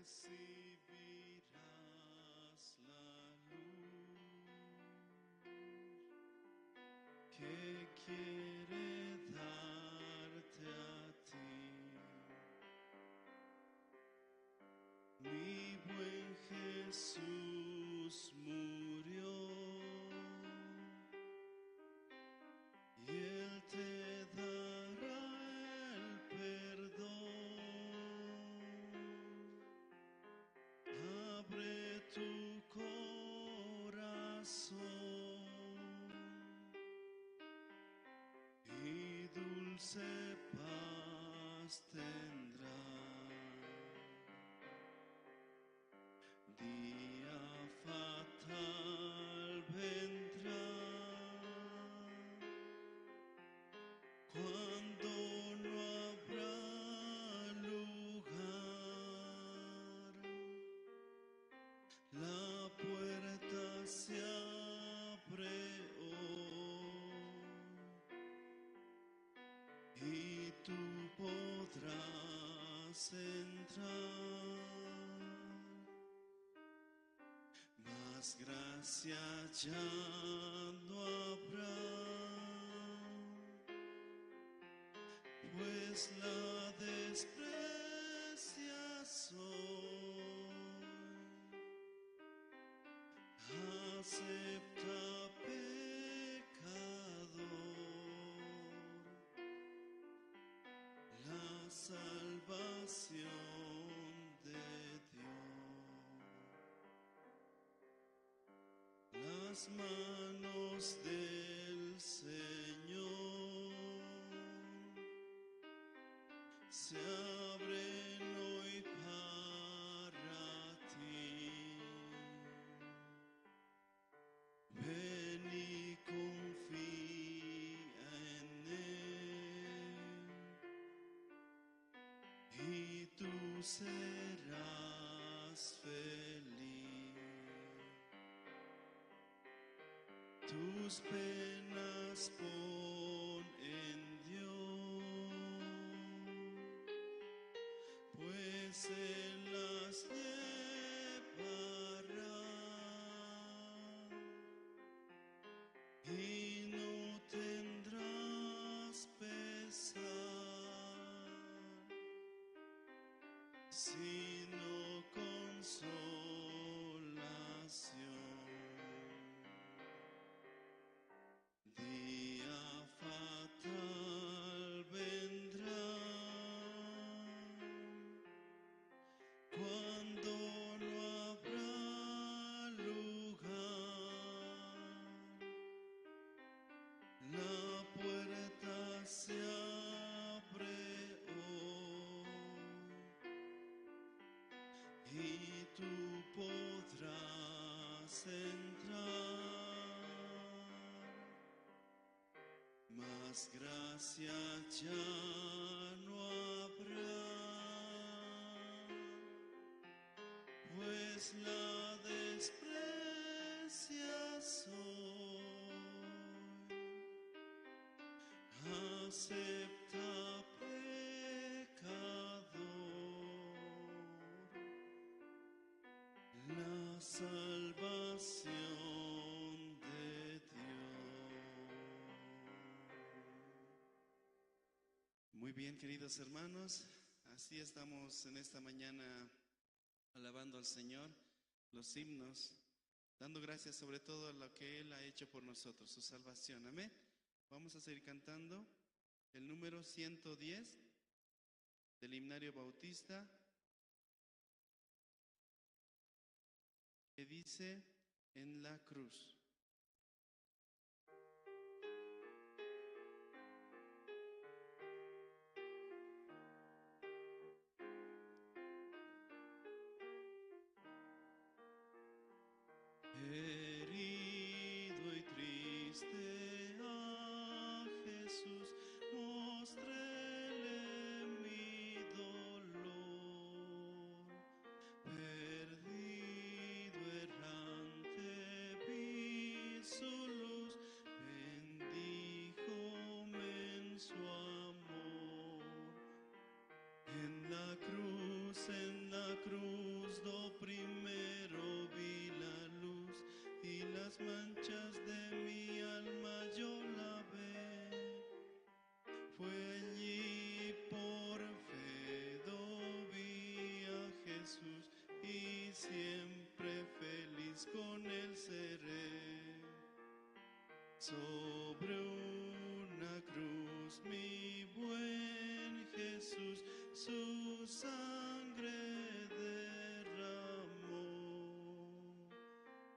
recibirás la luz que quiere darte a ti. Mi buen Jesús murió y Él te dará el perdón. Abre tu corazón y dulce paz tendrás. Día fatal vendrá cuando no habrá lugar. La puerta se abre hoy y tú podrás entrar. Más gracia ya no habrá, pues la desprecias hoy. Acepta, pecador, la salvación de Dios. Las manos del Señor se abren hoy para ti. Ven y confía en Él y tú serás feliz. Tus penas pon en Dios, pues Él las llevará y no tendrás pesar, sino consolación. Día fatal vendrá cuando no habrá lugar. La puerta se abre hoy y tú podrás entrar. Más gracia ya no habrá, pues la desprecias hoy. Acepta, pecador, la salvación de Dios. Muy bien, queridos hermanos, así estamos en esta mañana alabando al Señor, los himnos, dando gracias sobre todo a lo que Él ha hecho por nosotros, su salvación. Amén. Vamos a seguir cantando el número 110 del himnario bautista, que dice: en la cruz. Herido y triste a Jesús mostréle mi dolor. Perdido, errante, vi su luz, bendíjome en su amor. En la cruz siempre feliz con él seré. Sobre una cruz mi buen Jesús su sangre derramó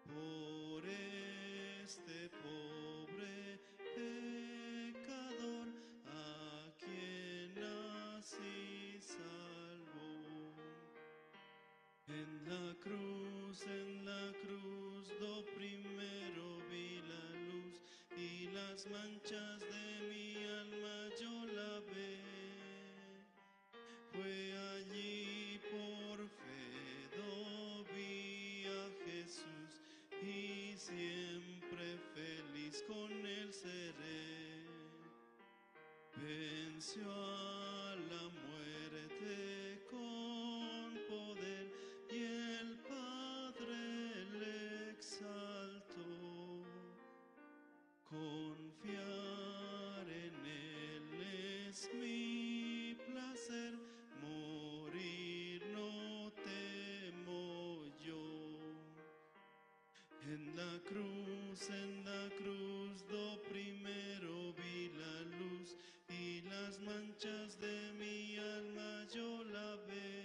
por este pobre pecador a quien así salvó. En la cruz do primero vi la luz y las manchas de mi alma yo lavé. Fue allí por fe do vi a Jesús y siempre feliz con él seré. Venció a la muerte con poder y el Padre le exaltó. Confiar en él es mi placer, morir no temo yo. En la cruz do primero vi la luz y las manchas de mi alma yo lavé.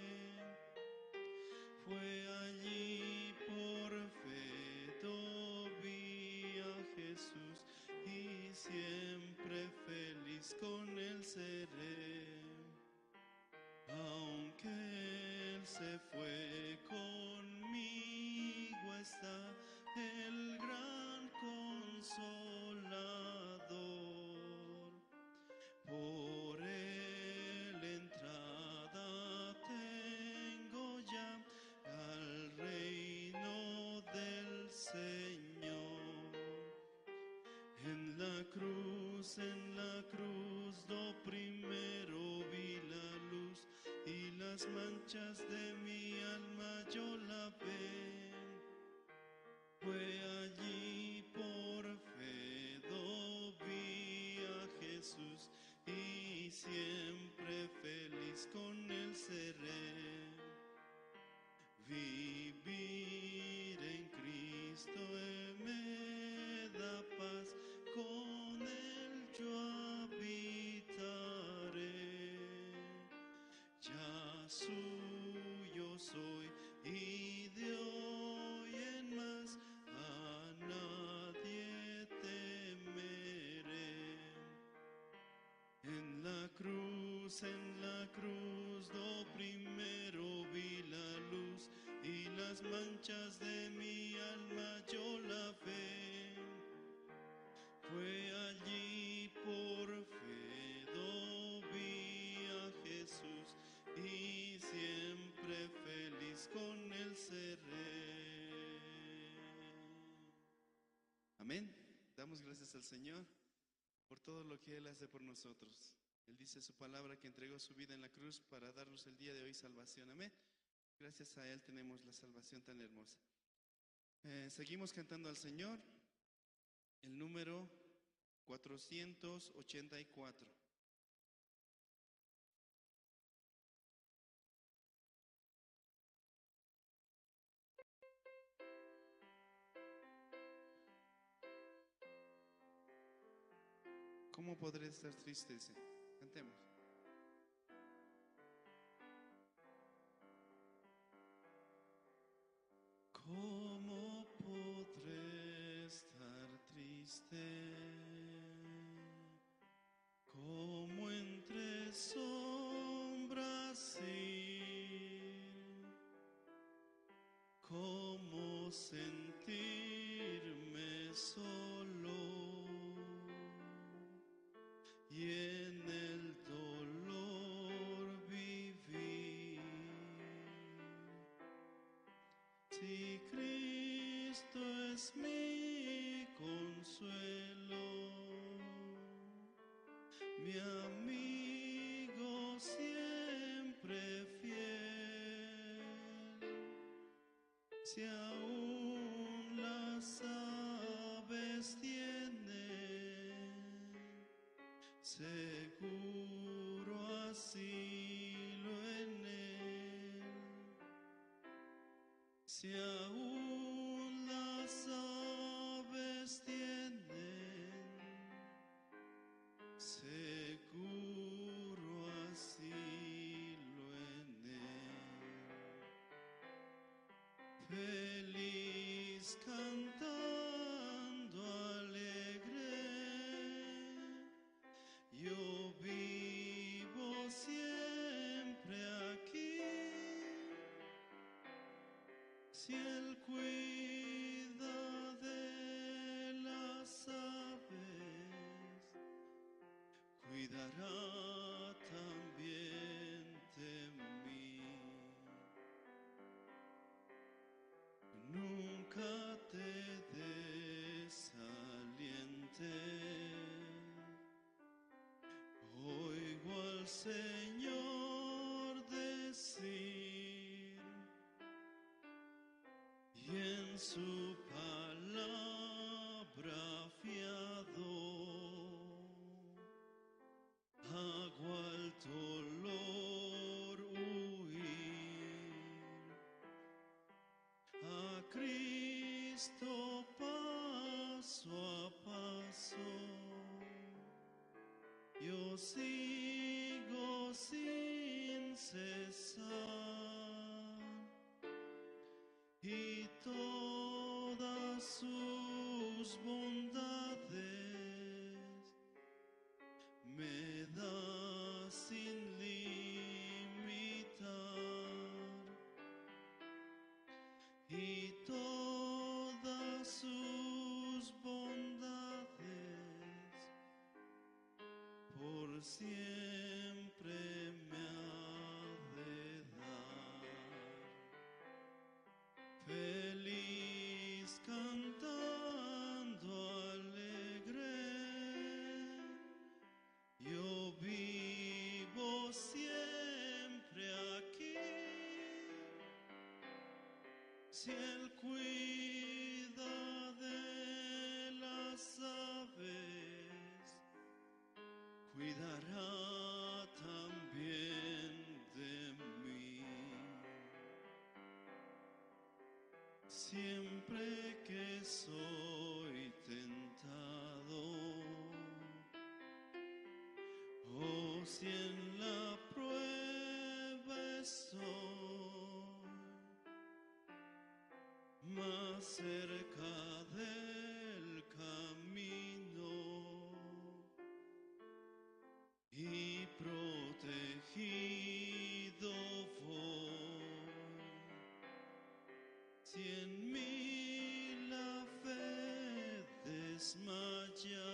Fue allí por fe do vi a Jesús y siempre feliz con él seré. Aunque él se fue, conmigo está el gran consolador. Por él entrada tengo ya al reino del Señor. En la cruz do primero vi la luz y las manchas de mi alma yo lavé. Fue allí por fe do vi a Jesús y siempre feliz con él seré. Vivir en Cristo me da paz, con él yo habitaré. Ya suyo soy y de hoy en más a nadie temeré. En la cruz do primero vi la luz y las manchas de mi alma yo lavé. Fue allí por fe do vi a Jesús y siempre feliz con él seré. Amén. Damos gracias al Señor por todo lo que Él hace por nosotros. Él dice su palabra que entregó su vida en la cruz para darnos el día de hoy salvación. Amén. Gracias a Él tenemos la salvación tan hermosa. Seguimos cantando al Señor el número 484. ¿Cómo podré estar triste? Cantemos. ¿Cómo podré estar triste? Como entre sombras ir. ¿Cómo sentirme solo? Y en el dolor vivir. Si Cristo es mi consuelo, mi amigo siempre fiel, si aún las aves tienen seguro asilo en él, Si aún las aves tienen seguro asilo en él, feliz cantando alegre, yo vivo siempre aquí. Si Él cuida de las aves, cuidará también de mí. Nunca te desalientes. Oigo al Señor decir, y en su palabra fiado, hago al dolor huir. A Cristo paso a paso, yo sigo sin cesar, y todas sus bondades me da sin limitar, y todas sus bondades por siempre me ha de dar. Feliz cantando alegre, yo vivo siempre aquí. Si Él cuida de las aves, cuidará también de mí. Siempre que soy tentado, o si en la prueba estoy, más cerca del camino y protegido voy. Si en mí la fe desmaya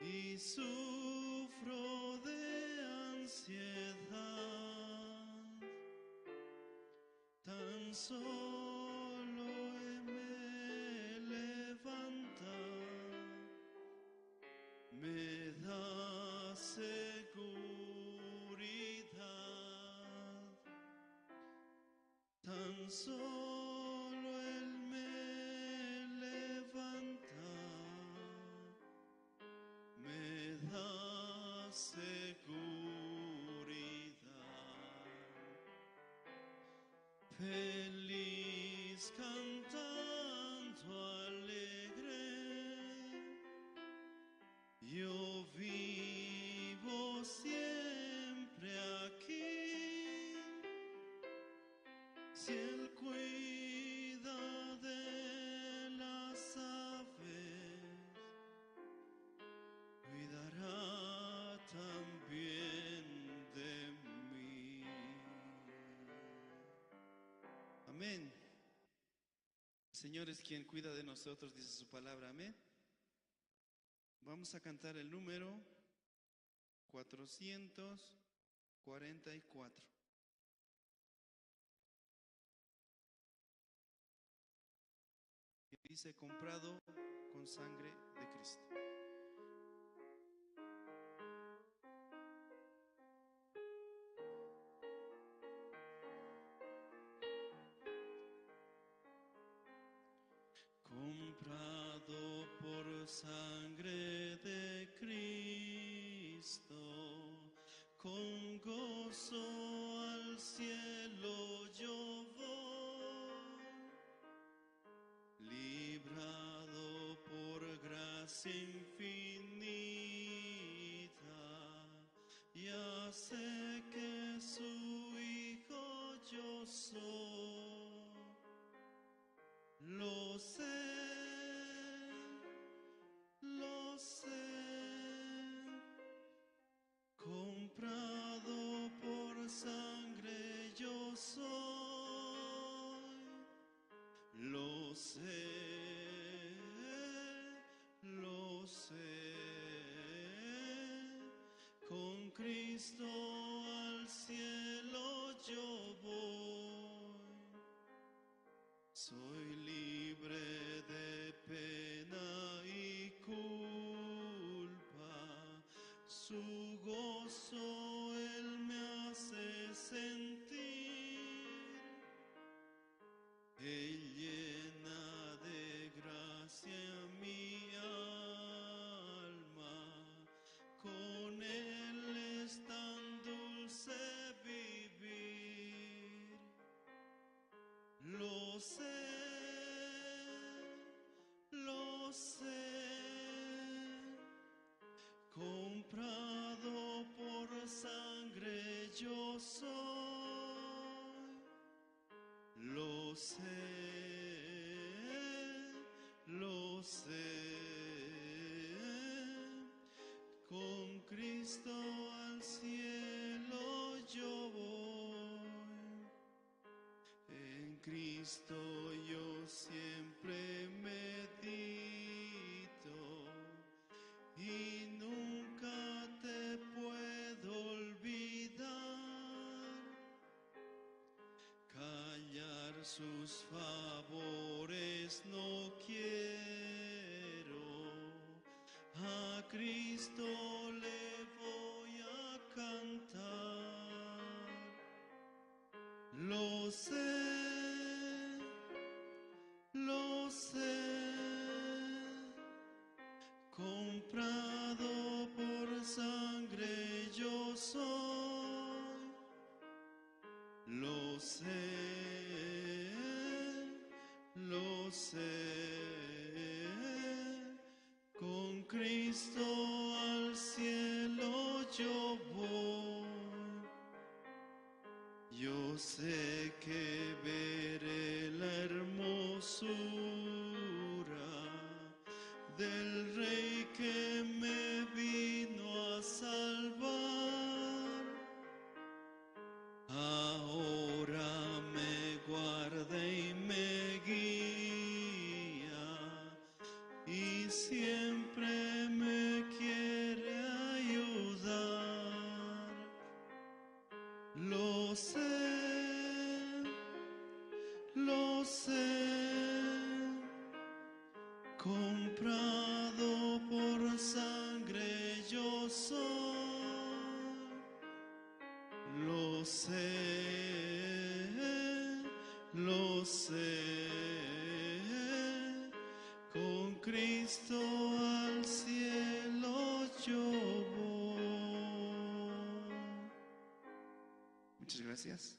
y sufro de ansiedad, tan solo me levanta, me da seguridad. Tan solo Él me levanta, me da seguridad. Feliz cantando alegre, yo vivo siempre aquí. Si Él cuida de las aves, cuidará también de mí. Amén. El Señor es quien cuida de nosotros, dice su palabra. Amén. Vamos a cantar el número 444. Que dice: comprado con sangre de Cristo. Comprado por sangre de Cristo, con gozo al cielo yo voy. infinita. Ya sé que su hijo yo soy. Lo sé, lo sé. Comprado por sangre yo soy. Lo sé, lo sé. Con Cristo al cielo yo voy. Soy libre de pena y culpa. Su gozo Él me hace sentir. Él llena de gracia mi alma. Con Él es tan dulce vivir. Lo sé, lo sé. Comprado por sangre yo soy. Lo sé, lo sé. Con Cristo al cielo yo voy. En Cristo yo siempre medito y nunca te puedo olvidar. Callar sus favores no quiero. A Cristo le voy a cantar. Lo sé, lo sé. Comprado por sangre yo soy. Lo sé, lo sé. Con Cristo al cielo yo voy. Yo sé que veré la hermosura del Rey que me vino a salvar. Ahora me guarda y me guía y siempre me quiere ayudar. Lo sé, lo sé. Comprado por sangre yo soy. Lo sé, lo sé. Con Cristo al cielo yo voy. Muchas gracias.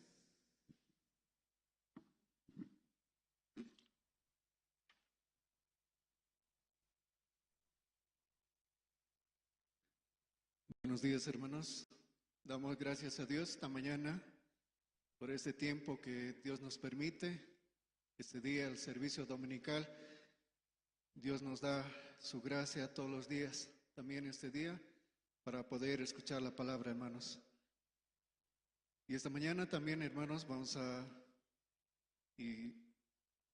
Buenos días, hermanos. Damos gracias a Dios esta mañana por este tiempo que Dios nos permite, este día, el servicio dominical. Dios nos da su gracia todos los días, también este día, para poder escuchar la palabra, hermanos. Y esta mañana también, hermanos, vamos a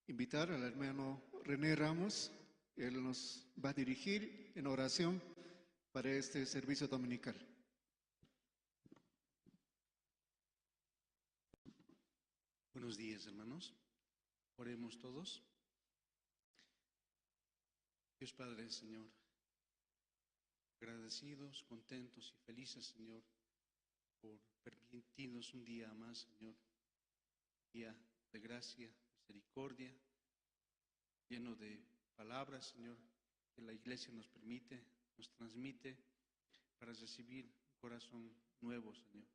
invitar al hermano René Ramos. Él nos va a dirigir en oración para este servicio dominical. Buenos días, hermanos. Oremos todos. Dios Padre, Señor, agradecidos, contentos y felices, Señor, por permitirnos un día más, Señor, día de gracia, misericordia, lleno de palabras, Señor, que la iglesia nos permite, nos transmite para recibir un corazón nuevo, Señor.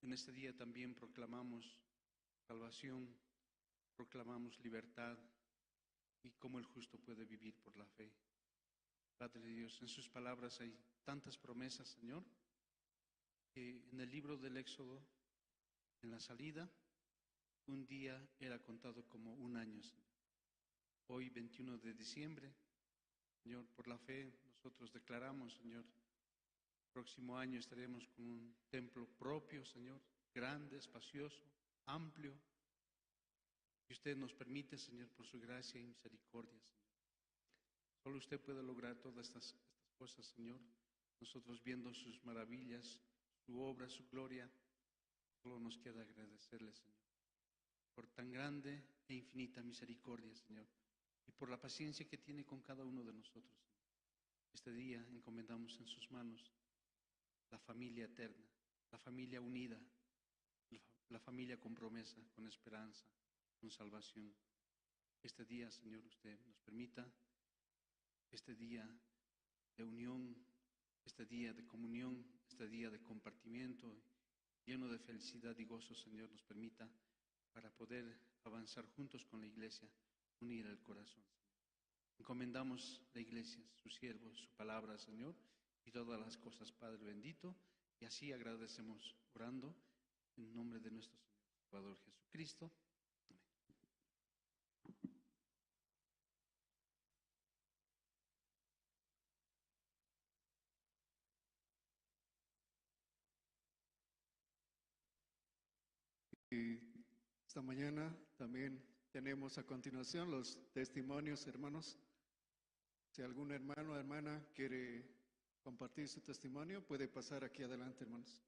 En este día también proclamamos salvación, proclamamos libertad y cómo el justo puede vivir por la fe. Padre Dios, en sus palabras hay tantas promesas, Señor, que en el libro del Éxodo, en la salida, un día era contado como un año, Señor. Hoy, 21 de diciembre, Señor, por la fe nosotros declaramos, Señor, próximo año estaremos con un templo propio, Señor, grande, espacioso, amplio. Y usted nos permite, Señor, por su gracia y misericordia, Señor. Solo usted puede lograr todas estas cosas, Señor. Nosotros viendo sus maravillas, su obra, su gloria, solo nos queda agradecerle, Señor, por tan grande e infinita misericordia, Señor, y por la paciencia que tiene con cada uno de nosotros, Señor. Este día encomendamos en sus manos la familia eterna, la familia unida, la familia con promesa, con esperanza, con salvación. Este día, Señor, usted nos permita este día de unión, este día de comunión, este día de compartimiento, lleno de felicidad y gozo, Señor, nos permita para poder avanzar juntos con la iglesia, unir el corazón. Encomendamos la iglesia, sus siervos, su palabra, Señor, y todas las cosas, Padre bendito, y así agradecemos orando en nombre de nuestro Señor Salvador Jesucristo. Y esta mañana también tenemos a continuación los testimonios, hermanos. Si algún hermano o hermana quiere compartir su testimonio, puede pasar aquí adelante, hermanos.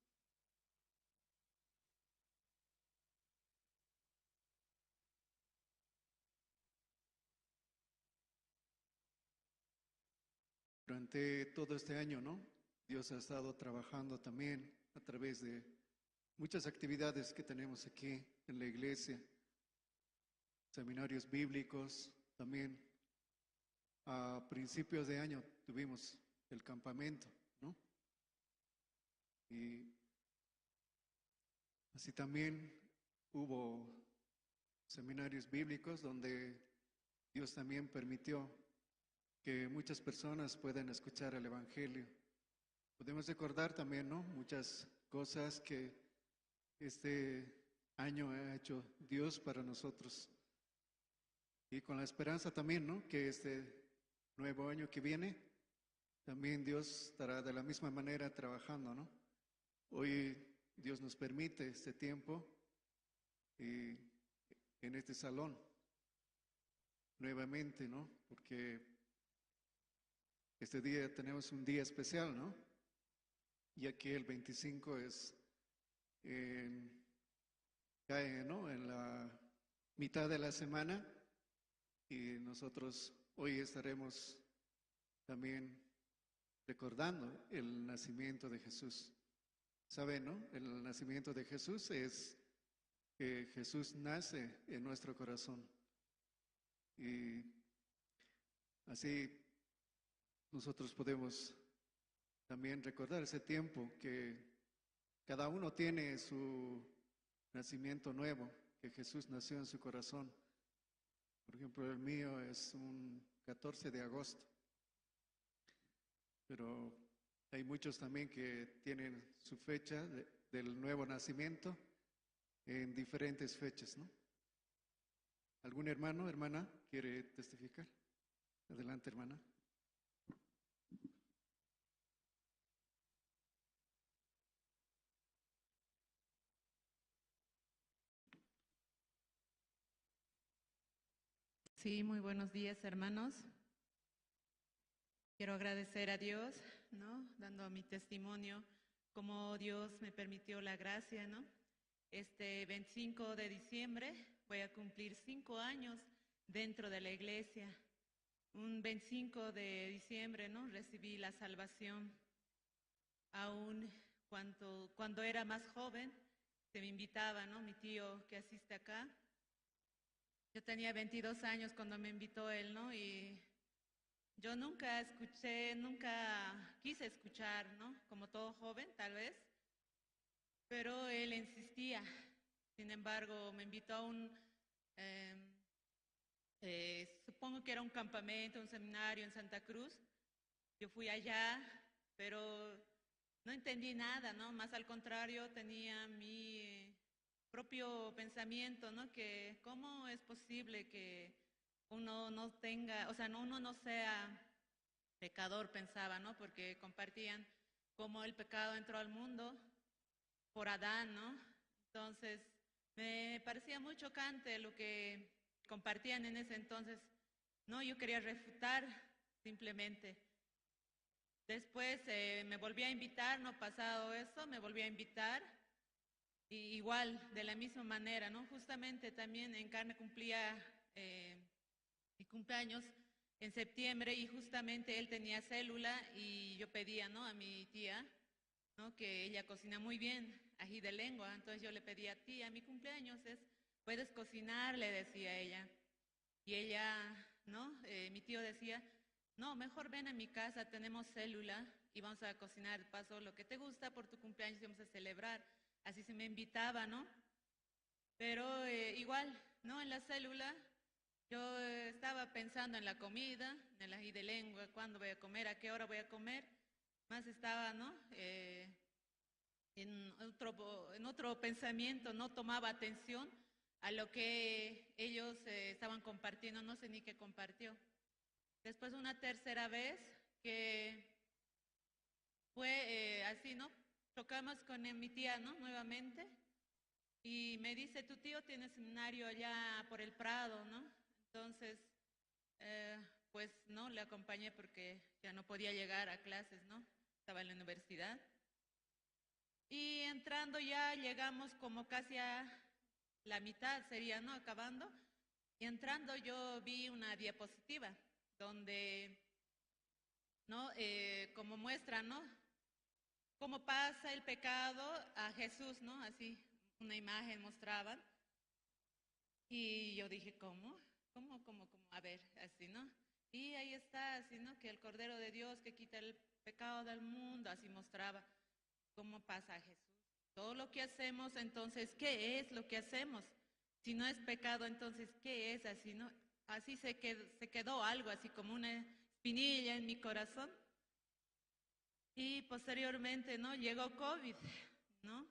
Durante todo este año, ¿no? Dios ha estado trabajando también a través de muchas actividades que tenemos aquí en la iglesia, seminarios bíblicos, también a principios de año tuvimos el campamento, ¿no? Y así también hubo seminarios bíblicos donde Dios también permitió que muchas personas puedan escuchar el Evangelio. Podemos recordar también, ¿no? Muchas cosas que este año ha hecho Dios para nosotros. Y con la esperanza también, ¿no? Que este nuevo año que viene, también Dios estará de la misma manera trabajando, ¿no? Hoy Dios nos permite este tiempo y en este salón nuevamente, ¿no? Porque este día tenemos un día especial, ¿no? Ya que el 25 es cae, ¿no? En la mitad de la semana y nosotros hoy estaremos también recordando el nacimiento de Jesús. ¿Saben, no? El nacimiento de Jesús es que Jesús nace en nuestro corazón. Y así nosotros podemos también recordar ese tiempo que cada uno tiene su nacimiento nuevo, que Jesús nació en su corazón. Por ejemplo, el mío es un 14 de agosto, pero hay muchos también que tienen su fecha del nuevo nacimiento en diferentes fechas, ¿no? ¿Algún hermano, hermana, quiere testificar? Adelante, hermana. Sí, muy buenos días, hermanos. Quiero agradecer a Dios, ¿no? Dando mi testimonio, como Dios me permitió la gracia, ¿no? Este 25 de diciembre voy a cumplir 5 años dentro de la iglesia. Un 25 de diciembre, ¿no? Recibí la salvación. Aún cuando era más joven, se me invitaba, ¿no? Mi tío que asiste acá. Yo tenía 22 años cuando me invitó él, ¿no? Y yo nunca quise escuchar, ¿no? Como todo joven, tal vez. Pero él insistía. Sin embargo, me invitó a supongo que era un campamento, un seminario en Santa Cruz. Yo fui allá, pero no entendí nada, ¿no? Más al contrario, tenía mi propio pensamiento, ¿no? Que cómo es posible que uno no tenga, o sea, uno no sea pecador, pensaba, ¿no? Porque compartían cómo el pecado entró al mundo por Adán, ¿no? Entonces, me parecía muy chocante lo que compartían en ese entonces, ¿no? Yo quería refutar simplemente. Después me volví a invitar, no pasado eso, me volví a invitar, y igual, de la misma manera, ¿no? Justamente también Encarne cumplía mi cumpleaños en septiembre y justamente él tenía célula y yo pedía, ¿no? A mi tía, ¿no? Que ella cocina muy bien ají de lengua, entonces yo le pedía, tía, mi cumpleaños es, ¿puedes cocinar?, le decía ella. Y ella, ¿no? Mi tío decía, no, mejor ven a mi casa, tenemos célula y vamos a cocinar de paso lo que te gusta por tu cumpleaños y vamos a celebrar. Así se me invitaba, ¿no? Pero igual, ¿no? En la célula yo estaba pensando en la comida, en el ají de lengua, cuándo voy a comer, a qué hora voy a comer. Más estaba, ¿no? En otro pensamiento, no tomaba atención a lo que ellos estaban compartiendo, no sé ni qué compartió. Después una tercera vez que fue así, ¿no? Tocamos con mi tía, ¿no? Nuevamente. Y me dice, tu tío tiene seminario allá por el Prado, ¿no? Entonces, pues no, le acompañé porque ya no podía llegar a clases, ¿no? Estaba en la universidad. Y entrando ya llegamos como casi a la mitad, sería, ¿no? Acabando. Y entrando yo vi una diapositiva donde, ¿no? Como muestra, ¿no? Cómo pasa el pecado a Jesús, ¿no? Así, una imagen mostraban. Y yo dije, ¿cómo? ¿Cómo? A ver, así, ¿no? Y ahí está, así, ¿no? Que el Cordero de Dios que quita el pecado del mundo, así mostraba cómo pasa a Jesús. Todo lo que hacemos, entonces, ¿qué es lo que hacemos? Si no es pecado, entonces, ¿qué es así, no? Así se quedó algo, así como una espinilla en mi corazón. Y posteriormente, ¿no? Llegó COVID, ¿no?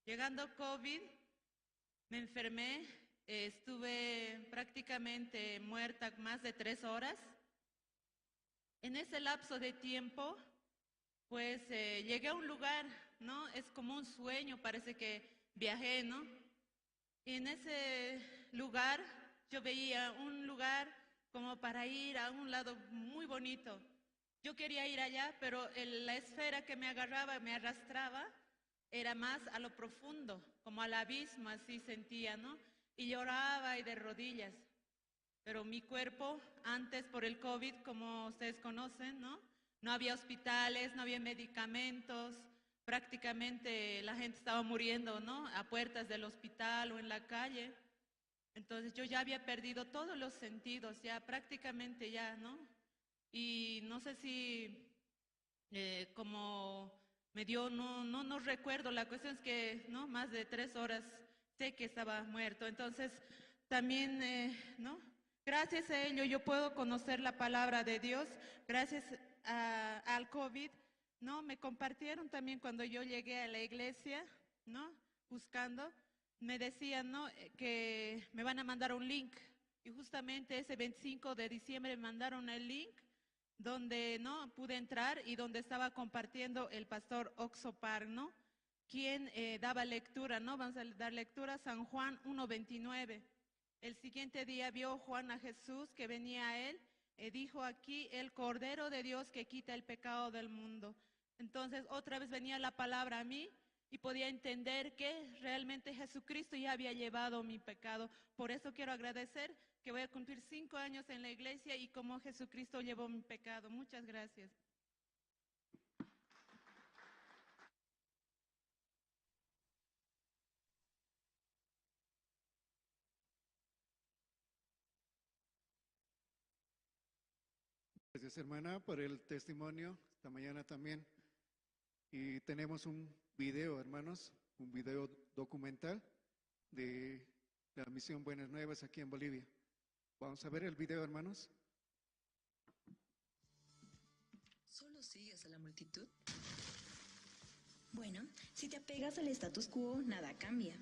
Llegando COVID, me enfermé, estuve prácticamente muerta más de 3 horas. En ese lapso de tiempo, pues llegué a un lugar, ¿no? Es como un sueño, parece que viajé, ¿no? Y en ese lugar yo veía un lugar como para ir a un lado muy bonito. Yo quería ir allá, pero la esfera que me agarraba, me arrastraba, era más a lo profundo, como al abismo, así sentía, ¿no? Y lloraba y de rodillas. Pero mi cuerpo, antes por el COVID, como ustedes conocen, ¿no? No había hospitales, no había medicamentos, prácticamente la gente estaba muriendo, ¿no? A puertas del hospital o en la calle. Entonces yo ya había perdido todos los sentidos, ya prácticamente ya, ¿no? Y no sé si como me dio, no recuerdo, la cuestión es que, ¿no? Más de 3 horas sé que estaba muerto. Entonces también, ¿no? Gracias a ello yo puedo conocer la palabra de Dios, gracias al COVID, ¿no? Me compartieron también cuando yo llegué a la iglesia, ¿no? Buscando, me decían, ¿no? Que me van a mandar un link. Y justamente ese 25 de diciembre me mandaron el link donde no pude entrar y donde estaba compartiendo el pastor Oxopar, ¿no? Quien daba lectura, ¿no? Vamos a dar lectura a San Juan 1:29. El siguiente día vio Juan a Jesús que venía a él, dijo aquí el Cordero de Dios que quita el pecado del mundo. Entonces otra vez venía la palabra a mí y podía entender que realmente Jesucristo ya había llevado mi pecado. Por eso quiero agradecer que voy a cumplir 5 años en la iglesia y como Jesucristo llevó mi pecado. Muchas gracias. Gracias, hermana, por el testimonio esta mañana también. Y tenemos un video, hermanos, un video documental de la misión Buenas Nuevas aquí en Bolivia. Vamos a ver el video, hermanos. ¿Solo sigues a la multitud? Bueno, si te apegas al status quo, nada cambia.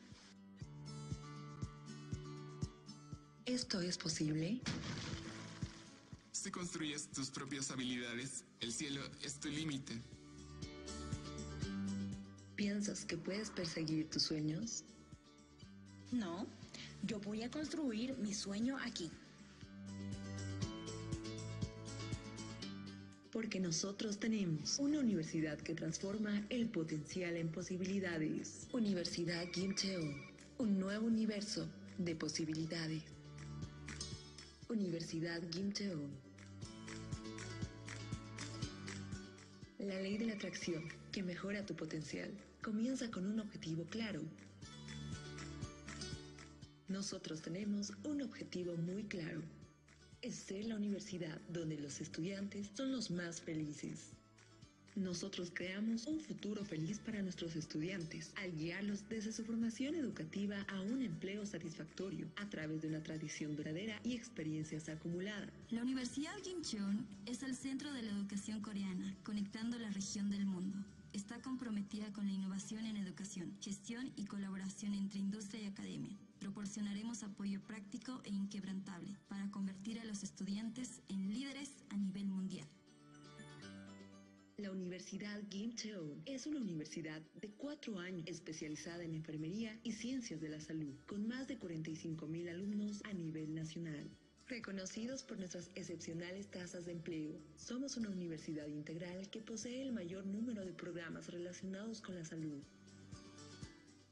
¿Esto es posible? Si construyes tus propias habilidades, el cielo es tu límite. ¿Piensas que puedes perseguir tus sueños? No, yo voy a construir mi sueño aquí. Porque nosotros tenemos una universidad que transforma el potencial en posibilidades. Universidad Kim Cheon, un nuevo universo de posibilidades. Universidad Kim Cheon. La ley de la atracción que mejora tu potencial comienza con un objetivo claro. Nosotros tenemos un objetivo muy claro. Es ser la universidad donde los estudiantes son los más felices. Nosotros creamos un futuro feliz para nuestros estudiantes al guiarlos desde su formación educativa a un empleo satisfactorio a través de una tradición duradera y experiencias acumuladas. La Universidad Kim Cheon es el centro de la educación coreana, conectando la región del mundo. Está comprometida con la innovación en educación, gestión y colaboración entre industria y academia. Proporcionaremos apoyo práctico e inquebrantable para convertir a los estudiantes en líderes a nivel mundial. La Universidad Kim Cheon es una universidad de 4 años especializada en enfermería y ciencias de la salud, con más de 45,000 alumnos a nivel nacional. Reconocidos por nuestras excepcionales tasas de empleo, somos una universidad integral que posee el mayor número de programas relacionados con la salud.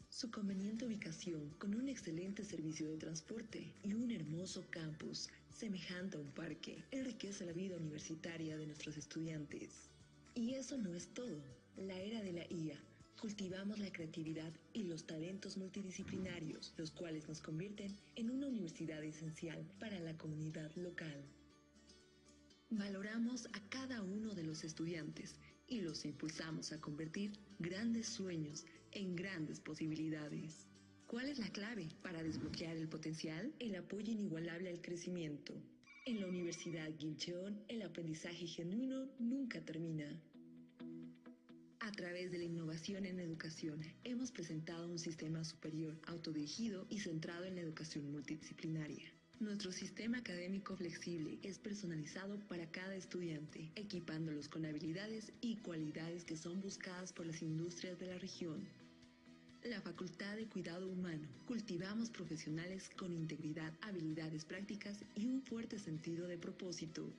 Su conveniente ubicación, con un excelente servicio de transporte y un hermoso campus, semejante a un parque, enriquece la vida universitaria de nuestros estudiantes. Y eso no es todo. La era de la IA. Cultivamos la creatividad y los talentos multidisciplinarios, los cuales nos convierten en una universidad esencial para la comunidad local. Valoramos a cada uno de los estudiantes y los impulsamos a convertir grandes sueños en grandes posibilidades. ¿Cuál es la clave para desbloquear el potencial? El apoyo inigualable al crecimiento. En la Universidad Kim Cheon, el aprendizaje genuino nunca termina. A través de la innovación en educación, hemos presentado un sistema superior, autodirigido y centrado en la educación multidisciplinaria. Nuestro sistema académico flexible es personalizado para cada estudiante, equipándolos con habilidades y cualidades que son buscadas por las industrias de la región. La Facultad de Cuidado Humano. Cultivamos profesionales con integridad, habilidades prácticas y un fuerte sentido de propósito.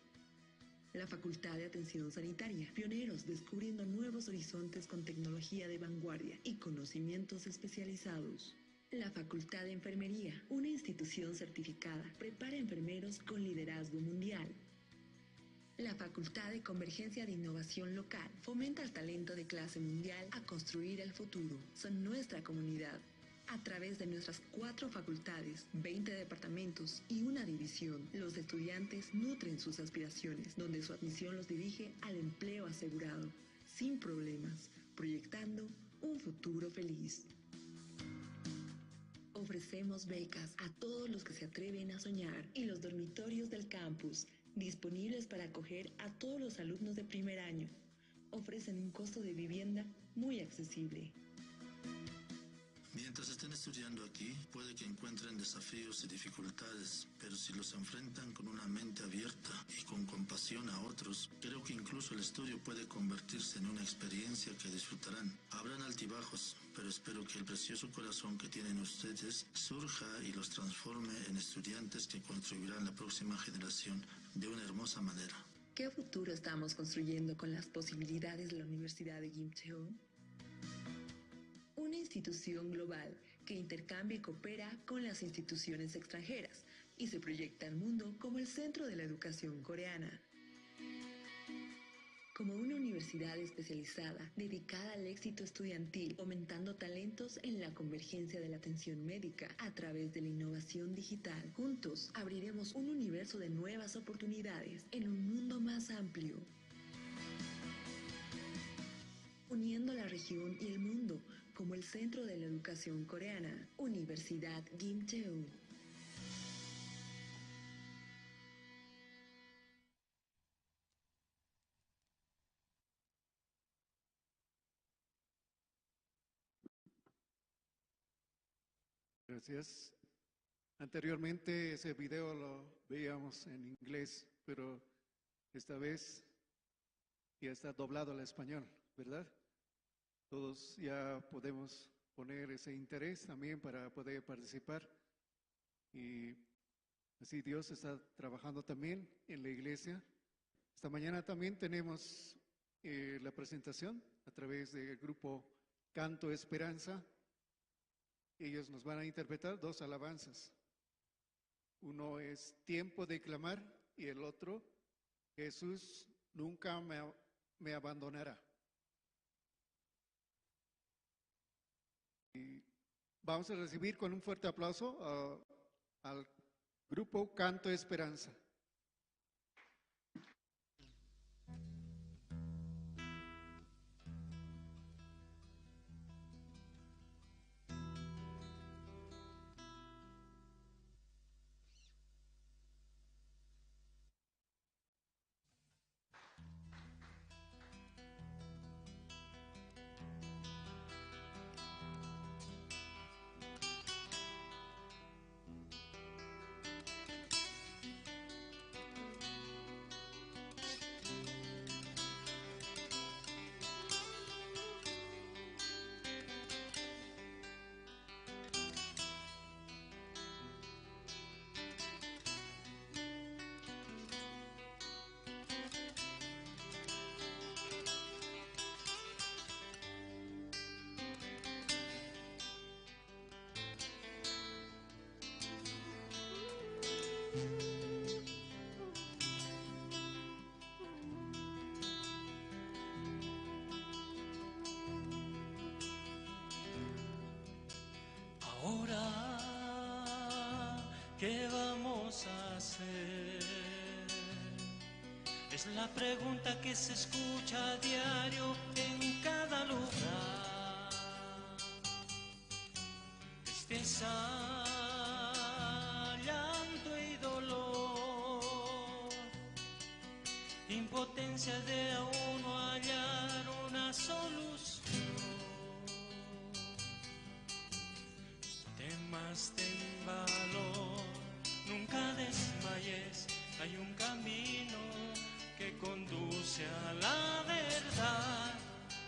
La Facultad de Atención Sanitaria. Pioneros descubriendo nuevos horizontes con tecnología de vanguardia y conocimientos especializados. La Facultad de Enfermería. Una institución certificada. Prepara enfermeros con liderazgo mundial. La Facultad de Convergencia de Innovación Local fomenta el talento de clase mundial a construir el futuro. Son nuestra comunidad. A través de nuestras 4 facultades, 20 departamentos y una división, los estudiantes nutren sus aspiraciones, donde su admisión los dirige al empleo asegurado, sin problemas, proyectando un futuro feliz. Ofrecemos becas a todos los que se atreven a soñar y los dormitorios del campus, disponibles para acoger a todos los alumnos de primer año. Ofrecen un costo de vivienda muy accesible. Mientras estén estudiando aquí, puede que encuentren desafíos y dificultades, pero si los enfrentan con una mente abierta y con compasión a otros, creo que incluso el estudio puede convertirse en una experiencia que disfrutarán. Habrán altibajos, pero espero que el precioso corazón que tienen ustedes surja y los transforme en estudiantes que contribuirán a la próxima generación de una hermosa manera. ¿Qué futuro estamos construyendo con las posibilidades de la Universidad de Kim Cheon? Una institución global que intercambia y coopera con las instituciones extranjeras y se proyecta al mundo como el centro de la educación coreana. Como una universidad especializada dedicada al éxito estudiantil, fomentando talentos en la convergencia de la atención médica a través de la innovación digital. Juntos abriremos un universo de nuevas oportunidades en un mundo más amplio. Uniendo la región y el mundo como el centro de la educación coreana. Universidad Kim Cheon. Gracias. Anteriormente ese video lo veíamos en inglés, pero esta vez ya está doblado al español, ¿verdad? Todos ya podemos poner ese interés también para poder participar. Y así Dios está trabajando también en la iglesia. Esta mañana también tenemos la presentación a través del grupo Canto Esperanza. Ellos nos van a interpretar 2 alabanzas. Uno es Tiempo de Clamar y el otro, Jesús nunca me abandonará. Y vamos a recibir con un fuerte aplauso al grupo Canto Esperanza. Ahora, ¿qué vamos a hacer? Es la pregunta que se escucha a diario en cada lugar. Tristeza, llanto y dolor, impotencia de aún no hallar una solución. Ten valor, nunca desmayes, hay un camino que conduce a la verdad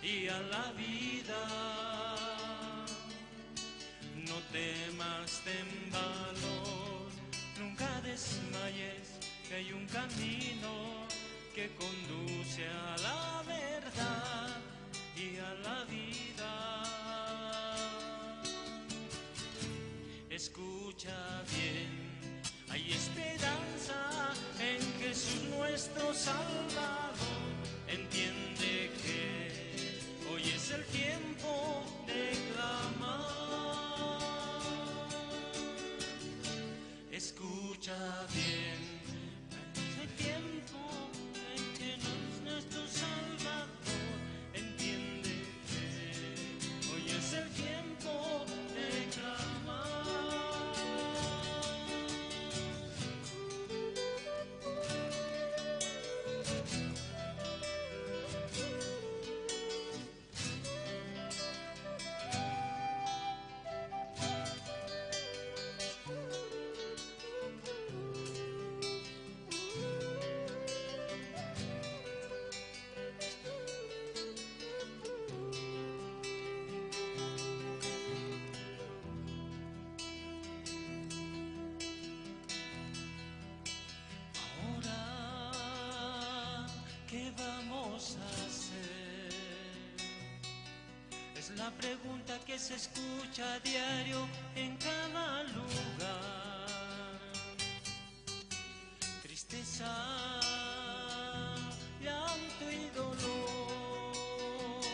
y a la vida. No temas, ten valor, nunca desmayes, que hay un camino que conduce a la verdad y a la vida. Escucha bien, hay esperanza en Jesús nuestro Salvador. Entiende que hoy es el tiempo de clamar. Escucha bien, es el tiempo en que nuestro Salvador. Entiende que hoy es el tiempo de clamar. ¿Qué vamos a hacer? Es la pregunta que se escucha a diario en cada lugar. Tristeza, llanto y dolor,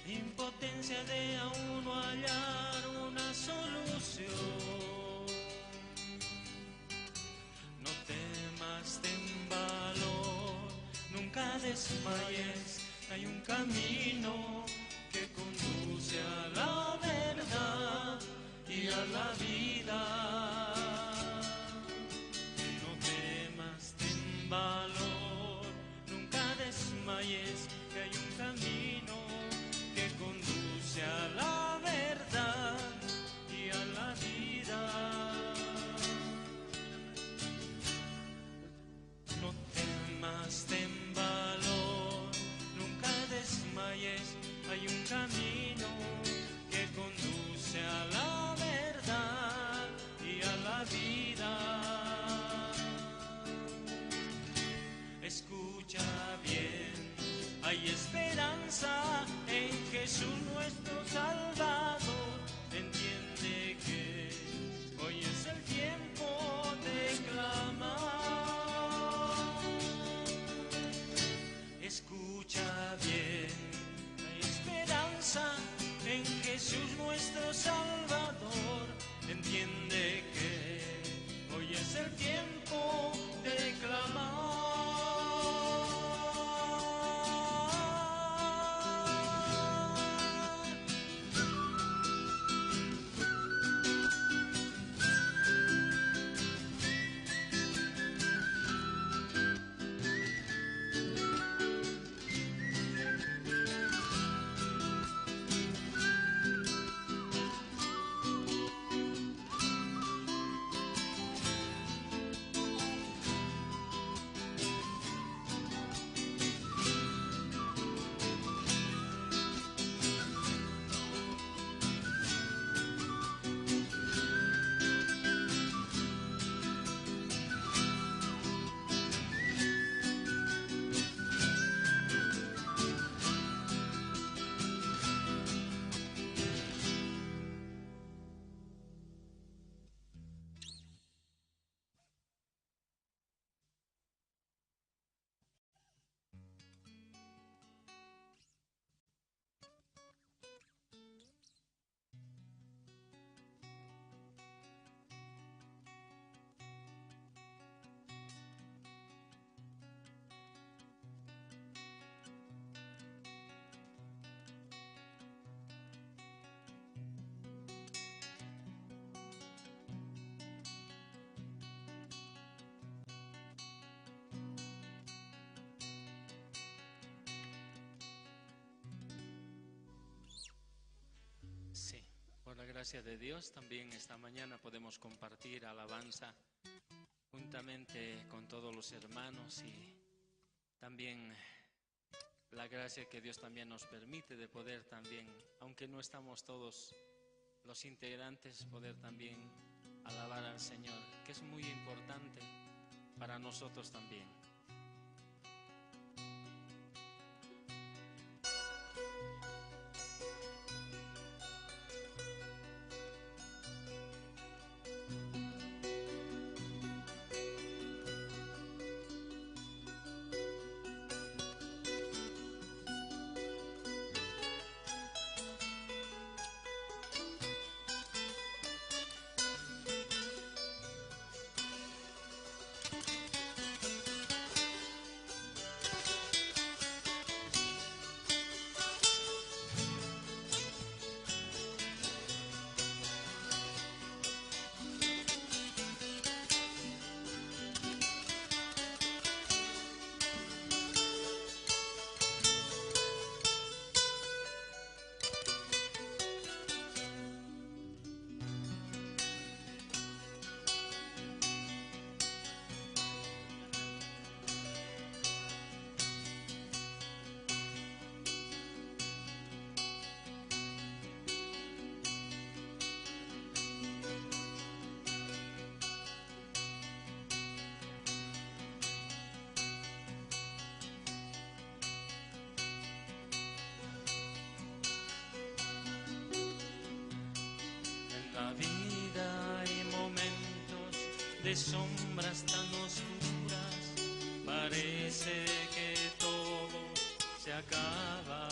impotencia de aún no hallar una solución. No temas, ten valor, nunca desmayes, hay un camino que conduce a la verdad y a la vida. No temas, ten valor, nunca desmayes, que hay un camino que conduce a la verdad y a la la gracia de Dios, también esta mañana podemos compartir alabanza juntamente con todos los hermanos y también la gracia que Dios también nos permite de poder también, aunque no estamos todos los integrantes, poder también alabar al Señor, que es muy importante para nosotros también. De sombras tan oscuras, parece que todo se acaba.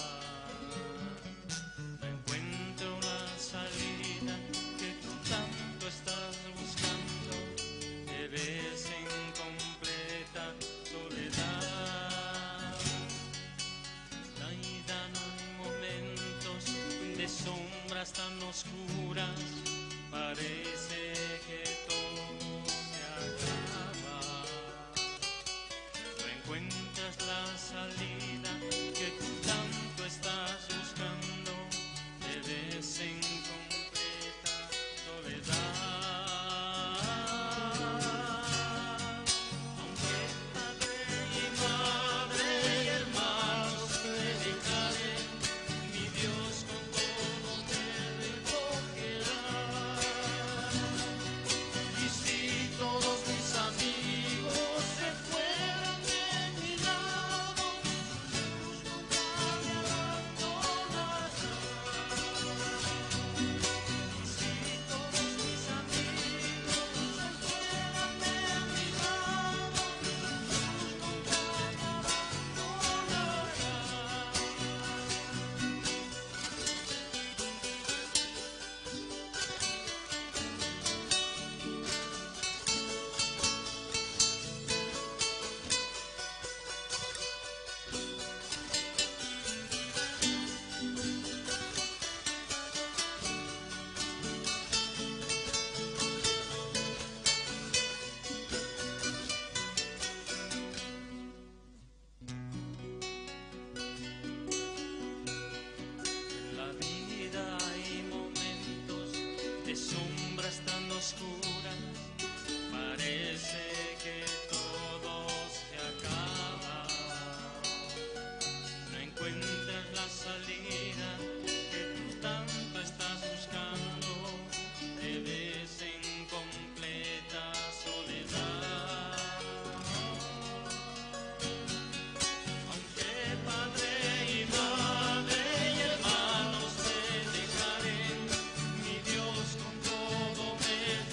No encuentro una salida que tú tanto estás buscando. Eres en completa soledad. Ahí dan momentos de sombras tan oscuras, parece que todo la salida que tú tanto estás buscando, te ves en completa soledad. Aunque padre y madre y hermanos te dejaren, mi Dios con todo te recogerá. Y si todos mis amigos se fueran de mi lado, me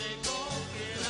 recogerá.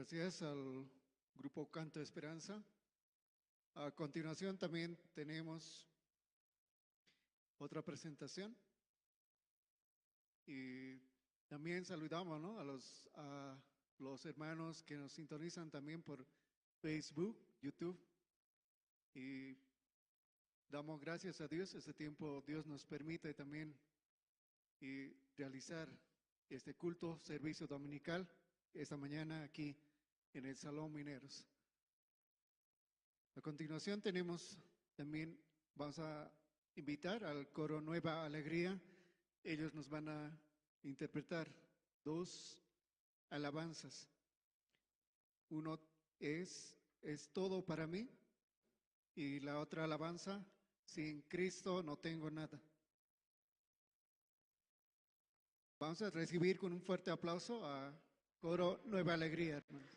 Gracias al grupo Canto Esperanza. A continuación también tenemos otra presentación y también saludamos, ¿no?, a los hermanos que nos sintonizan también por Facebook, YouTube, y damos gracias a Dios. Este tiempo Dios nos permite también realizar este culto, servicio dominical, esta mañana aquí en el Salón Mineros. A continuación vamos a invitar al coro Nueva Alegría. Ellos nos van a interpretar 2 alabanzas. Uno es todo para mí, y la otra alabanza, sin Cristo no tengo nada. Vamos a recibir con un fuerte aplauso a coro Nueva Alegría, hermanos.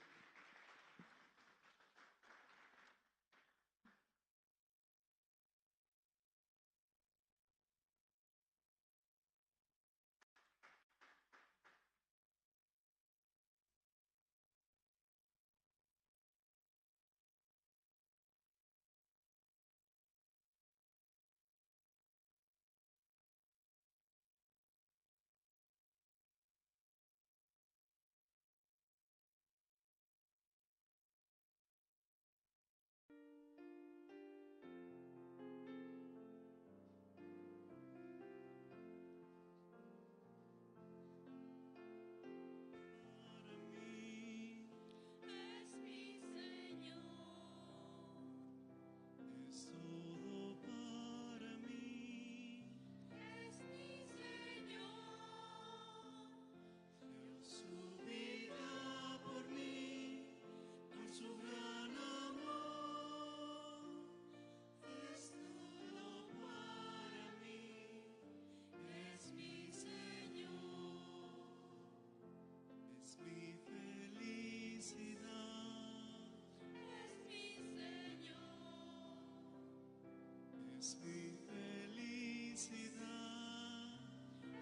Es mi felicidad,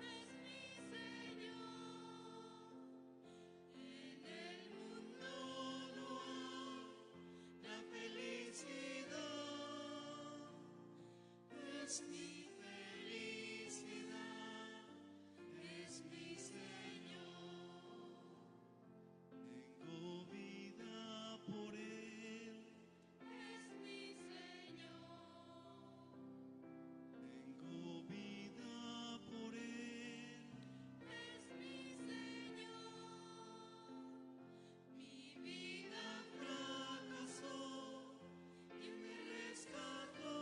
es mi Señor. En el mundo no hay la felicidad, es mi felicidad, es mi Señor. tengo vida por Él. Es mi Señor. Tengo vida por Él. Es mi Señor. Mi vida fracasó y me rescató.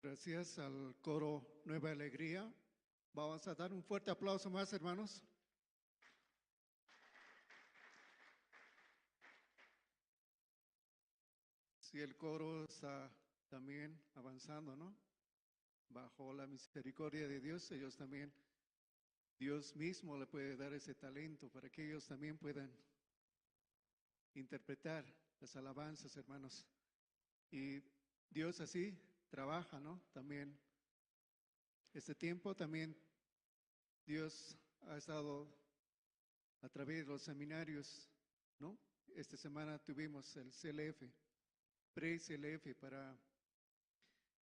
Gracias al coro Nueva Alegría. Vamos a dar un fuerte aplauso más, hermanos. Sí, el coro está también avanzando, ¿no? Bajo la misericordia de Dios, ellos también, Dios mismo le puede dar ese talento para que ellos también puedan interpretar las alabanzas, hermanos. Y Dios así trabaja, ¿no? También este tiempo también Dios ha estado a través de los seminarios, ¿no? Esta semana tuvimos el CLF, pre-CLF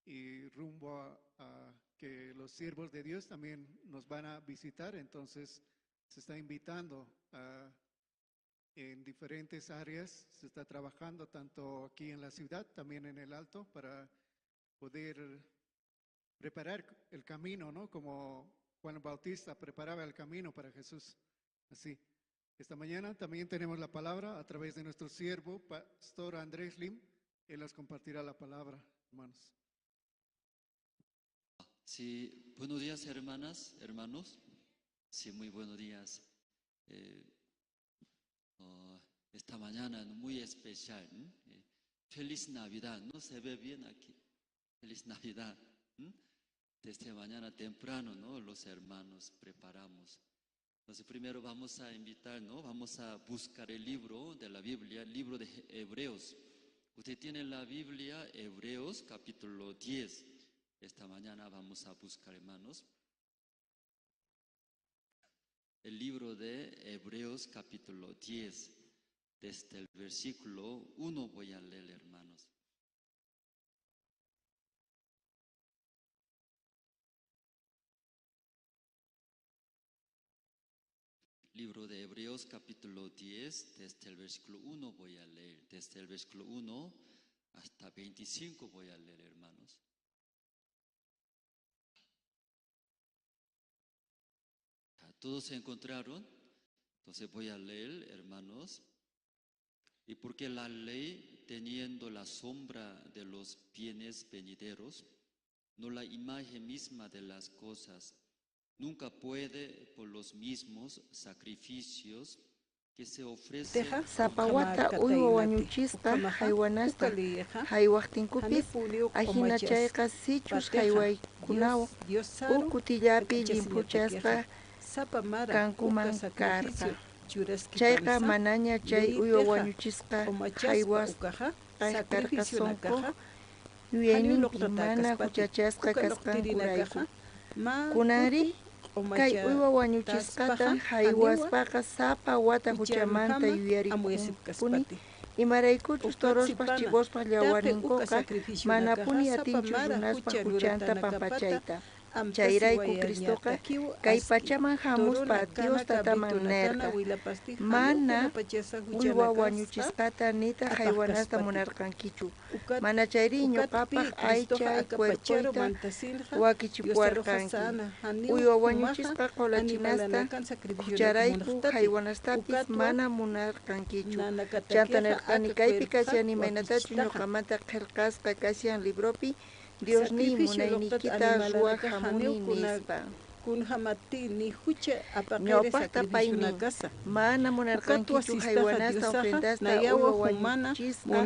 y rumbo a que los siervos de Dios también nos van a visitar, entonces se está invitando en diferentes áreas, se está trabajando tanto aquí en la ciudad, también en el Alto, para poder preparar el camino, ¿no? Como Juan el Bautista preparaba el camino para Jesús. Así, esta mañana también tenemos la palabra a través de nuestro siervo, Pastor Andrés Lim. Él nos compartirá la palabra, hermanos. Sí, buenos días, hermanas, hermanos. Sí, muy buenos días. Esta mañana muy especial. Feliz Navidad, ¿no? Se ve bien aquí. Feliz Navidad. Desde mañana temprano, ¿no? Los hermanos preparamos. Entonces, primero vamos a invitar, ¿no? Vamos a buscar el libro de la Biblia, el libro de Hebreos. Usted tiene la Biblia, Hebreos, capítulo 10. Esta mañana vamos a buscar, hermanos, el libro de Hebreos, capítulo 10. Desde el versículo 1 voy a leer, hermanos. Libro de Hebreos, capítulo 10, desde el versículo 1 voy a leer. Desde el versículo 1 hasta 25 voy a leer, hermanos. ¿Todos se encontraron? Entonces voy a leer, hermanos. Y porque la ley, teniendo la sombra de los bienes venideros, no la imagen misma de las cosas, nunca puede por los mismos sacrificios que se ofrecen. Zapawata uiwa wañuchisqa haywanasta haywaqtinkupis ajina chayqa sichus haywaykunawan ukutillapi llimpuchasqa kankuman karqa. Chayqa manaña chay uywa wañuchisqa haywasqa karqa sonqo yuyayninpi mana huchachasqa kasqankurayku. Kunari kay uywa wañuchisqata haywaspaqa sapa wata huchamanta yuyarikupuni imaraykuchus torospas chivospaq llawarninkuqa manapuni atinchus runaspa huchanta pampachayta. Chayrayku Cristoqa kay pachaman hamuspa Dios tataman nerqa. Mana uywa wañuchisqata nita haywanasta munarqankichu. Mana chayri ñuqapaq aychay cuerpoyta wakichipuwarqanki. Uywa wañuchisqa qolachinasta hucharayku haywanastapis mana munarqankichu. Chanta nirqani kaypi kasyan imaynatachu ñuqamanta qillqasqa kasyan libropi Dios ni munaynikita ruwaq hamuni nispa. Ñawpaqta paymi mana munarqankichu haywanasta ofrendasta uywa wañuchisqa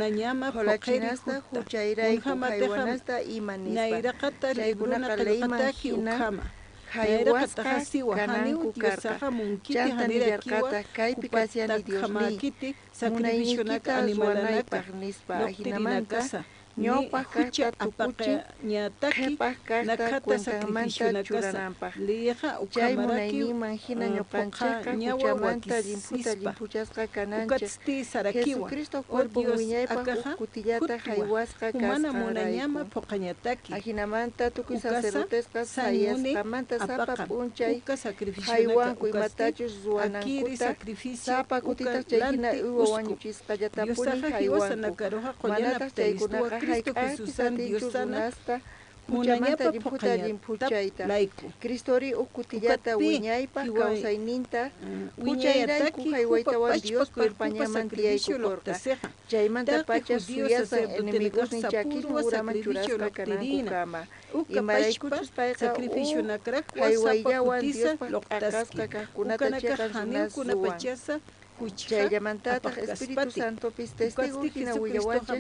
qolachinasta huchayrayku haywanasta ima nispa. Chaykunaqa leyman hina haywasqa kananku karqa. Chanta nillarqata kaypi kasyani Diosmi munaynikita ruwanaypaq nispa hinamanta ñawpaq kaqta tukuchin qhipaq kaqta cuentamanta churananpaq. Chay munayninman hina ñuqanchikqa huchamanta llimpuchasqa kananchik. Jesucristo cuerpo wiñaypaq kutillata haywasqa kasqanrayku. Ahinamanta tukuy sacerdotesqa sayasqamanta sapa p'unchay haywanku imatachus ruwanankuta sapa kutitaq chay hina uywa wañuchisqallatapuni haywanku. Manataq chaykunaqa hayk'aqtisatinchus runasta Puchamanta jimputa jimpuchayta. Cristori ukutillata wiñaypa kawsayninta puchayrayku haywaytawan Dios parpañaman tiyaykukurqa. Chaymanta pacha suyasan enemigos ninchakismu uraman churasqa kananku kama. Imaraykuchus payqa haywayllawan Diospa akasqa kaqkunata chiqan sunasuwan. Chayllamantataq Espíritu Santo pis testigo hina willawanchik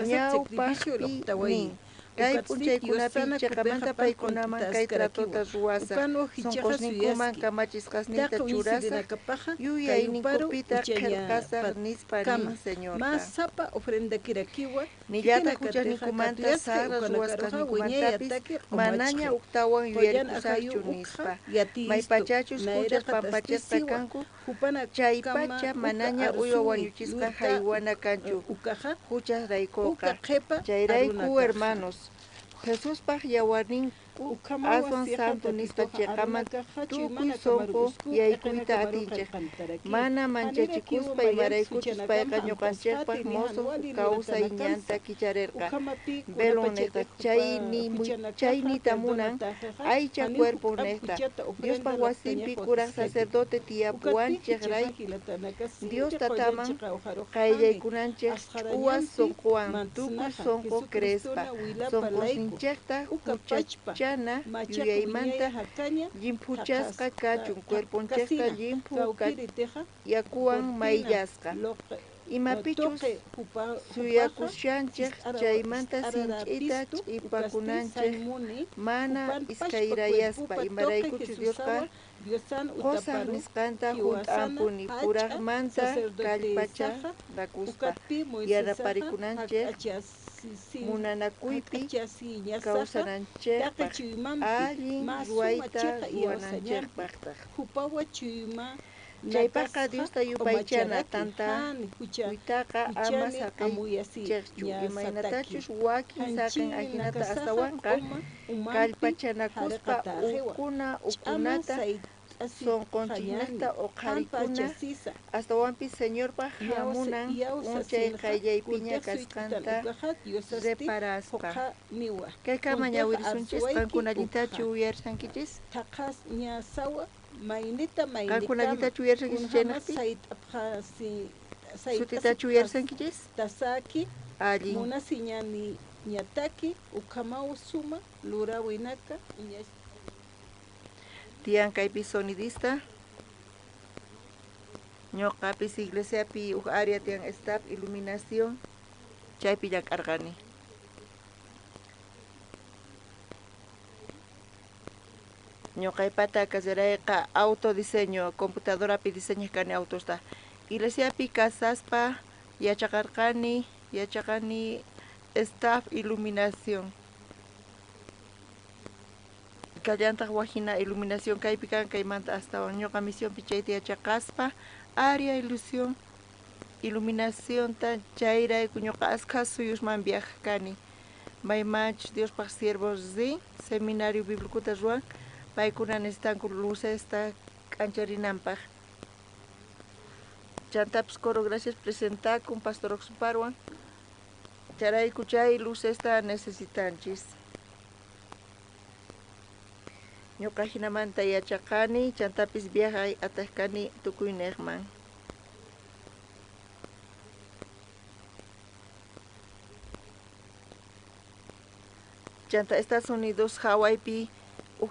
ñawpaqpi kay p'unchaykunapi chiqamanta paykunaman kay tratota ruwasa sunqusninkuman kamachisqasninta churasa yuyayninkupita qillqasaq nispa nin señorqa nillata huchaninkumanta sara ruwasqannikumantapis manaña uktawan yuyarikusaqchu nispa maypachachus huchas pampachasqa kanku chaypacha manaña uywa wañuchisqa haywana kanchu huchasraykuqa chayrayku hermanos Jesús paj yawarninku aswan santo nispa chiqaman tukuy sonqo yaykuyta atinchik mana manchachikuspa imaraykuchus payqa ñuqanchikpaq mozo kawsay ñanta kicharirqa velon neta chaynita munan aycha cuerpo neta Diospaq wasinpi kuraq sacerdote tiyapuwanchikray Dios tataman qayllaykunanchik ch'uwa sonqowan tukuy sonqo crespa sonqosninchikta huchachana yuyaymanta llimpuchasqa kachun cuerponchikta llimpu yakuwan mayllasqa imapichus suyakushanchik chaymanta sinch'ita ch'ipakunanchik mana iskayrayaspa imaraykuchus Diosqa qosaq nisqanta hunt'anpuni puraqmanta kallpacha rakuspa yanaparikunanchik munanakuypi kawsananchikpaq allin ruwayta ruwananchikpaqtaq chaypaqa Diosta yupaychana tanta huytaqa ama saqiychikchu imaynatachus wakin saqin ajinata astawanqa kallpachanakuspa ukunata sonqonchiknaqta uqharikuna astawanpis Señorpaq hamunan unchay qayllaypiña kasqanta reparasqa kayqa ñawirisunchis qankuna allintachu uyarisankichis qankuna allintachu uyarisankichis chaynaqpi sutitachu uyarisankichis allin munasiñani ñataki ukamaw suma lurawinaka tiyan kaypis sonidista ñuqapis iglesiapi huk área tiyan staff iluminación chaypi llamk'arqani ñuqaypata kasirayqa autodiseño computadorapi diseñakani autosta iglesiapi kasaspa yachaqani staff iluminación kallantaq wajina iluminación kaypi kan kaymanta astawan ñuqa misionpi chayta yachaqaspa área iluminación ta chayrayku ñuqa asqa suyusman viajani maymanchus Diospaq siervos seminario bíblicuta ruwan paykuna necesitanku lucesta k'ancharinanpaq chantapis coro gracias presentakun pastor Oxuparwan charayku chay lucesta necesitanchis ñuqa hinamanta yachaqani chantapis viajay atajkani tukuy niqman chanta Estados Unidos Hawaiipi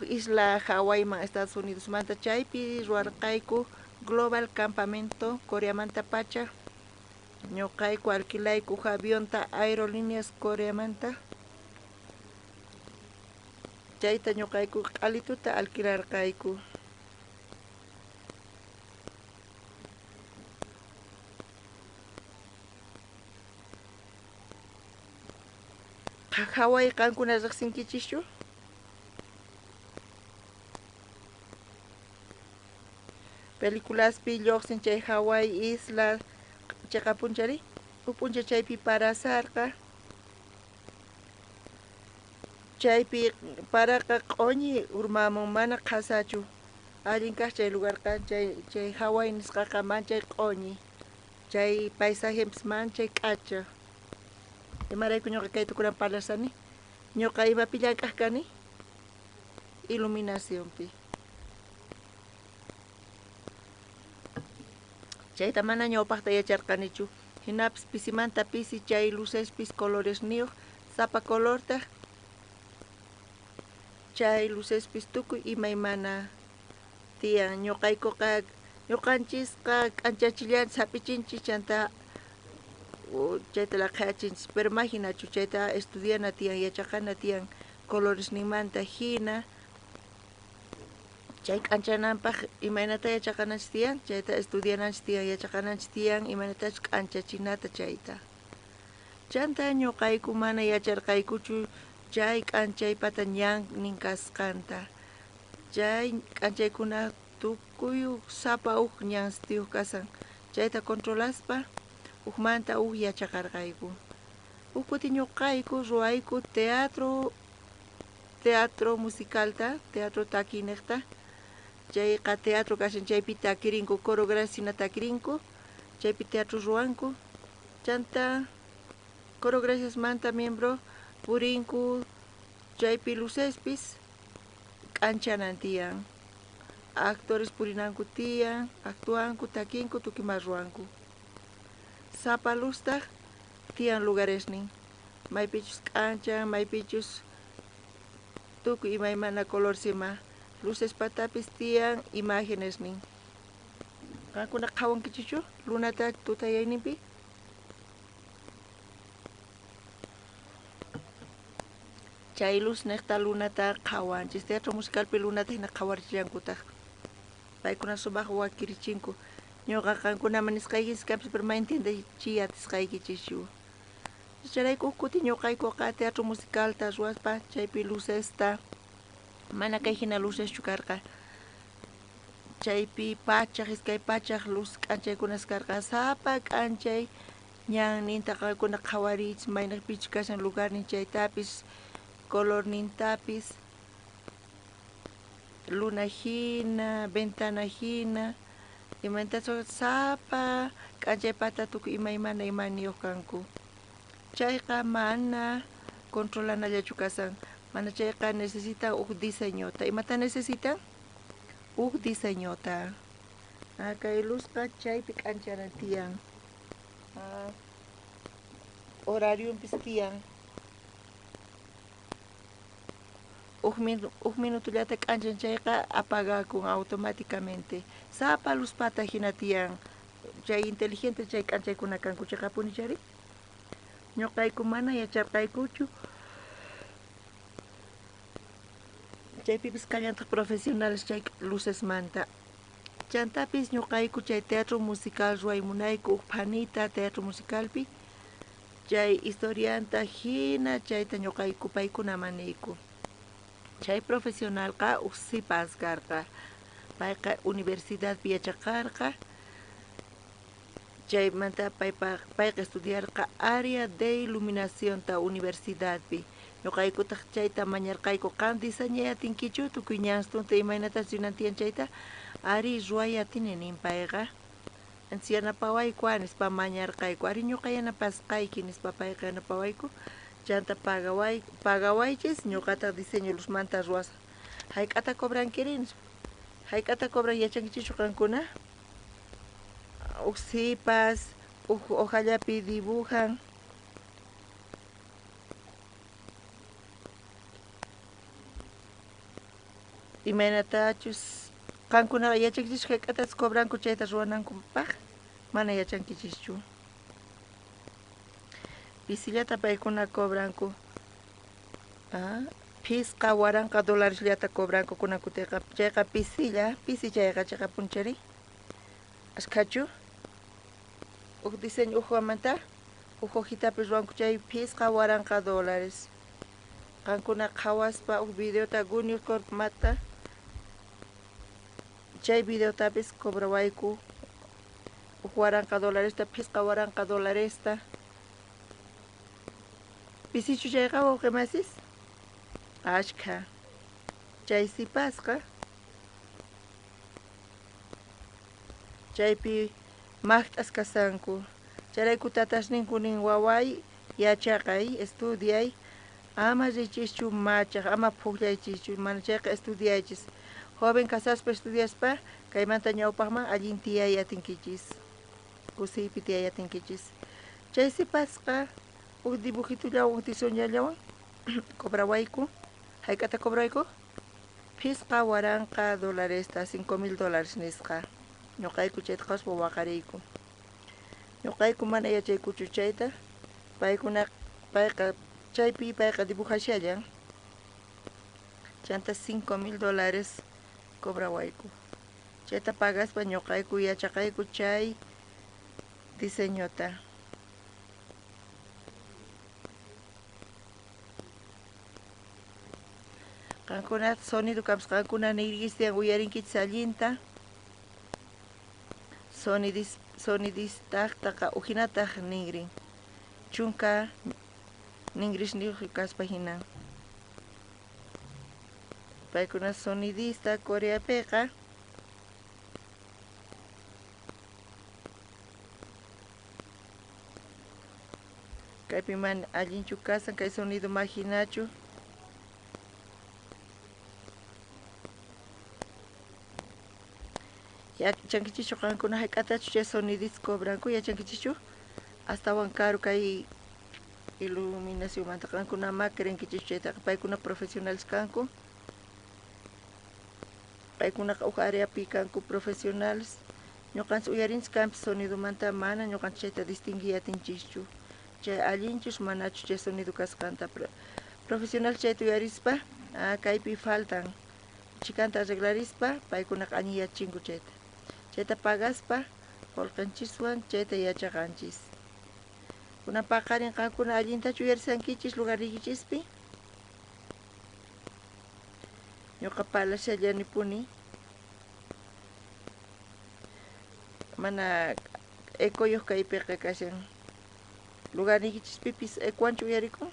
isla Hawaiiman Estados Unidos manta chaypi ruwarqayku global campamento Coreamanta pacha ñuqayku alquilayku avionta aerolíneas Coreamanta chayta ñuqayku q'alituta alquilarqayku Hawaii qankuna riqsinkichischu películaspi lluqsin chay Hawaii isla chayqa punchari upuncha chaypi parasarqa chaypi paraqa q'uñi urmamun mana qasachu allin kaq chay lugarqa chay Hawaii nisqaqa manchay q'uñi chay paisajepis manchay k'acha imarayku ñuqa kaytukuran parlasani ñuqa imapi llank'aq kani iluminacionpi chayta mana ñawpaqta yacharqanichu hinapis pisimanta pisi chay lucespis colores niyuq sapa colorta chay lucespis tukuy imaymana tiyan ñuqaykuqa ñuqanchikqa k'anchachillanchis hap'ichinchis chanta chayta laq'achinchis pero imaginachu chayta estudiana tiyan yachaqana tiyan colores nimanta hina chay k'anchananpaq imaynata yachaqananchis tiyan chayta estudiananchis tiyan yachaqananchis tiyan imaynatachu k'anchachinata chayta chanta ñuqayku mana yacharqaykuchu chay k'anchaypata ñannin kasqanta chay k'anchaykuna tukuy sapa ñans tiyuq kasan chayta controlaspa manta yachaqarqayku kutin ñuqayku ruwayku teatro musicalta teatro taquiniqta chayqa teatro kashan chaypi takirinku coreografía takirinku chaypi teatro ruwanku chanta coreografias manta miembro purinku chaypi lucespis k'anchanan tiyan actores purinanku tiyan actuanku takinku tukuymanta ruwanku sapa luztaq tiyan lugaresnin maypichus k'anchan maypichus tukuy imaymana colorsima luces patapis tiyan imágenesnin qankuna qhawankichichu lunata tutayayninpi chay luz niqta lunata qhawanchis teatro musicalpi lunata hina qhawarchillankutaq paykuna sumaq wakirichinku ñuqa qankunaman nisqaykichis kanpis pero ma entendechiyatisqaykichischu charayku kutin ñuqaykuqa teatro musicalta ruwaspa chaypi lucesta mana kay hina luceschu karqa chaypi pachaq iskay pachaq luz k'anchaykunas karqa sapa k'anchay ñanninta qaykuna qhawarichis maynapichu kashan lugarnin chaytapis colornintapis luna hina ventana hina imantachu sapa k'anchaypata tukuy imaymana imaniyuq kanku chayqa mana controlanallachu kasan mana chayqa necesitan diseñota imata necesitan diseñota kay luzqa chaypi k'anchanan tiyan horariumpis tiyan minutullata k'anchan chayqa apagakun automáticamente sapa luzpata hina tiyan chay inteligente chay k'anchaykuna kanku chayqa punichari ñuqayku mana yacharqaykuchu chaypipis kallantaq profesionales chay lucesmanta chantapis ñuqayku chay teatro musical ruwaymunayku phanita teatro musicalpi chay historianta hina chayta ñuqayku paykunaman niyku chay profesionalqa sipas karqa payqa universidadpi yachaqarqa chaymanta payqa estudiarqa área de iluminación ta universidadpi ñuqaykutaq chayta mañarqayku qan diseñayatinkichu tukuy ñanstunta imaynatas rinantiyan chayta ari ruwayatini nin payqa antes yanapawayku nispa mañarqayku ari ñuqa yanapasqayki nispa payqa yanapawayku chanta pagawaychis ñuqataq diseño luzmanta ruwas hayk'ata cobrankirin hayk'ata cobran yachankichichu qankuna sipas hojallapi dibujan imaynatachus qankuna yachankichis hayk'atas cobranku chayta ruwanankunpaq mana yachankichischu pisillata paykuna cobranku pisqa waranqa $llata cobranku kunakutiqa chayqa pisi chayqa punchari ashkhachu diseño hojamanta hojitapi ruwanku chay pisqa waranqa $. Qankuna qhawaspa videota Gunius Corpmata chay videotapis cobrawayku waranqa $, pisqa waranqa $. Pisichu chayqa wawqimasis ashkha chay sipasqa chaypi maqt'as kasanku charaykutatash ninku nin waway yachaqay estudiay ama richischu machaq ama puqllaychischu mana chayqa estudiaychis joven casaspa estudiaspa kaymanta ñawpaqman allin tiyayatinkichis kusiypi tiyayatinkichis chay sipasqa uk dibujitullawan uk diseñollawan cobrawayku hayk'ata cobrayku pisqa waranqa dolaresta $5,000 nisqa ñuqayku chayta qaspa waqariyku ñuqayku mana yachaykuchu chayta payqa chaypi payqa dibujashallan chanta $5,000 cobrawayku chayta pagaspa ñuqayku yachaqayku chay diseñota qankuna sonido qankuna nirgisian uyarinkichis allinta sonidistaqtaqa uhinataq ningrin chunka ningrishniq kaspa hinan paykuna sonidista Coreapiqa kaypi mana allinchu kasan kay sonido mahinachu yachankichichu qankuna hayk'atachu chay sonidista cobranku yachankichichu astawan caro kay iluminacionmanta qankuna makrinkichichu chaytaqa paykuna profesionales kanku paykunaqa uk areapi kanku profesionales ñuqanchis uyarinchis kanpis sonidomanta mana ñuqanchis chayta distinguiyatinchikchu chay allinchus manachu chay sonido kasqanta profesional chayta uyarispa kaypi faltan chikanta arreglarispa paykunaqa añiyachinku chayta pagaspa qullqinchiswan chayta yachaqanchis kunan paqarin qankuna allintachu uyarisankichis lugarnikichispi ñuqa palashallanipuni mana ecoyuq kaypiqa kashan lugarnikichispipis ecuanchu uyarikun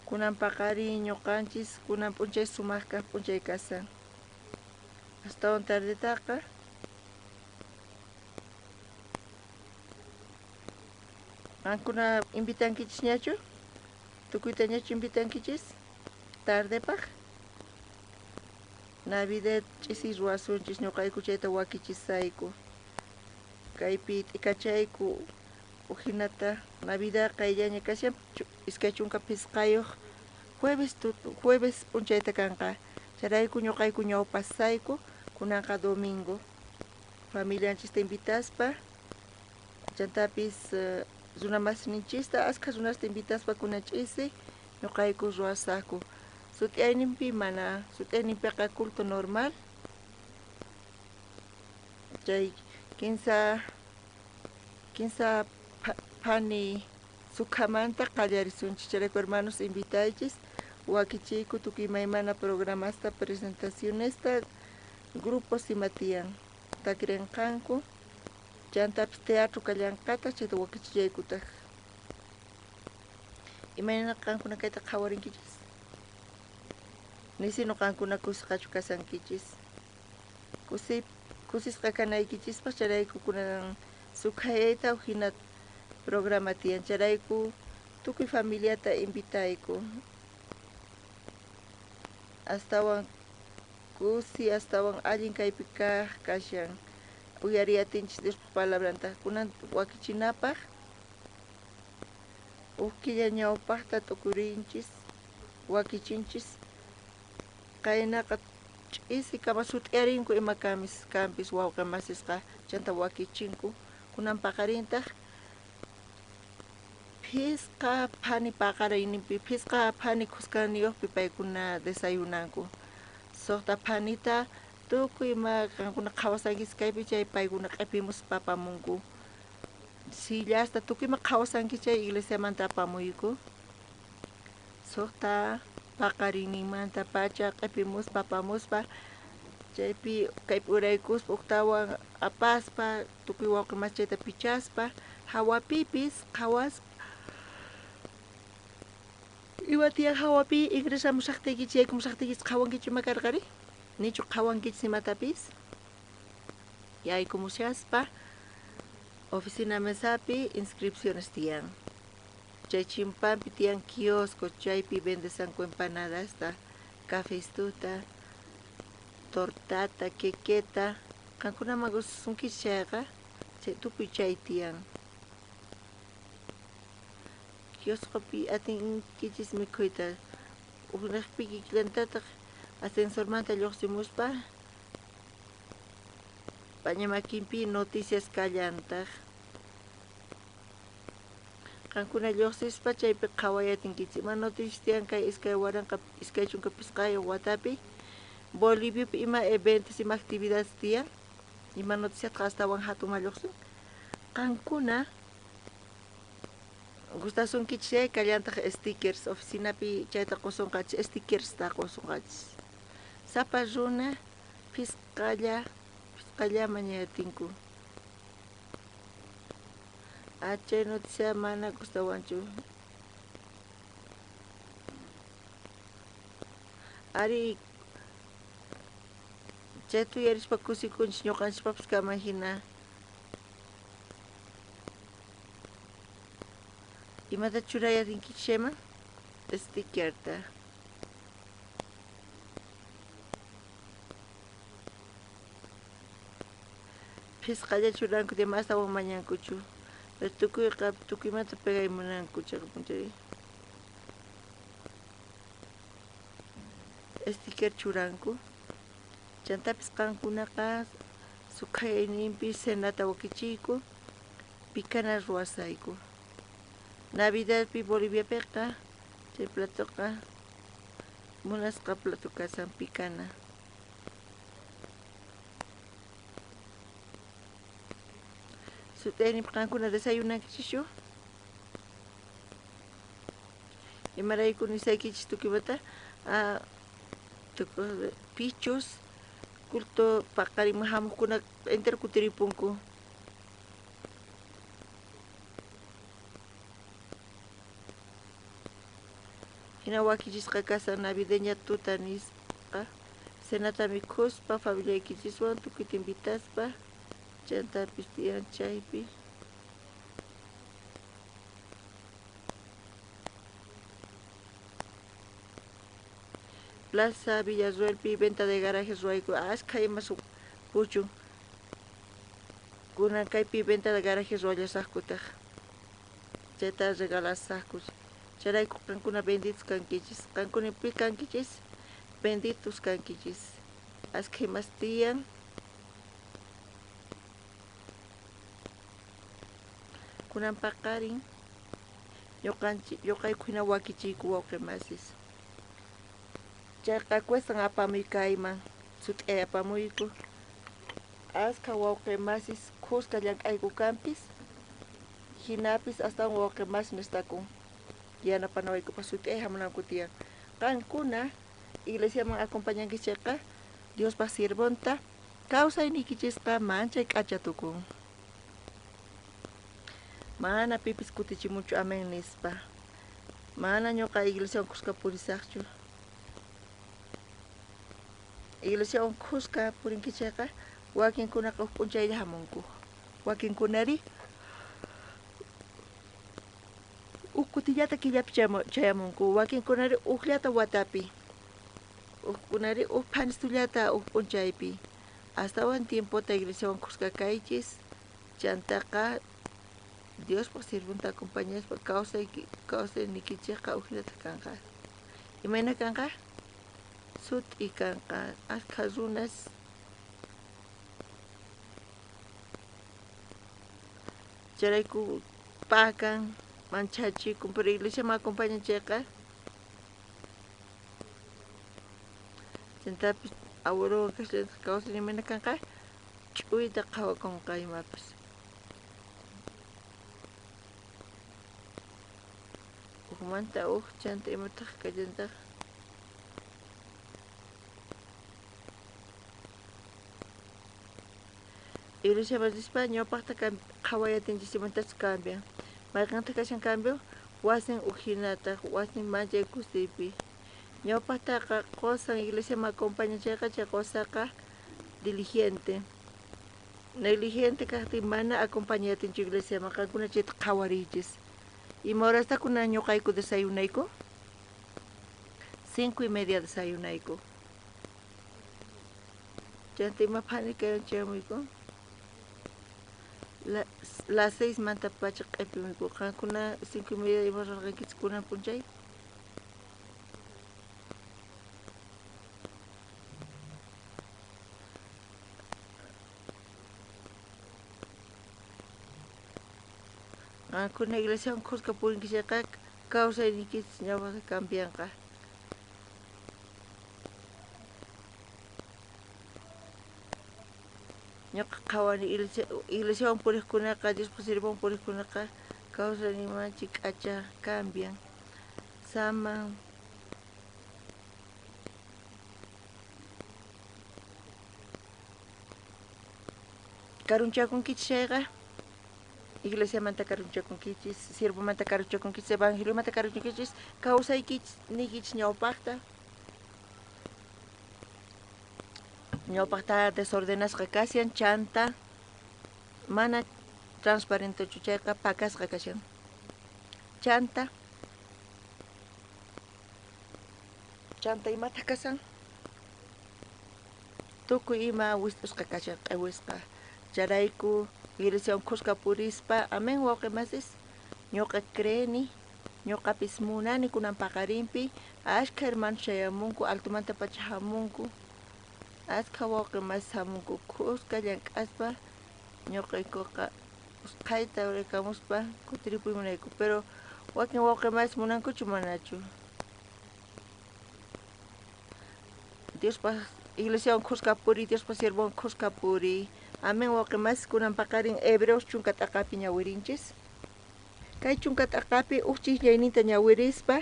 kunan paqarin ñuqanchis kunan p'unchay sumaqqa p'unchay kasan astawan tardetaqa qankuna invitankichis ñachu tukuyta ñachu invitankichis tardepaq Navidad ch'isi ruwasunchis ñuqayku chayta wakichisayku kaypi t'ikachayku uhinata Navidad qayllaña kashan iskay chunka pisqayuq jueves p'unchayta kanqa charayku ñuqayku ñawpasayku kunanqa domingo familianchista invitaspa chantapis runa masininchista askha runasta invitaspa kunan ch'isi ñuqayku ruwasaqku sut'ayninpi mana sut'ayninpiqa culto normal chay kinsa phani sukhamanta qallarisunchis charayku hermanos invitaychis wakichiyku tukuy maymana programasta presentacionesta grupos ima tiyan takirinqanku chantapis teatro kallanqata chayta wakichillaykutaq imayna qankuna kayta qhawarinkichis nisino qankuna kusqachu kasankichis kusisqa kanaykichispas charayku kunan sukhayayta hina programa tiyan charayku tukuy familiata invitayku astawan kusi astawan allin kaypi kaq kashan uyariyatinchis Dios palabranta kunan wakichinapaq uk killa ñawpaqta tukurinchis wakichinchis qaynaqa ch'isi kama sut'yarinku ima kampis wawqa masisqa chanta wakichinku kunan paqarintaq phisqa phani paqarayninpi phisqa phani qusqaniyuqpi paykuna desayunanku suqta phanita tukuy ima qankuna qhawasankis kaypi chay paykuna q'ipimus papamunku sillasta tukuyma qhawasankis chay iglesiamanta apamuyku suqta paqarininmanta pacha q'ipimuspa apamuspa chaypi kaypi uraykuspa uktawan apaspa tukuy wawqimas chayta pichaspa hawapipis qhawaspa iwan tiyan hawapi ingresamusaqtiykichis yaykumusaqtiykichis qhawankichu ima karqari nichu qhawankichis imatapis yaykumushaspa Oficina mesapi inscripciones tiyan. Chay chimpampi tiyan kiosco, chaypi vendesanku empanadas, cafestuta, tortata, quequeta. Kankunama gusunkichis chayqa, chay tukuy chay tiyan. Kioscopi atinkichis mikhuyta. Unaqpiki killantataq ascensormanta lluqsimuspa. Pañamakinpi noticias kallantaq. Kankuna lluqsispa chaypi qhawayatinkichis. Ima noticias tiyan kay iskay waranqa iskay chunka pisqayo watapi. Boliviapi ima eventos, ima actividades tiyan. Ima noticias astawan hatun lluqsin. Kankuna gustasunkichis kallantaq stickers oficinapi chayta qusunqachis stickers ta qusunqachis. Sapa runa pisqalla mañayatinku. Chay noticia mana gustawanchu. Ari chay tuyarishpa kusikunchis ñuqanchikpapas kama hina. Imata churayatinkichis chayman stickerta. Pisqalla churanku de astawan mañankuchu. Tukuymanta pegay munanku chaypunchari. Sticker churanku. Chantapis qankunaqa suqayninpi senata wakichiyku, pikana ruwasayku. Navidadpi Boliviapiqa chay platoqa munasqa plato kasan pikana. Sutaynipi qankuna desayunankichishu. Imarayku nisaykichis tukuymanta pichus culto paqarinman hamuqkuna entero kutiripunku. Hina wakichisqa casa navideña tuta nisqa senata mikhuspa familiaykichiswan tukuyta invitaspa chantapis tiyan chaypi. Plaza Villarroelpi venta de garajes ruayku ashka ima suq puchun. Kunan kaypi venta de garajes ruallasaqkutaq. Chayta regalasaqku. Charayku kankuna benditos kankichis. Kankunipi kankichis benditos kankichis. Ashka imas tiyan. Kunan paqarin ñuqayku hina wakichiyku wawqimasis. Chayqa cuestan apamuykayman sut'ay apamuyku. Ashka wawqimasis qusqa llank'ayku kanpis. Hinapis astawan wawqimasis nistakun. Yanapanawaykupas sut'ay hamunanku tiyan. Qankuna iglesiaman acompañankis chayqa Diospa sirvonta kawsaynikichisqa manchay k'achatukun. Mana pipis kutichimuchu amen nispa. Mana ñuqa iglesiawan qusqa purisaqchu. Iglesiawan qusqa purinkichayqa wakinkunaqa huk p'unchaylla hamunku. Wakinkunari huk kutillata killapi chayamunku. Wakinkunari ukllata watapi. Ukkunari huk phanistullata huk p'unchaypi. Astawan tiempota iglesiawan qusqa kaychis. Chantaqa Diospa sirvonta acompañaspa kawsaynikichayqa ukllata kanqa. Imayna kanqa? Sut'i kanqa ashka runas charayku pakan manchachikun pero iglesiaman acompañan chayqa chantapis abuelowan kashllanta kawsay imayna kanqa ch'uyta qhawakunqa imapas. Ukmanta chanta imataq kallantaq. Iglesia Basispa ñawpaqta qhawayatinchis imantapas cambian. Mayqanta kashan cambio wasin ujinata, wasin manchay kusiypi. Ñawpaqtaqa qosan iglesia ma acompañachayqa chay qosaqa diligente. negligente kaqti mana acompañatinchu iglesia maqankuna chayta qhawarichis. Ima horastakuna ñuqayku desayunayku? 5:30 desayunayku. Chanta imapani kaychaymuyku? Las 6 manta pacha q'ipimuyku. Qankuna 5:30 ima rurarqankichisku kunan punchay? Qankuna iglesiawan qusqa purinkichayqa kawsaynikichis ñawpaq cambianqa. Ñuqa qhawani iglesiawan puriqkunaqa Diospa sirvawan puriqkunaqa kawsaynimanchik k'acha cambian. Saman karunchakunkichis chayqa iglesiamanta karunchakunkichis, sirvumanta karunchakunkichis, evangeliomanta karunchakunkichis, kawsaykichis nikichis ñawpaqta. Ñawpaqta desordenasqa kashan chanta mana transparente chayqa pakasqa kashan. Chanta imata kasan? Tukuy ima wistusqa kashan q'iwisqa. Charayku iglesiawan qusqa purispa amen wawqimasis ñuqa creeni, ñuqapis munani kunan paqarinpi ashkha hermanos chayamunku, altumanta pacha hamunku. Ashkha wawqimasis hamunku qusqa llank'aspa ñuqaykuqa usqhayta uraykamuspa kutiripuymunayku, pero wakin wawqimasis munankuchu manachu. Diospa iglesiawan qusqa puri, Diospa sirvawan qusqa puri. Amen wawqimasis kunan paqarin Hebreos chunka t'aqapi ñawirinchis. Kay chunka t'aqapi uchishllayninta ñawirispa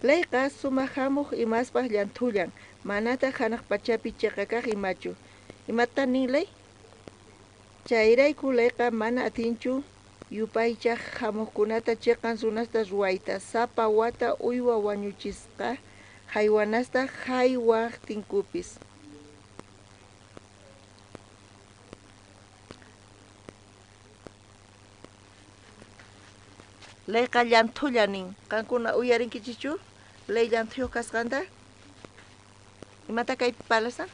layqa sumaq hamuq imaspaq llantullan. Manata hanaq pachapi chiqakaq imachu. Imata ninlay? Chayrayku layqa mana atinchu yupaychaq hamuqkunata chiqan runasta ruwayta. Sapa wata uywa wañuchisqa haywanasta haywaqtinkupis. Layqa llantullanin. Qankuna uyarinkichichu? Lay llantuyuq kasqanta? Imata kaypi parlasan?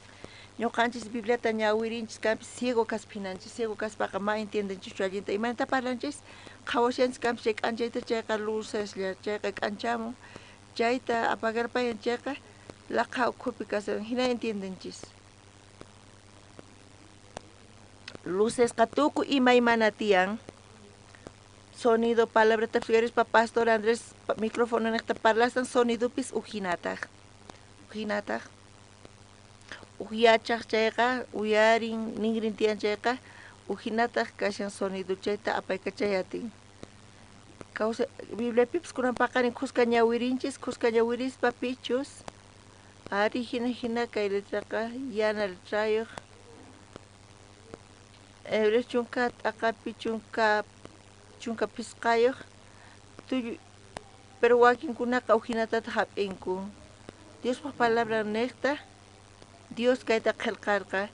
Ñuqanchis Bibliata ñawirinchis kanpis ciego kaspinanchis. Ciego kaspaqa ma entiendenchichu allinta. Imanta parlanchis? Qhawashanchis kanpis chay k'anchayta chayqa luceslla chayqa k'anchamun. Chayta apagarpayan chayqa laqha ukhupi kasan. Hina entiendenchis. Lucesqa tukuy imaymana tiyan. Sonido palabrata figuerispa Pastor Andrés micrófono niqta parlasan sonidopis ujinataq. Uhyachaq chayqa uyarin ningrin tiyan chayqa ujinataq kashan sonido chayta apaykachayatin. Kawsa Bibliapipis kunan paqarin qusqa ñawirinchis, qusqa ñawirispa pichus. Ari hina kay letraqa yana letrayuq. Hebreos chunka t'aqapi chunka pisqayuq pero wakinkunaqa ujinatata hap'inku. Diospa palabra niqta Dios kayta qillqarqa.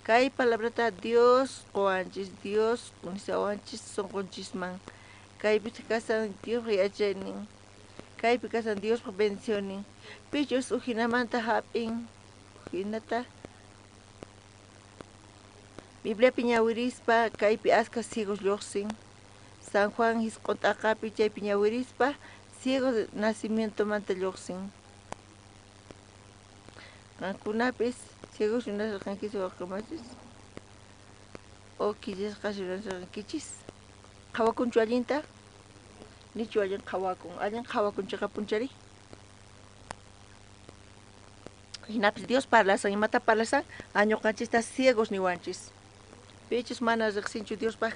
Kay palabrata Dios quwanchis, Dios unisawanchis sunqunchisman. Kaypi kasan Dios yachaynin. Kaypi kasan Diospa bendicionnin. Pichus ujinamanta hap'in. Ujinata Bibliapi ñawirispa kaypi ashka ciegos lluqsin. San Juan hisq'ut'aqapi chaypi ñawirispa ciego de nacimiento manta lluqsin. Qankunapis ciegos runasarqankichis wawqimasis o killasqa runasarqankichis. Qhawakunchu allinta? Nichu allin qhawakun. Allin qhawakunchayqa punchari. Hinapis Dios parlasan, imata parlasan? Ñuqanchista ciegos niwanchis. Pichus mana riqsinchu Diospaq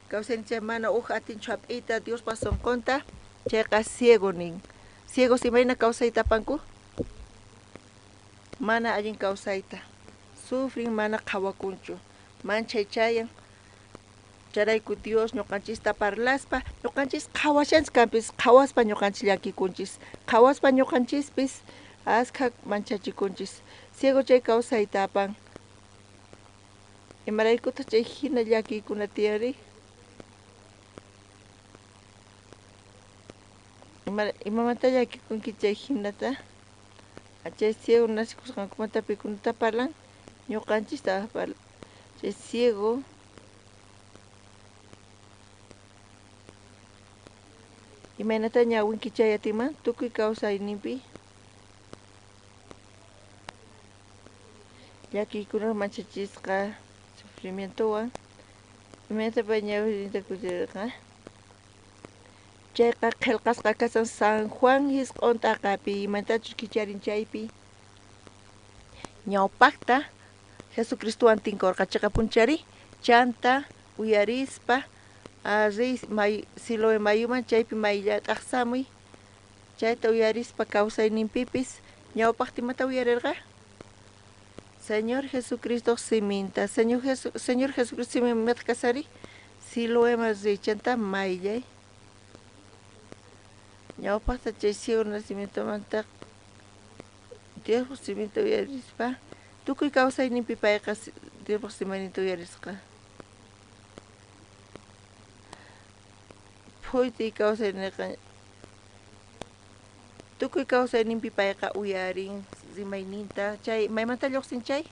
kawsaynicha mana atinchu hap'iyta Diospa sunqunta chayqa ciego nin. Ciegos imayna kawsayta apanku? Mana allin kawsayta. Sufrin mana qhawakunchu. Manchaychayan. Charayku Dios ñuqanchista parlaspa, ñuqanchis qhawashanchis kanpis, qhawaspa ñuqanchis llakikunchis. Qhawaspa ñuqanchispis ashka manchachikunchis. Ciego chay kawsayta apan. Imaraykuta chay hina llakikuna tiyari. Imamanta llakikunki chay hinata. Chay ciego nasikusqankumanta pikunata parlan. Ñuqanchista parlan. Chay ciego imaynata ñawinki chay atima tukuy kawsayninpi llakikuna manchachisqa sufrimientowan imaynata pay ñawirinta kuchirqa chayqa qillqasqa kasan San Juan Hisq'unt'aqapi imaytachus kicharin chaypi ñawpaqta Jesucristuwan tinkurqachiqa punchari chanta uyarispa Siloe mayuman chaypi maylla t'aqsamuy chayta uyarispa kawsayninpipis ñawpaqtimata uyarirqa Señor Jesucristo siminta Señor Jesucristo simimata kasari Siloeman richanta mayllay ñawpaqta chay ciego nacimientomanta Dios siminta uyarispa tukuy kawsayninpi payqa Dios siminta uyarisqa Puytiy kawsayniqa tukuy kawsayninpi payqa uyarin rimayninta chay maymanta lluqsin chay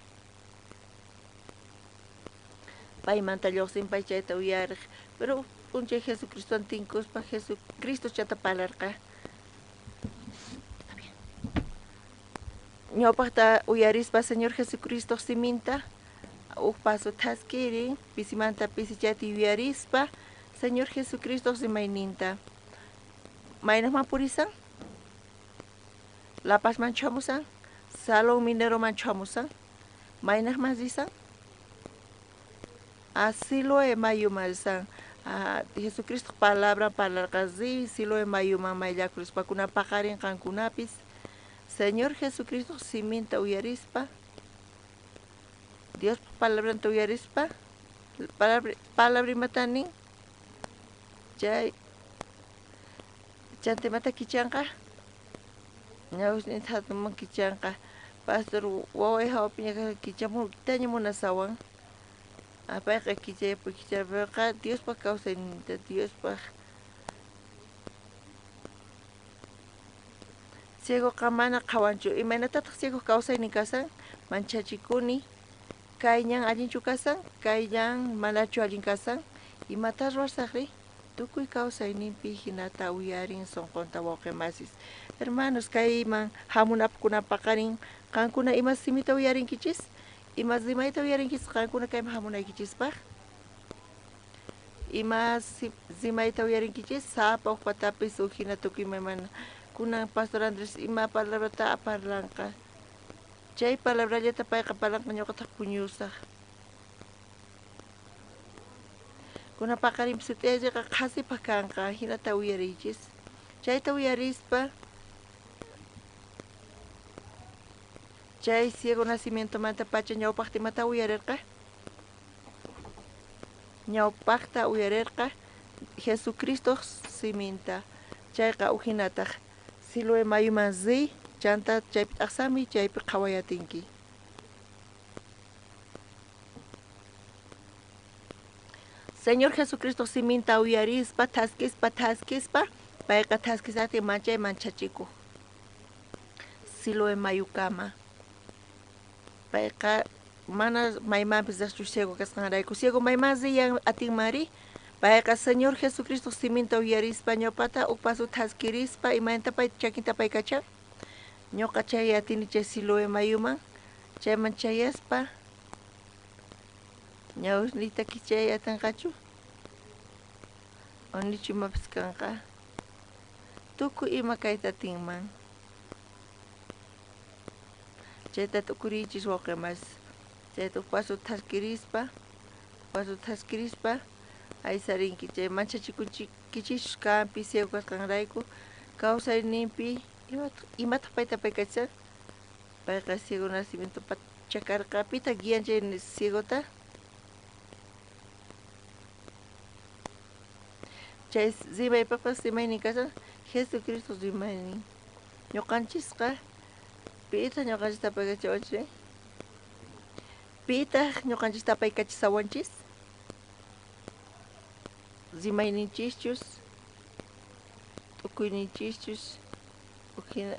paymanta lluqsin pay chayta uyariq pero punchay Jesucristuwan tinkuspa Jesucristo chayta parlarqa ñawpaqta uyarispa Señor Jesucristo siminta huk paso thaskirin pisimanta pisi chayta uyarispa Señor Jesucristo simayninta maynaqman purisan La Pazman chamusan Salón Mineroman chamusan maynaqman risan Siloe mayuman risan Jesucristo palabra parlarqasi Siloe mayuman mayllakurispakunan paqarinqankunapis Señor Jesucristo siminta uyarispa Dios palabranta uyarispa palabrimatanin chay chantemata kichanqa ñawishninta hatuman kichanqa pastor waway hawapiña kichamurtaña munasawan payqa kichaypi kicharpiqa Diospa kawsayninta Diospa ciegoqa mana qhawanchu imaynatataq ciego kawsaynin kasan manchachikuni kayñan allinchu kasan kayñan manachu allin kasan imata ruwasaqri tukuy kawsayninpi hinata uyarin sunqunta wawqimasis hermanos kayman hamunapakuna paqarin qankuna ima simita uyarinkichis ima rimayta uyarinkichis qankuna kayman hamunaykichispa ima rimayta uyarinkichis sapa ukpatapis hina tukuy maymana kunan pastor Andrés ima palabrata parlanqa chay palabrallata payqa parlanqa ñuqataq puñusaq kuna paqarinpis sutiayqa qhasipa kanqa hinata uyarichis chayta uyarispa chay ciego nacimientomanta pacha ñawpaqtimata uyarirqa ñawpaqta uyarirqa Jesucristo siminta chayqa uhinataq Siloe mayuman riy chanta chaypi t'aqsami chaypi qhawayatinki Señor Jesucristo siminta uyarispa thaskispa payqa thaskisati manchay manchachikuq Siloe mayukama payqa mana maymanpis riqchu ciego kasqanrayku ciego mayman riyan atinmari payqa Señor Jesucristo siminta uyarispa ñawpata huk paso thaskirispa imaynta pay chakinta pay kachan ñuqa chayatini chay Siloe mayuman chayman chayaspa ñawisniyta kichayatanqachu onichu imapis kanqa tukuy ima kayta tinman chayta tukurichis wawqimas chayta huk paso thaskirispa aysarinki chay manchachikunchikkichis kanpi ciego kasqanrayku kawsayninpi imataq payta pay kachan payqa ciego nacimiento chakarqa pita guian chay ciegota chay rimaypapas rimaynin kashan Jesucristo rimaynin ñuqanchisqa pita ñuqanchista paykachawanchik Pita ñuqanchis tapaykachisawanchis rimayninchischus t'ukuyninchischus ukina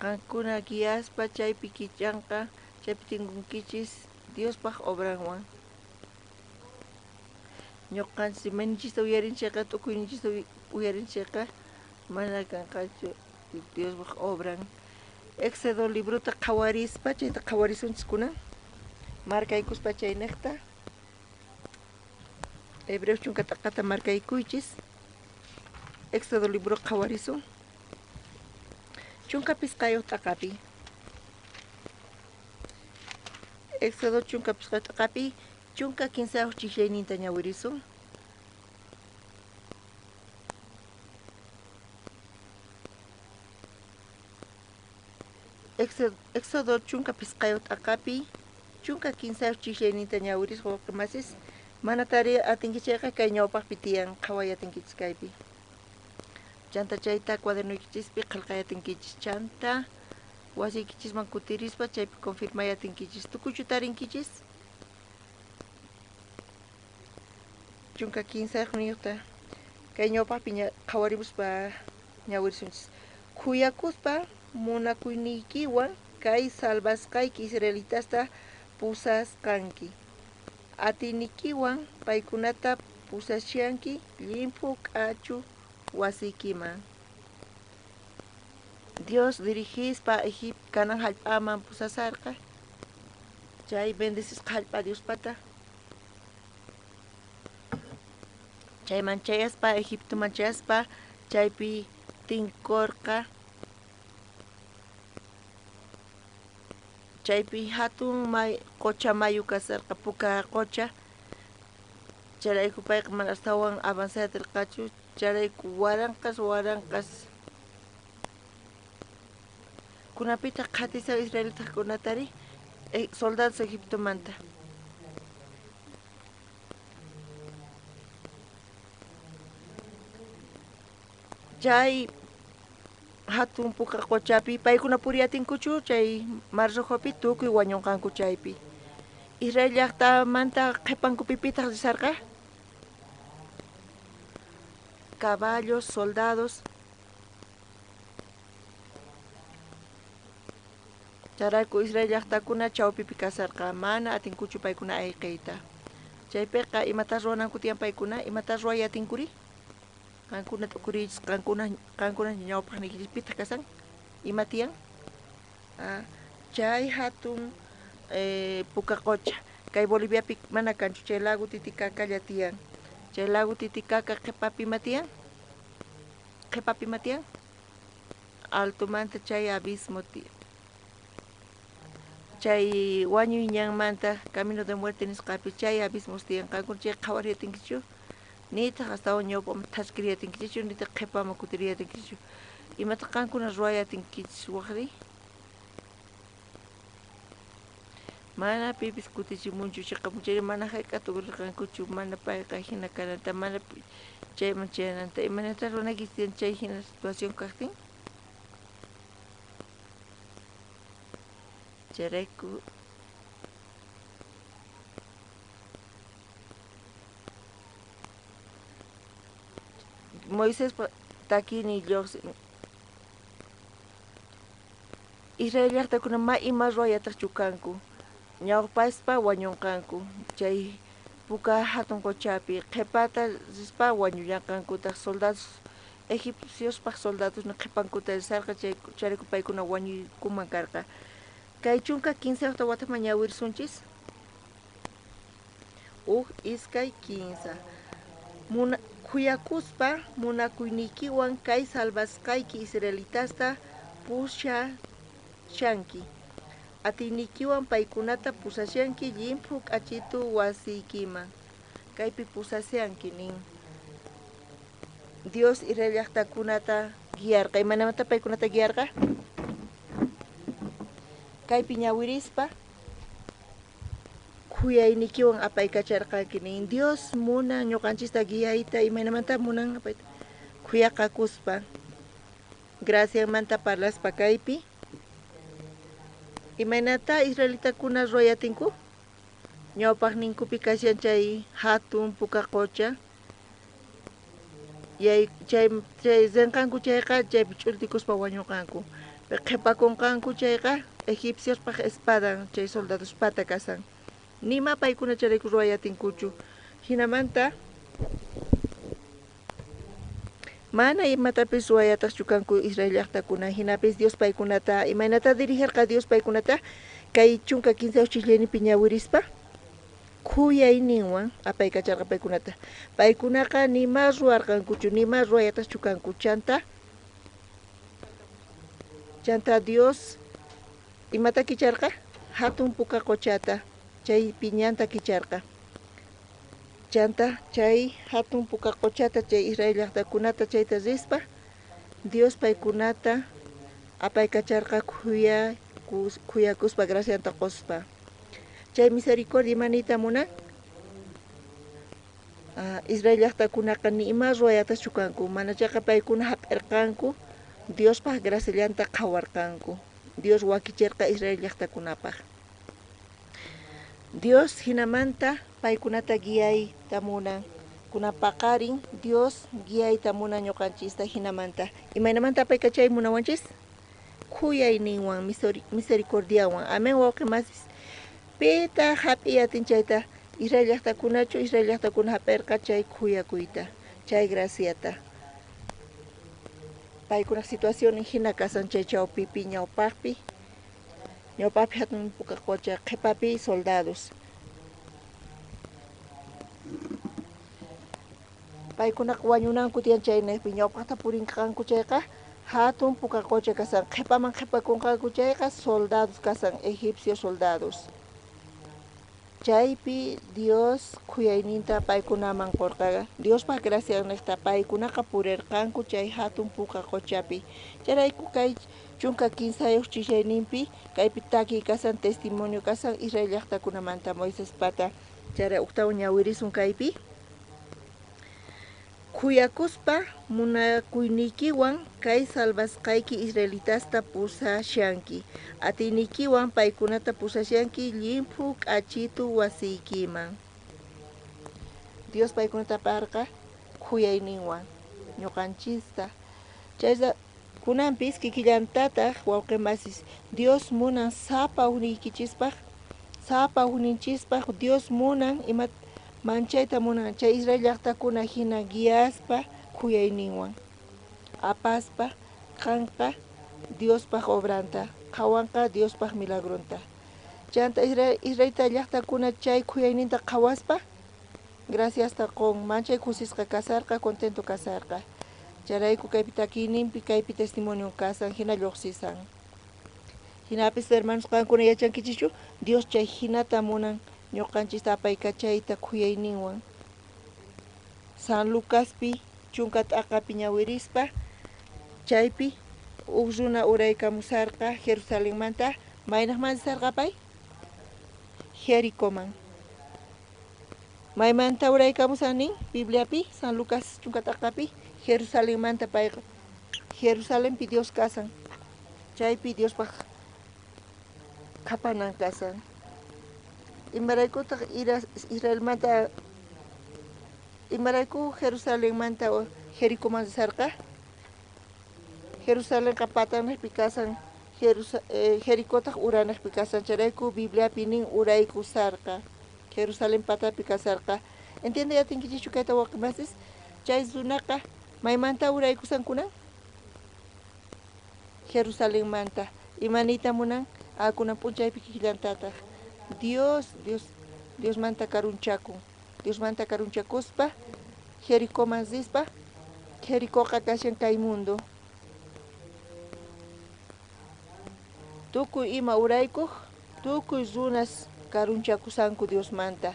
qankuna guiaspa chaypi kichanqa chaypi tinkunkichis Diospaq obranwan ñuqanchis rimayninchista uyarinchayqa t'ukuyninchista uyarinchayqa mana kanqachu Diospaq obran Éxodo libruta qhawarispa chayta qhawarisunchis kunan markaykuspa chaynaqta Hebreos chunka t'aqata markaykuychis Éxodo libro qhawarisun chunka pisqayuq t'aqapi Éxodo chunka pisqayuq t'aqapi chunka 15 chiklayninta ñawirisun Éxodo chunka pisqayuq t'aqapi chunka 15 chiklayninta ñawirisqa wawqimasis mana tariya atinkichayqa kay ñawpaqpi tiyan qhaway atinkichis kaypi chanta chayta cuadernuykichikpi qillqay atinkichis chanta wasiykichisman kutirispa chaypi confirmay atinkichis tukuchu tarinkichis chunka 15 niyuqta kay ñawpaqpi qhawarimuspa ñawirisunchis khuyakuspa munakuynikiwan kay salvasqayki israelitasta pusasqanki atinikiwan paykunata pusasyanki limpu k'achu wasiykiman Dios dirigispa Kanan hallp'aman pusasarqa chay bendecishqa hallp'a Diospata chayman chayaspa Egiptoman chayaspa chaypi tinkurqa chaypi hatun qucha mayu kasarqa puka qucha chayrayku payqa mana astawan avanzayatirqachu chayrayku waranqas kunapita qhatisaw israelitakunatari soldados Egiptomanta chay hatun puka quchapi paykuna puriyatinkuchu chay Mar Rojopi tukuy wañunqanku chaypi Israel llaqtamanta qhipankupipitaq risarqa caballos, soldados charayku Israel llaqtakuna chawpipi kasarqa mana atinkuchu paykuna ayqiyta chaypiqa imatas ruwananku tiyan paykuna imatas ruwayatinkuri qankuna t'ukuriychis qankuna ñawpaqnikichis pita kasan ima tiyan chay hatun puka qucha kay Boliviapi mana kanchu chay lago Titicacalla tiyan chay lago Titicaca qhipapi ima tiyan altumanta chay abismo tiyan chay wañuy ñanmanta camino de muerte nisqapi chay abismos tiyan qankuna chay qhawariyatinkichu nitaq astawan ñawp'aman thaskiriyatinkichu nitaq qhipaman kutiriyatinkichu imataq qankuna ruwayatinkichis waqri mana pipis kutichimunchu chayqa mana hayk'ata urirqankuchu mana payqa hina kananta mana chayman chayananta imanata ruwanakis tiyan chay hina situación kaqtin chayrayku Moisés takini lluqsin Israel llaqtakuna ima ruwayatachu kanku ñawpaspa wañunqanku chay puka hatun quchapi qhipata rispa wañullanqankutaq soldados egipciospaq soldados qhipankuta risarqa chayrayku paykuna wañuykuman karqa kay chunka 15 wataman ñawirisunchis iskay 15 khuyakuspa munakuynikiwan kay salvasqayki israelitasta pusasyanki atinikiwan paykunata pusasyanki limpu k'achitu wasiykiman kaypi pusasyanki nin Dios Israel llaqtakunata guiarqa imanamanta paykunata guiarqa kaypi ñawirispa khuyaynikiwan apaykacharqanki nin Dios munan ñuqanchista guiayta imanamanta munan apayta khuyaqakuspa graciamanta parlaspa kaypi Imaynata israelitakuna royatinku ñawpaq ninkupi kashan chay hatun puka qocha chay zenqanku chayqa chaypi ch'ultikuspa wañuqanku qhipakunqanku chayqa egipciospaq espadan chay soldados pata kasan nima paykuna charayku ruwayatinkuchu hinamanta mana imatapis ruwayataqchu kanku Israel llaqtakuna hinapis Dios paykunata imaynata dirijarqa Dios paykunata kay chunka 15 uchillaynipi ñawirispa khuyayninwan apaykacharqa paykunata paykunaqa nima ruwarqankuchu nima ruwayataqchu kanku chanta Dios imata kicharqa hatun puka qochata chay piñanta kicharqa chanta chay hatun puka qochata chay Israel llaqtakunata chayta rispa Dios paykunata apaykacharqa kuyakuspa gracianta quspa chay misericordia imanita munan Israel llaqtakunaqa nima ruwayataqchu kanku manachaqa paykuna hap'irqanku Diospaq graciallanta qhawarqanku Dios wakichirqa Israel llaqtakunapaq Dios hinamanta paykunata guiayta munan kunapaqarin Dios guiayta munan ñuqanchista hinamanta imaynamanta apaykachay munawanchis khuyayninwan misericordiawan amen wawqimasis pita hap'iyatin chayta Israel llaqtakunachu Israel llaqtakuna hap'irqa chay khuyakuyta chay graciata paykuna situación hina kasan chay chawpipi ñawpaqpi hatun puka qocha qhipapi soldados paykunaqa wañunanku tiyan chaynaypi ñawpaqta purinqanku chayqa hatun puka qocha kasan qhipaman qhipakunqanku chayqa soldados kasan egipcio soldados chaypi Dios khuyayninta paykunaman qurqaqa Diospaq gracia niqta paykunaqa purirqanku chay hatun puka qochapi charayku kay chunka 15 chillayninpi kaypi takiy kasan testimonio kasan Israel llaqtakunamanta Moisés pata charay uqtawan ñawirisun kaypi khuyakuspa munakuynikiwan kay salvasqayki Israelitasta pusashanki atiynikiwan paykunata pusashanki limpu k'achitu wasiykiman Dios paykunata parqa khuyayninwan ñuqanchista chayqa kunanpis kikillantataq wawqimasis Dios munan sapa hukninchispaq Dios munan manchayta munan chay Israel llaqtakuna hina guiaspa khuyayninwan apaspa qanqa Diospaq obranta qhawanqa Diospaq milagronta chanta Israelita llaqtakuna chay khuyayninta qhawaspa graciasta qon manchay kusisqa kasarqa contento kasarqa charayku kaypi takiyninpi kaypi testimonio kasan hina lluqsisan hinapis hermanos qankuna yachankichischu Dios chay hinata munan ñuqanchista apaykachayta khuyayninwan San Lucaspi chunka t'aqapi ñawirispa chaypi runa uraykamusarqa Jerusalenmanta maynaqman risarqa pay Jericoman maymanta uraykamusanin Bibliapi San Lucas chunka t'aqapi Jerusalenmanta payqa Jerusalenpi Dios kasan chaypi Diospaq qhapanan kasan imaraykutaq Israelmanta imarayku Jerusalenmanta Jericoman risarqa Jerusalenqa patanaqpi kasan Jericotaq uranaqpi kasan charayku Bibliapi nin uraykusarqa Jerusalén patapi kasarqa entiende yatinkichishchu kayta wawqimasis chay runaqa maymanta uraykusankunan Jerusalenmanta imanita munan kunan p'unchaypi kikillantataq Dios manta karunchakun Dios manta karunchakuspa Jericoman rispa Jericoqa kashan kay mundo tukuy ima uraykuq tukuy runas karunchakusanku Dios manta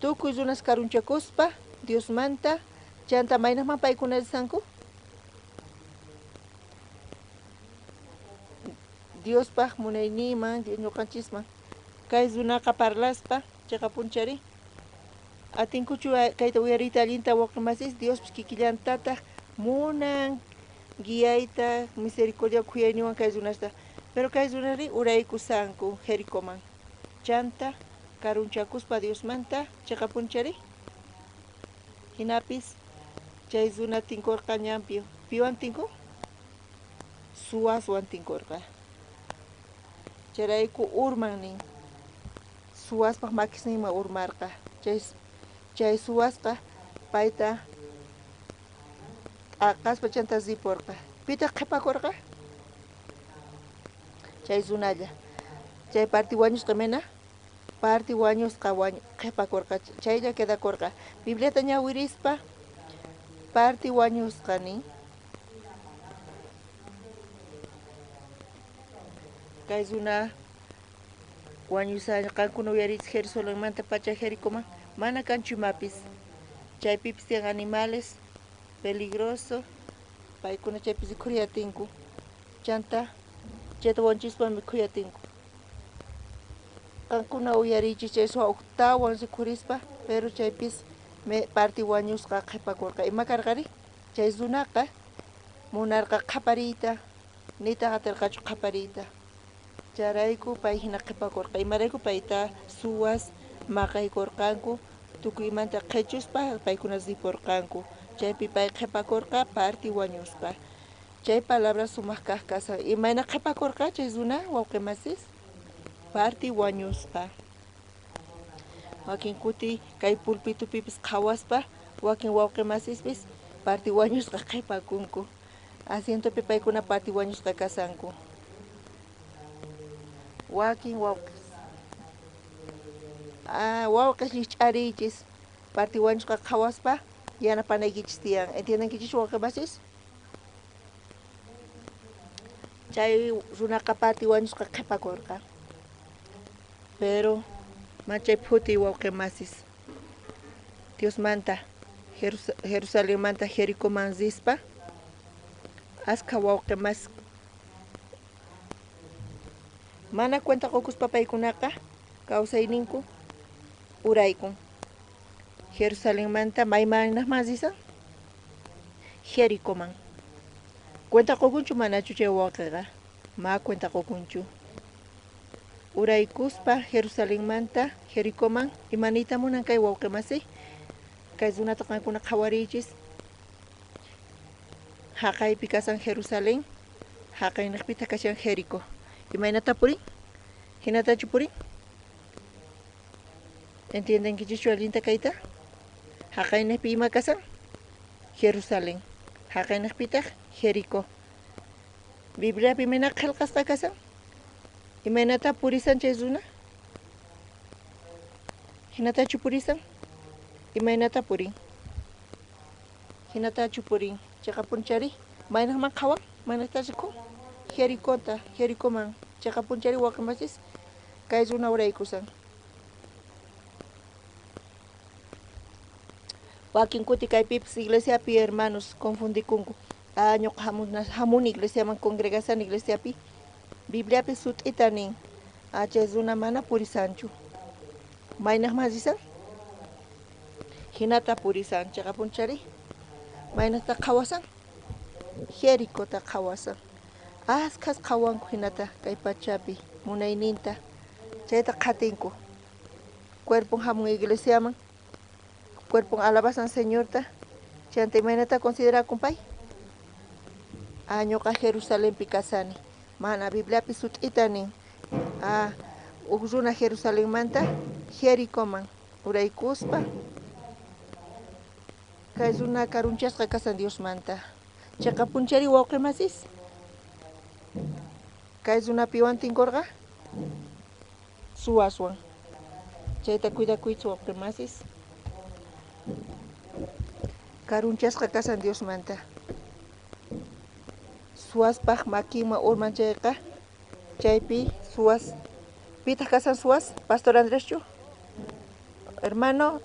tukuy runas karunchakuspa Dios manta chanta maynaqman paykuna risanku Diospaq munayninman ñuqanchisman kay runaqa parlaspa chayqa punchari atinkuchu kayta uyariyta allinta wawqimasis Dios kikillantataq munan guiayta misericordia khuyayninwan kay runasta Pero kay runari uraykusanku Jericóman. Chanta karunchakuspa Dios manta chaqapunchari. Hinapis chay runa tinkurqa ñampio. Piwan tinku? Suaswan tinkurqa. Charayku urman nin. Suwaspaq makisninman urmarqa. Chay suwasqa payta aqaspa chanta zipurqa. Pita qhipakurqa? Chay runalla. Chay parti wañusqa mina? Parti wañusqa qhipakurqa. Chaylla quedakurqa. Bibliata ñawirispa parti wañusqa nin. Kay runa wañusaña qankuna uyarichisaq Jerusalenmanta pacha Jericóman mana kanchu imapis. Chaypipis tiyan animales peligroso paykuna chaypis rikhuriyatinku. Chanta chayta wanchispanmi khuyatinku. Qankuna uyarichis chay suwa uktawan rikhurispa pero chaypis parti wañusqa qhipakurqa. Ima karqari? Chay runaqa munarqa qhapariyta nita qatirqachu qhapariyta. Charayku pay hina qhipakurqa. Imarayku payta suwas maqaykurqanku tukuymanta qhichuspa paykuna zipurqanku. Chaypi pay qhipakurqa parti wañusqa. Chay palabra sumaq kaq kasqa. Imayna qhipakurqa chay runa wawqimasis? Parti wañusqa. Wakin kuti kay pulpitupipis qhawaspa wakin wawqimasispis parti wañusqa qhipakunku. Asientopi paykuna parti wañusqa kasanku. Wakin wawqis. Wawqis ch'arichis parti wañusqa qhawaspa yanapanaykichis tiyan. ¿Entiendenkichis wawqimasis? Chay runaqa parti wañusqa qhipakurqa. Pero machay phuti wawqimasis. Dios manta Jerusalén manta Jericóman rispa askha wawqimas mana cuenta qukuspa paykunaqa kawsayninku uraykun. Jerusalén manta maymanaqman risan? Jericóman. Cuenta qukunchu manachu chay wawqiqa? Ma cuenta qukunchu. Uraykuspa Jerusalén manta Jericóman imanita munan kay wawqimasi? Kay runata qankuna qhawarichis haqaypi kasan Jerusalén, haqaynaqpita kashan Jericó. Imaynata purin? Hinatachu purin? ¿Entiendenkichis allinta kayta? Haqaynaqpi ima kasan? Jerusalén. Haqaynaqpitaq Jericó. Bibliapi mana qillqasqa kasan? Imaynata purisan chay runa? Hinatachu purisan? Imaynata purin? Hinatachu purin? Chayqa punchari? Maynaqman qhawan? Maynaqta rikun? Jericóta, Jericóman. Chayqa punchari wawqimasis kay runa uraykusan. Wakin kuti kaypipis iglesiapi hermanos confundikunku. Ñuqa hamuni iglesiaman congregasan iglesiapi. Bibliapi sut'ita nin. Chay runa mana purisanchu. Maynaqman risan? Hinata purisan. Chayqa punchari? Maynaqta qhawasan? Jericóta qhawasan. Askhas qhawanku hinata kay pachapi munayninta. Chayta qhatinku. Cuerpon hamun iglesiaman. Cuerpon alabasan Señorta. Chanta imaynata considera kumpay? Ñuqa Jerusalénpi kasani. Mana Bibliapi sut'ita nin. Uk runa Jerusalén manta Jericóman uraykuspa kay runa karunchasqa kasan Dios manta. Chayqa punchari wawqimasis? Kay runa piwan tinkurqa? Suwaswan. Chayta cuidakuychu wawqimasis. Karunchasqa kasan Dios manta. Suwaspaq makinman urman chayqa chaypi suwas. Pitaq kasan suwas? Pastor Andreschu? Hermano?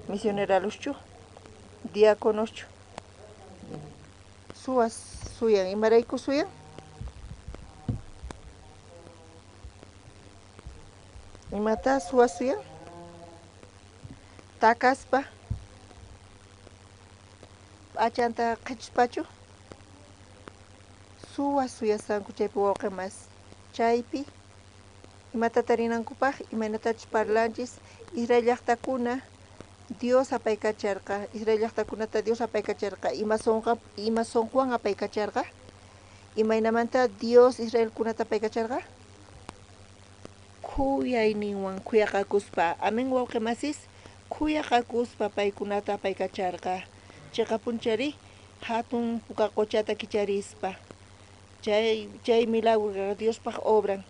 Misioneraluschu? Diáconoschu? Suwas suyan. Imarayku suyan? Imata suwas suyan? Takaspa? Achanta qhichuspachu? suyasanku chaypi wawqimas chaypi imata tarinankupaq imaynatachus parlanchis Israel llaqtakuna Dios apaykacharqa Israel llaqtakunata Dios apaykacharqa ima sunqwan apaykacharqa imaynamanta Dios Israelkunata apaykacharqa khuyayninwan khuyaqakuspa amen wawqimasis khuyaqakuspa paykunata apaykacharqa chayqa punchari hatun puka quchata kicharispa chay milagro Diospaq obran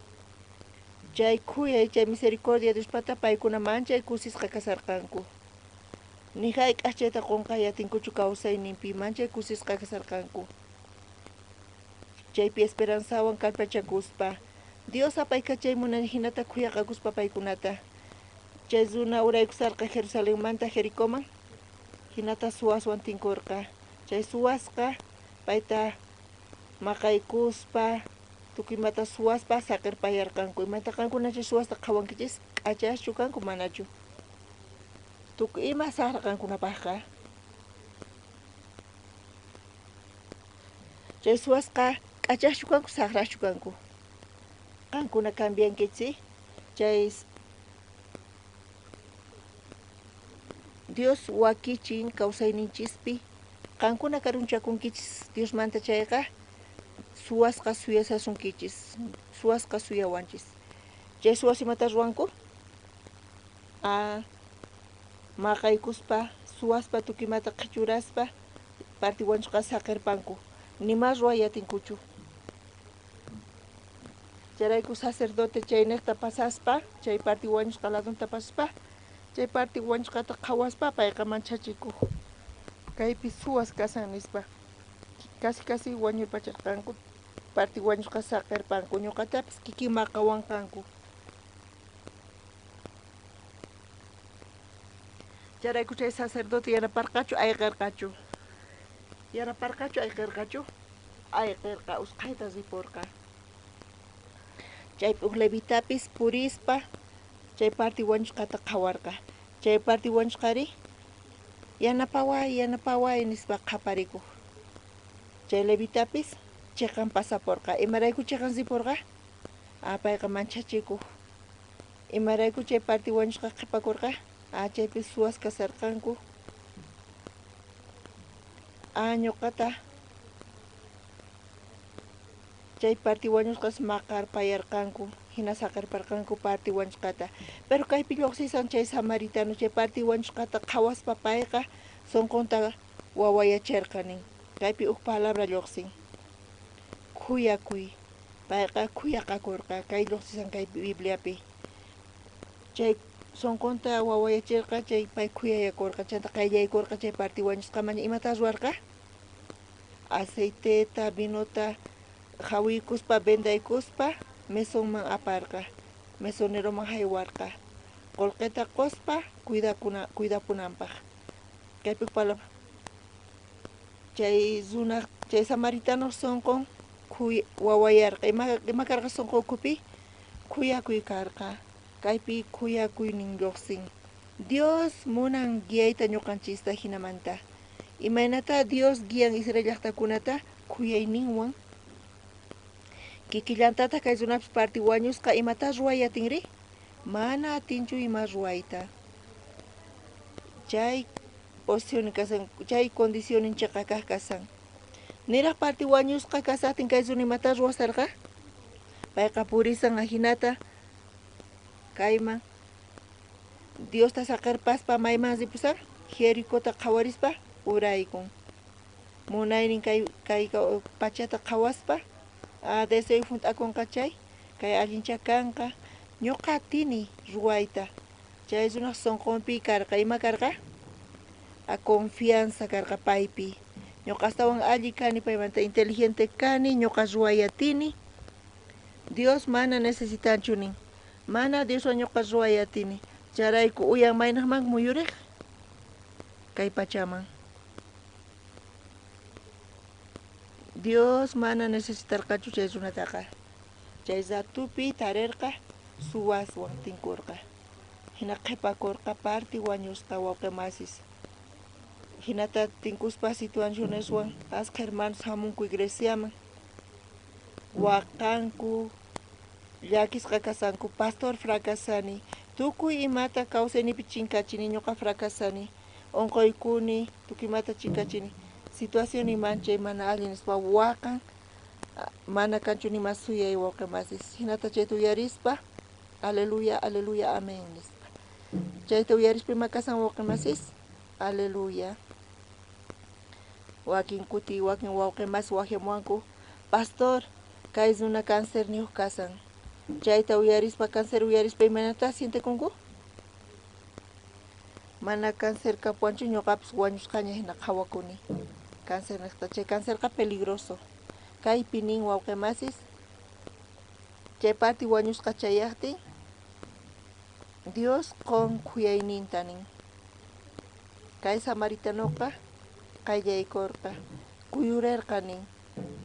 chay khuyay chay misericordia Diospata paykuna manchay kusisqa kasarqanku ni hayk'aq chayta qunqay atinkuchu kawsayninpi manchay kusisqa kasarqanku chaypi esperanzawan kallpachakuspa Dios apaykachaymunani hinata khuyaqakuspa paykunata chay runa uraykusarqa Jerusalenmanta Jericóman hinata suwaswan tinkurqa chay suwasqa payta maqaykuspa tukuymata suwaspa saqirpayarqanku imanta qankuna chay suwasta qhawankichis k'achaschu kanku manachu tukuy ima saqraqankunapaqqa chay suwasqa k'achaschu kanku saqraschu kanku qankuna cambiankichik chay Dios wakichin kawsayninchispi qankuna karunchakunkichis Diosmanta chayqa suwasqa suyasasunkichis suwasqa suyawanchis chay suwas imata ruwanku maqaykuspa suwaspa tukuymata qhichuraspa partiwanchusqa saqirpanku nima ruwayatinkuchu chayrayku sacerdote chay niqta pasaspa chay partiwanchusqa ladunta pasaspa chay partiwanchusqata qhawaspa payqa manchachikuq kaypi suwas kasan nispa kasi wañurpacharqanku partiwanchusqa saqirpanku ñuqatapis kikin maqawanqanku chayrayku chay sacerdote yanaparqachu ayqirqachu ayqirqa usqhayta ripurqa chaypi uk levitapis purispa chay partiwanchusqata qhawarqa chay partiwanchusqari yanapaway nispa qhaparikuq chay levitapis chiqan pasapurqa imarayku chiqan ripurqa payqa manchachikuq imarayku chay partiwanchusqa qhipakurqa chaypi suwas kasarqanku ñuqata chay partiwañusqas maqarpayarqanku hina saqirparqanku partiwanchusqata pero kaypi lluqsisan chay samaritano chay partiwanchusqata qhawaspa payqa sunqunta wawayacharqanin kaypi uk palabra lluqsin khuyakuy payqa khuyaqakurqa kay lluqsisan kay Bibliapi chay sunqunta wawayachirqa chay pay khuyayakurqa chayta qayllaykurqa chay partiwañusqamaña imata ruwarqa aceiteta vinota hawiykuspa vendaykuspa mesonman aparqa mesoneroman haywarqa qullqita quspa cuidapunanpaq kaypi palabra chay runa chay samaritano sunqun wawayarqa ima karqa sunqu ukhupi khuyakuy karqa kaypi khuyakuynin lluqsin Dios munan guiayta ñuqanchista hinamanta imaynata Dios guian Israel llaqtakunata khuyayninwan kikillantata kay runapis partiwañusqa imata ruwayatinri mana atinchu ima ruwayta chay posición kasan chay condicioninchikqa kaq kasan niraq partiwañusqa kasatin kay runa imata ruwasarqa payqa purisan hinata kayman Diosta saqirpaspa mayman ripusan Jericota qhawarispa uraykun munaynin kay pachata qhawaspa deseo hunt'akunqa chay kay allincha kanqa ñuqa atini ruwayta chay runaq sunqunpi karqa ima karqa confianza karqa paypi ñuqa astawan alli kani paymanta inteligente kani ñuqa ruwayatini Dios mana necesitanchunin mana Dioswan ñuqa ruwayatini charayku uyan maynaqman muyuriq kay pachaman Dios mana necesitarqachu chay runataqa chay zatupi tarirqa suwaswan tinkurqa hina qhipakurqa parti wañusqa wawqimasis hinata tinkuspa situacioneswan asqa hermanos hamunku iglesiaman wakanku llakisqa kasanku pastor fracasani tukuy imata kawsaynipi chinkachini ñuqa fracasani unquykuni tukuymata chinkachini situación imanchay mana allin nispa wakan mana kanchu nima suyay wawqimasis hinata chayta uyarispa aleluya aleluya amén nispa chayta uyarispa ima kasan wawqimasis aleluya wakin kuti wakin wawqimas wajimuwanku pastor kay runa cáncer niyuq kasan chayta uyarispa cáncer uyarispa imanata sientekunku mana cáncer kapuanchu ñuqapis wañusqaña hina qhawakuni cáncer niqta chay cáncerqa peligroso kaypi nin wawqimasis chay parti wañusqa chayaqtin Dios qon khuyayninta nin kay samaritanoqa qayllaykurqa kuyurirqa nin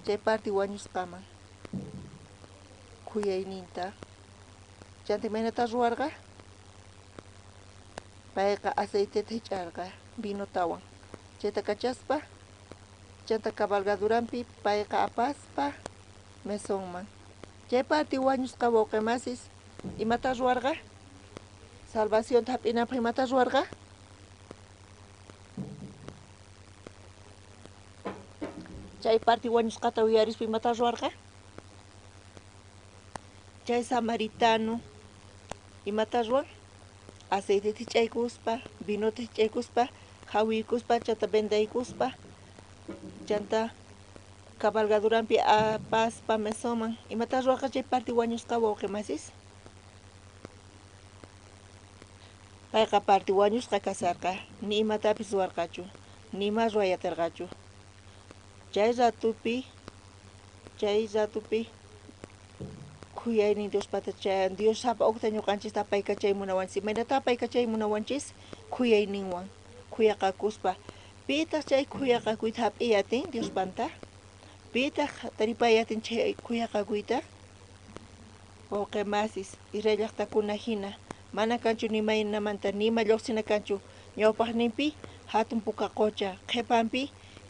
chay parti wañusqaman khuyayninta chanta imaynata ruwarqa payqa aceiteta hich'arqa vinotawan chayta kachaspa chanta cabalgaduranpi payqa apaspa mesonman chay parti wañusqa wawqimasis imata ruwarqa salvacionta hap'inanpaq imata ruwarqa chay parti wañusqata uyarispa imata ruwarqa chay samaritano imata ruwan aceiteta hich'aykuspa vinota hich'aykuspa hawiykuspa chanta vendaykuspa chanta cabalgaduranpi apaspa mesonman imata ruwarqa chay parti wañusqa wawqimasis payqa parti wañusqa kasarqa ni imatapis ruwarqachu ni ima ruwayatirqachu chay ratupi khuyaynin Diospata chay Dios sapa ukta ñuqanchista apaykachay munawanchis imaynata apaykachay munawanchis khuyayninwan khuyaqakuspa pitaq chay khuyaqakuyta hap'iyatin Diospanta pitaq taripayatin chay khuyaqakuyta wawqimasis iray llaqtakuna hina mana kanchu nimaynamanta nima lluqsina kanchu ñawpaqninpi hatun puka qucha qhipanpi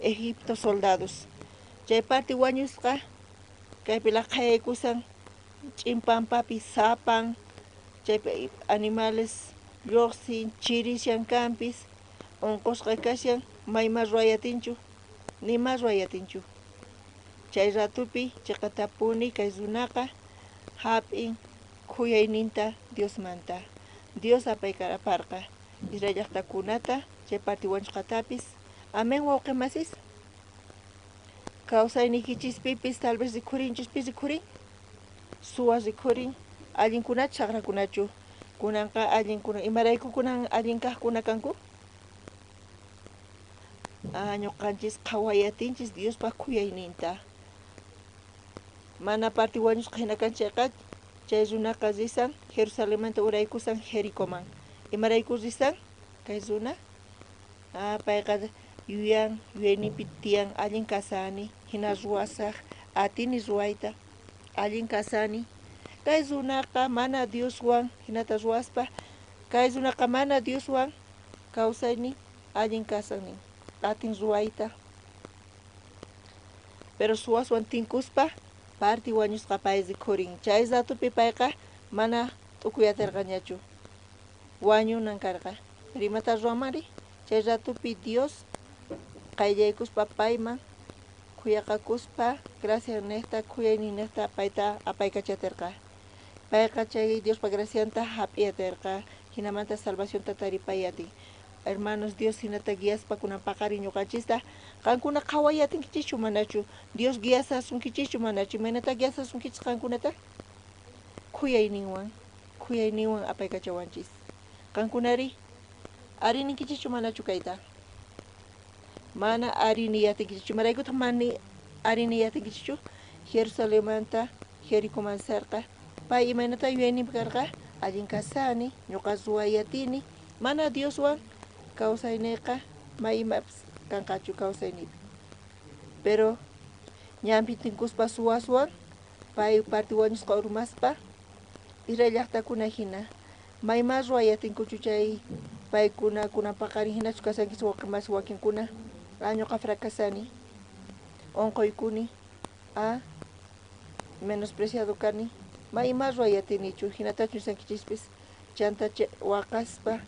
Egipto soldados chay parti wañusqa kaypi laqaykusan ch'impanpapi sapan chaypi animales lluqsin chirishan kanpis unqusqa kashan mayma ruwayatinchu nima ruwayatinchu chay ratupi chayqa tapuni kay runaqa hap'in khuyayninta Diosmanta Dios apaykaraparqa Israel llaqtakunata chay parti wañusqatapis amén wawqimasis kawsaynikichispipis tal vez rikhurinchikpi rikhurin suwa rikhurin allinkunachu chaqrakunachu kunanqa allinkuna imarayku kunan allin kaqkuna kanku ñuqanchis qhawayatinchis Diospa khuyayninta mana parti wañusqa hina kanchayqa chay runaqa risan Jerusalemanta uraykusan Jericoman imarayku risan kay runa payqa yuyayninpi tiyan allin kasani hina ruwasaq atini ruwayta allin kasani kay runaqa mana Dioswan hinata ruwaspa kay runaqa mana Dioswan kawsaynin allin kasannin atin ruwayta pero suwaswan tinkuspa parti wañusqa pay rikhurin chay ratupi payqa mana t'ukuyatirqañachu wañunan karqa pero imata ruwamari chay ratupi Dios qayllaykuspa payman khuyaqakuspa gracias niqta khuyaynin niqta payta apaykachatirqa payqa chay Diospa gracianta hap'iyatirqa hinamanta salvacionta taripayatin hermanos Dios hinata guiaspa kunan paqari ñuqanchista qankuna qhawayatinkichikchu manachu Dios guiasasunkichikchu manachu imaynata guiasasunkichis qankunata khuyayninwan apaykachawanchis qankunari arininkichikchu manachu kayta mana ariniyatinkichikchu maraykutaq mana ariniyatinkichikchu Jerusalemanta Jericoman sarqa pay imaynata yuyayninpi karqa allin kasani ñuqa ruwayatini mana Dioswan kawsayniqa may imapas kanqachu kawsaynipi pero ñanpi tinkuspa suwaswan pay parti wañusqa urmaspa iray llaqtakuna hina mayma ruwayatinkuchu chay paykuna kunan paqarin hinachu kasankis wawqimas wakinkuna ñuqa fracasani unquykuni menospreciado kani mayma ruayatinichu hinatachu sankichispis chanta waqaspa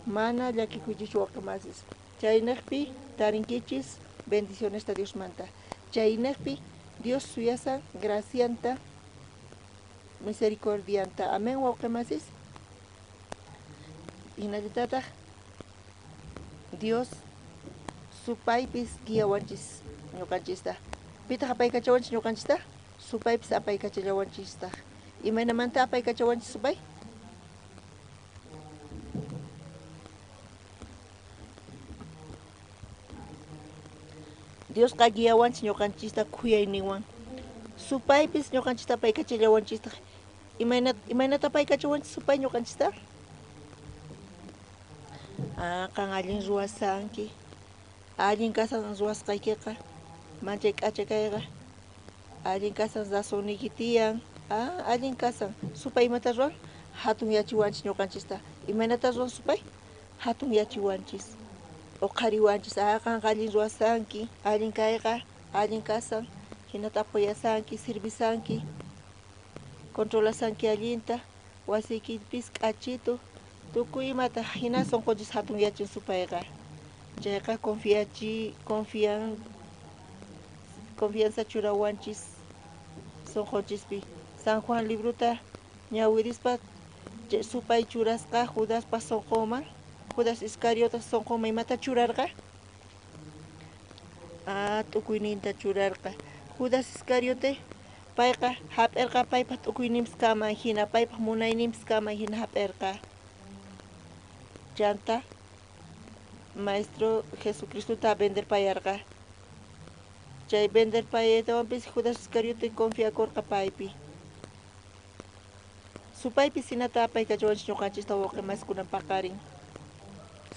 mana llakikuykichu waqamasis chaynaqpi tarinkichis bendiciones ta Dios manta chaynaqpi Dios suyasa gracianta misericordianta amén waqamasis hinallatata Dios supaypis guiawanchis ñuqanchista pitaq apaykachawanchis ñuqanchista supaypis apaykachallawanchista imaynamanta apaykachawanchis supay Dios guiawanchis ñuqanchista khuyayninwan supaypis ñuqanchista apaykachallawanchista imaynata apaykachawanchis supay ñuqanchista kan allin ruwasanki allin kasan ruwasqaykiqa manchay k'acha kayqa allin kasan rasoniki tiyan allin kasan supay imata ruwan hatun yachiwanchis ñuqanchista imaynata ruwan supay hatun yachiwanchis uqhariwanchis kanqa allin ruwasanki allin kayqa allin kasan hinata apoyasanki sirvisanki controlasanki allinta wasiykipis k'achito tukuy imata hina sunqunchis hatun yachin supayqa chayqa confianza churawanchis sunqunchispi San Juan libruta ñawirispa supay churasqa Judaspa sunqunman Judas Iscariotas sunqunman imata churarqa t'ukuyninta churarqa Judas Iscariote payqa hap'irqa paypaq t'ukuyninpis kaman hina paypaq munayninpis kaman hina hap'irqa chanta Maestro Jesucristuta vender payarqa chay vender paytawanpis Judas Iscariote confiakurqa paypi supaypis hinata apaykachawanchis ñuqanchista wawqimaskunan paqarin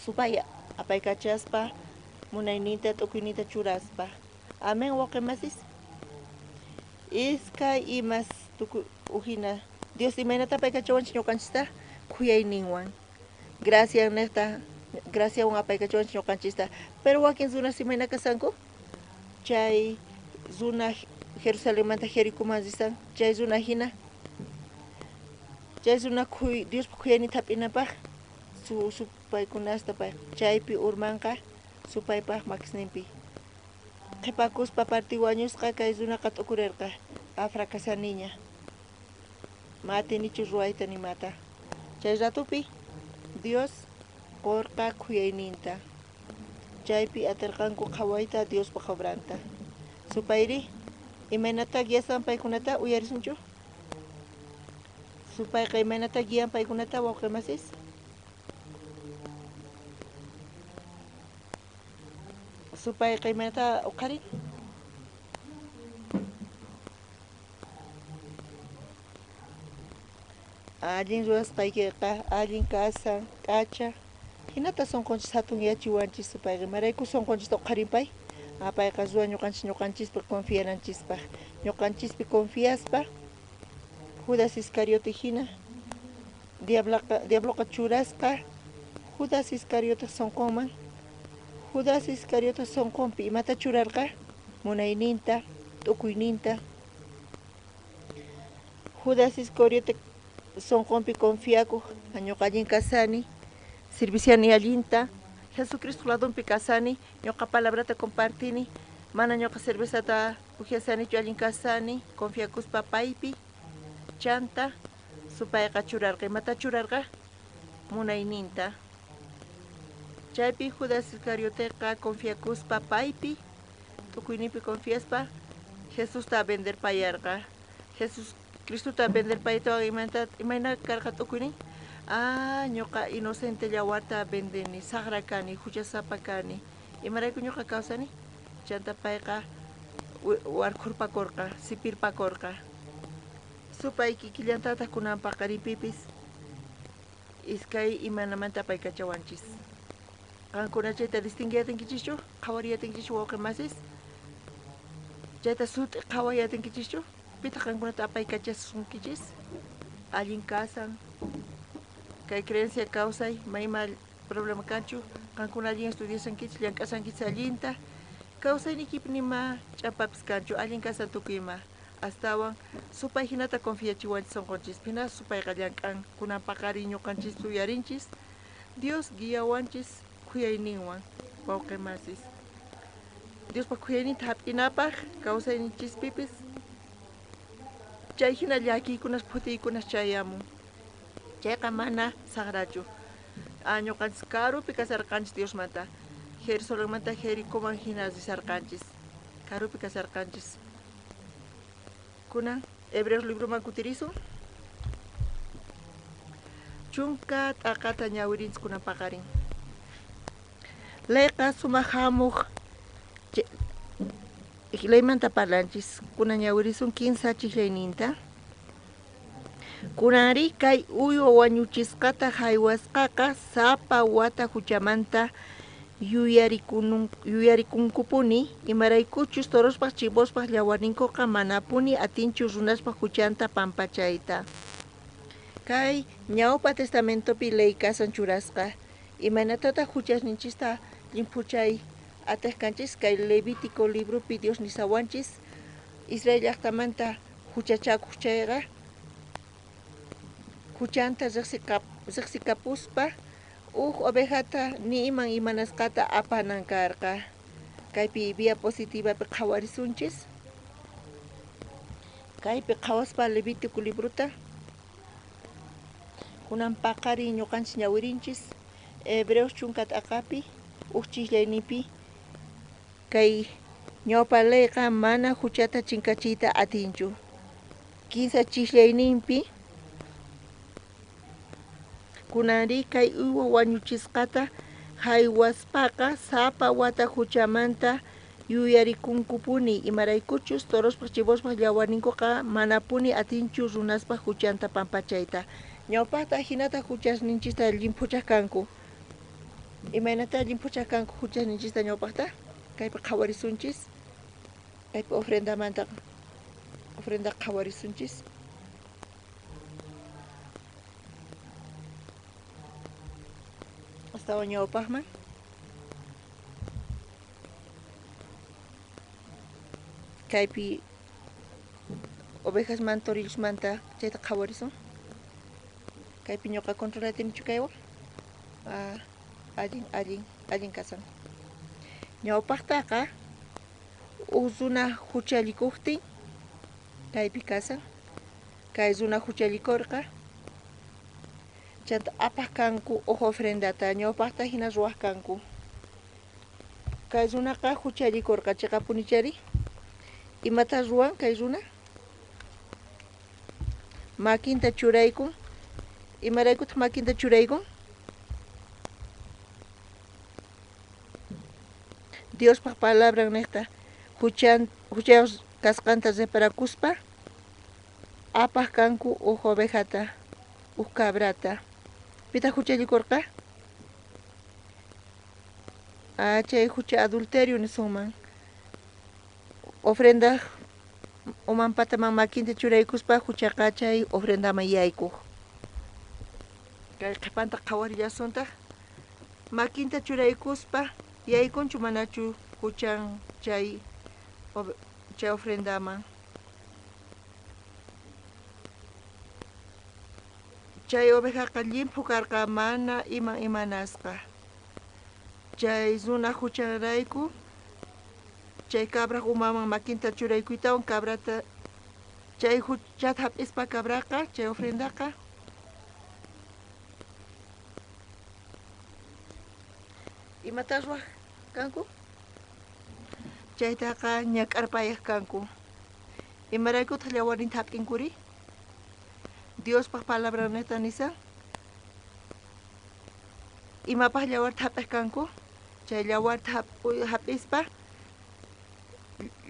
supay apaykachaspa munayninta t'ukuyninta churaspa amén wawqimasis iskay imas uhina Dios imaynata apaykachawanchis ñuqanchista khuyayninwan gracias niqta graciawan apaykachawanchis ñuqanchista pero wakin runas imayna kasanku chay runa Jerusalenmanta Jericómanrisan chay runa hina chay runa Diospa khuyaynita hap'inapaq supaykunasta chaypi urmanqa supaypaq makisninpi qhipakuspa parti wañusqa kay runaqa t'ukurirqa fracasaniña ma atinichu ruwayta nimata chay ratupi Dios qurqa khuyayninta chaypi atirqanku qhawayta Diospa qobranta supayri imaynata guiasan paykunata uyarisunchu supayqa imaynata guian paykunata wawqimasis supayqa imaynata uqharin allin ruwasqaykiqa allin kasan k'acha hinata sunqunchis hatun yachiwanchis supayqa imarayku sunqunchista uqharinpay payqa ruwan ñuqanchispi confiananchispaq ñuqanchispi confiaspa Judas Iscariote hina diabloqa churasqa Judas Iscariote sunqunman Judas Iscariote sunqunpi imata churarqa munayninta t'ukuyninta Judas Iscariote sunqunpi confiakuq ñuqa allin kasani serviciani allinta Jesucristo ladunpi kasani ñuqa palabrata compartini mana ñuqa cervezata upiasanichu allin kasani confiakuspa paypi chanta supayqa churarqa imata churarqa munayninta chaypi Judas Iscarioteqa confiakuspa paypi t'ukuyninpi confiaspa Jesusta vender payarqa Cristuta vender paytawan imayna karqa t'ukuynin ñuqa inocente llawarta vendeni saqra kani huchasapa kani imarayku ñuqa kawsani chanta payqa warkurpakurqa sipirpakurqa supayki killantataq kunan paqaripipis iskay imanamanta apaykachawanchis qankuna chayta distinguiyatinkichishchu qhawariyatinkichischu wawqimasis chayta suti qhawayatinkichischu pitaq qankunata apaykachasunkichis allin kasan kay creencia kawsay mayma problema kanchu qankuna allin estudiasankichis llank'asankichis allinta kawsaynikipi nima ch'apapis kanchu allin kasan tukuyma astawan supay hinata confiachiwanchis sonqonchis pina supay qallanq'an kunanpa cariño kanchis uyarinchis Dios guiawanchis khuyayninwan wawqimasis Diospa khuyayninta hap'inapaq kawsayninchispipis chay hina llakiykunas phutiykunas chayamun chayqa mana sagrachu ñuqanchis karupi kasarqanchis Diosmanta Jerusalemanta Jericóman hina risarqanchis karupi kasarqanchis kunan Hebreos libroman kutirisun chunka t'aqata ñawirinchis kunan paqarin layqa sumaq hamuq laymanta parlanchis kunan ñawirisun kinsa chiklayninta kunanri kay uywa wañuchisqata haywasqaqa sapa wata huchamanta yuyarikunkupuni imaraykuchus torospaq chibospaq llawarninkuqa manapuni atinchu runaspaq huchanta pampachayta kay ñawpa testamentopi ley kasan churasqa imanatataq huchasninchista llimpuchay ataqkanchis kay Levítico libropi Dios nisawanchis Israel llaqtamanta huchachakuq chayqa huchanta riqsikapuspa ovejata ni iman imanasqata apanan karqa kaypi vía positivapi qhawarisunchis kaypi qhawaspa Levítico libruta kunan paqari ñuqanchis ñawirinchis Hebreos chunka t'aqapi chiklaynipi kay ñawpa layqa mana huchata chinkachiyta atinchu kinsa chiklayninpi kunanri kay uywa wañuchisqata haywaspaqa sapa wata huchamanta yuyarikunkupuni imaraykuchus torospaq chibospaq llawarninkuqa manapuni atinchu runaspaq huchanta pampachayta ñawpaqta hinata huchasninchista llimpuchaq kanku imaynata llimpuchaq kanku huchasninchista ñawpaqta kaypi qhawarisunchis kaypi ofrenda qhawarisunchis astawan ñawpaqman kaypi ovejas mantorillosmanta chayta qhawarisun kaypi ñuqa controlatinichu kaywan allin kasan ñawpaqtaqa runa huchallikuqtin kaypi kasan kay runa huchallikurqa chanta apaq kanku ofrendata ñawpaqta hina ruwaq kanku kay runaqa huchallikurqa chiqapunichari imata ruwan kay runa makinta churaykun imaraykutaq makinta churaykun Diospaq palabran niqta huchayuq kasqanta reparakuspa apaq kanku ovejata cabrata pita huchallikurqa chay hucha adulterio nisunman ofrenda uman pataman makinta churaykuspa huchaqa chay ofrendaman yaykuq kay qhipanta qhawarillasunta makinta churaykuspa yaykunchu manachu huchan chay ofrendaman chay ovejaqa llimpu karqa mana imanasqa chay runa huchanrayku chay cabra umaman makinta churaykuytawan cabrata chay huchata hap'ispa cabraqa chay ofrendaqa imata ruwaq kanku chaytaqa ñak'arpayaq kanku imaraykutaq llawarninta hap'inkuri Diospaq palabra neta nisa imapaq llawarta hap'ik kanku chay llawarta hap'ispa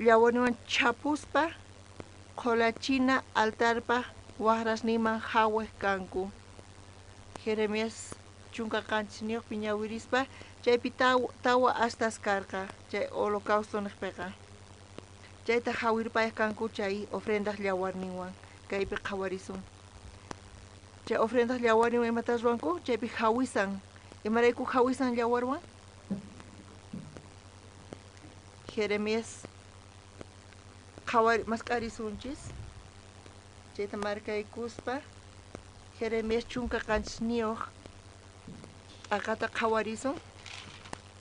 llawarniwan chapuspa qolachina altarpa waqrasninman hawiq kanku Jeremías chunka qanchis niyuqpi ñawirispa chaypi tawa astas karqa chay holocausto niqpiqa chayta hawirpayaq kanku chay ofrendas llawarninwan kaypi qhawarisun chay ofrendas llawarninwan imata ruwanku chaypi hawisan imarayku hawisan llawarwan Jeremías mascarisunchis chayta markaykuspa Jeremías chunka qanchis niyuq aqata qhawarisun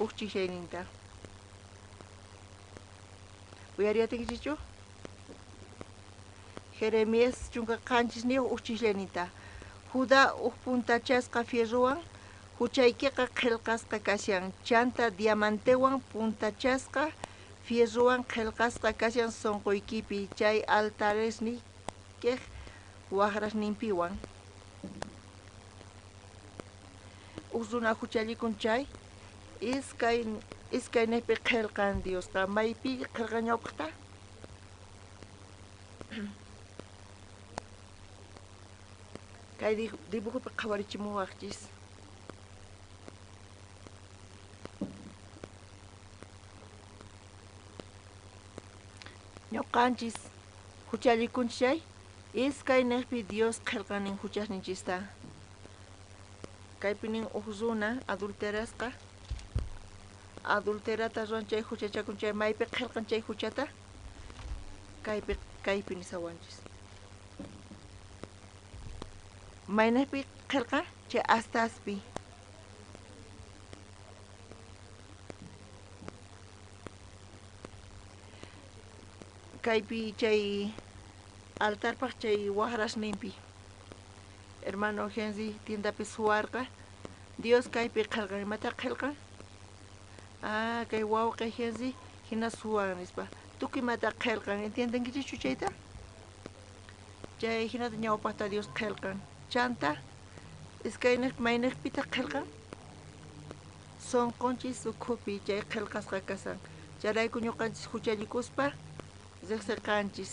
uqchishayninta uyariyatinkichu Jeremías chunka qanchis niyuq uqchishayninta Judá puntachasqa fierruwan huchaykiqa qillqasqa kashan chanta diamantewan puntachasqa fierruwan qillqasqa kashan sunquykipi chay altaresni kej waqrasninpiwan usuna huchallikun chay iskaynaypi qillqan Diosqa maypi qillqañawpaqta kay dibujupi qhawarichimuwaqchis ñuqanchis huchallikunchis chay iskaynaypi Dios qillqanin huchasninchista kaypinin runa adulterata ruan chay huchachakun chay maypi qillqan chay huchata kaypi nisawanchis maynaypi qillqan chay astaspi kaypi chay altarpaq chay waqrasninpi hermano Gensi tiendapi suwarqa Dios kaypi qillqan imata qillqan kay wawqi Gensi hina suwan nispa tukuy imata qillqan entiendenkichu chayta chay hinata ñawpaqta Dios qillqan chanta iskaynaq maynaqpita qillqan sunqunchis ukhupi chay qillqasqa kasan chayrayku ñuqanchis huchallikuspa riqsirqanchis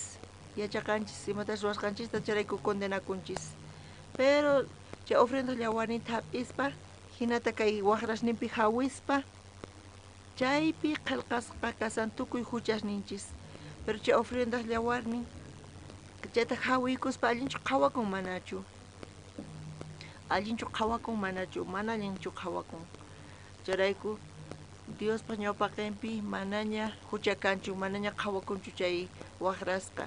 yachaqanchis imatash ruwasqanchista chayrayku condenakunchis pero chay ofrendas llawarninta hap'ispa hinata kay waqrasninpi hawispa chaypi qillqasqa kasan tukuy huchasninchis pero chay ofrendas llawarnin chayta hawiykuspa allinchu qhawakun manachu mana allinchu qhawakun chayrayku Diospa ñawpaqinpi manaña huchakanchu manaña qhawakunchu chay waqrasqa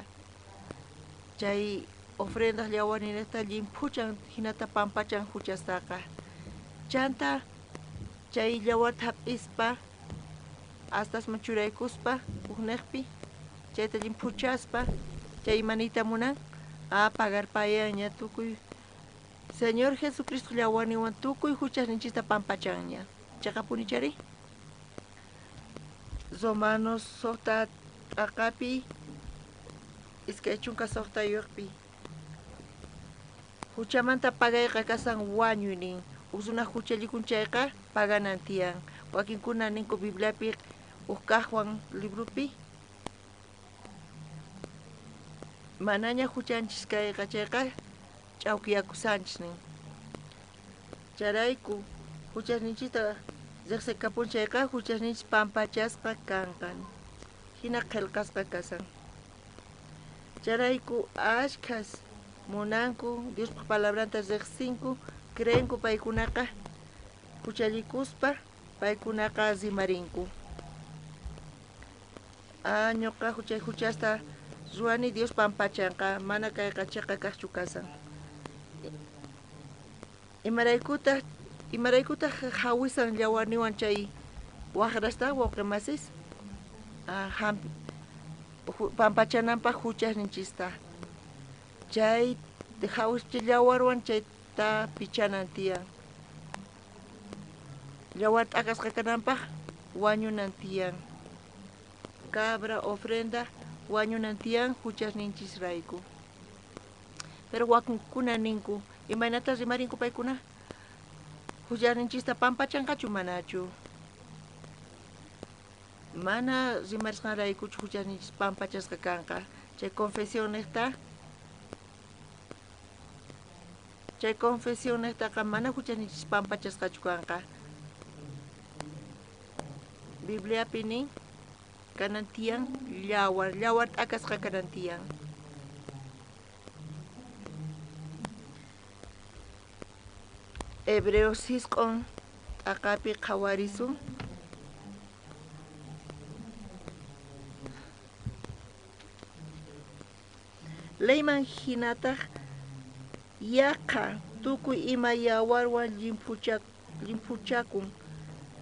chay ofrendas llawarninta llimphuchan hinata pampachan huchastaqa chanta chay llawarta hap'ispa astasman churaykuspa hukniqpi chayta llimphuchaspa chay imaniyta munan pagarpayanña tukuy Señor Jesucristo llawarninwan tukuy huchasninchista pampachanña chaqapuni chari Romanos suqta t'aqapi iskay chunka suqtayuqpi huchamanta pagayqa kasan wañuy nin usuna huchallikun chayqa paganan tiyan wakinkuna ninku Bibliapi kaqwan librupi manaña huchanchis kayqa chayqa ch'awkiyakusanchis nin charayku huchasninchista riqsikapun chayqa huchasninchis pampachasqa kanqan hina qillqasqa kasan charayku ashkhas munanku Diospa palabranta riqsinku creenku paykunaqa huchallikuspa paykunaqa rimarinku ñuqa chay huchasta ruwani Dios pampachanqa mana kayqa chiqa kaqchu kasan imaraykutaq hawisan llawarniwan chay waqrasta wawqimasis pampachananpaq huchasninchista chay hawischa llawarwan chayta pichanan tiyan llawar t'aqasqa kananpaq wañunan tiyan cabra ofrenda wañunan tiyan huchasninchisrayku pero wakinkuna ninku imaynata rimarinku paykuna huchasninchista pampachanqachu manachu mana rimarisqanraykuchu huchasninchis pampachasqa kanqa chay confesionniqtaqa mana huchasninchis pampachasqachu kanqa Bibliapi nin kanan tiyan llawar t'aqasqa kanan tiyan Hebreos 6 t'aqapi qhawarisun leyman hinata yaqa tukuy ima yawarwan limpuchakun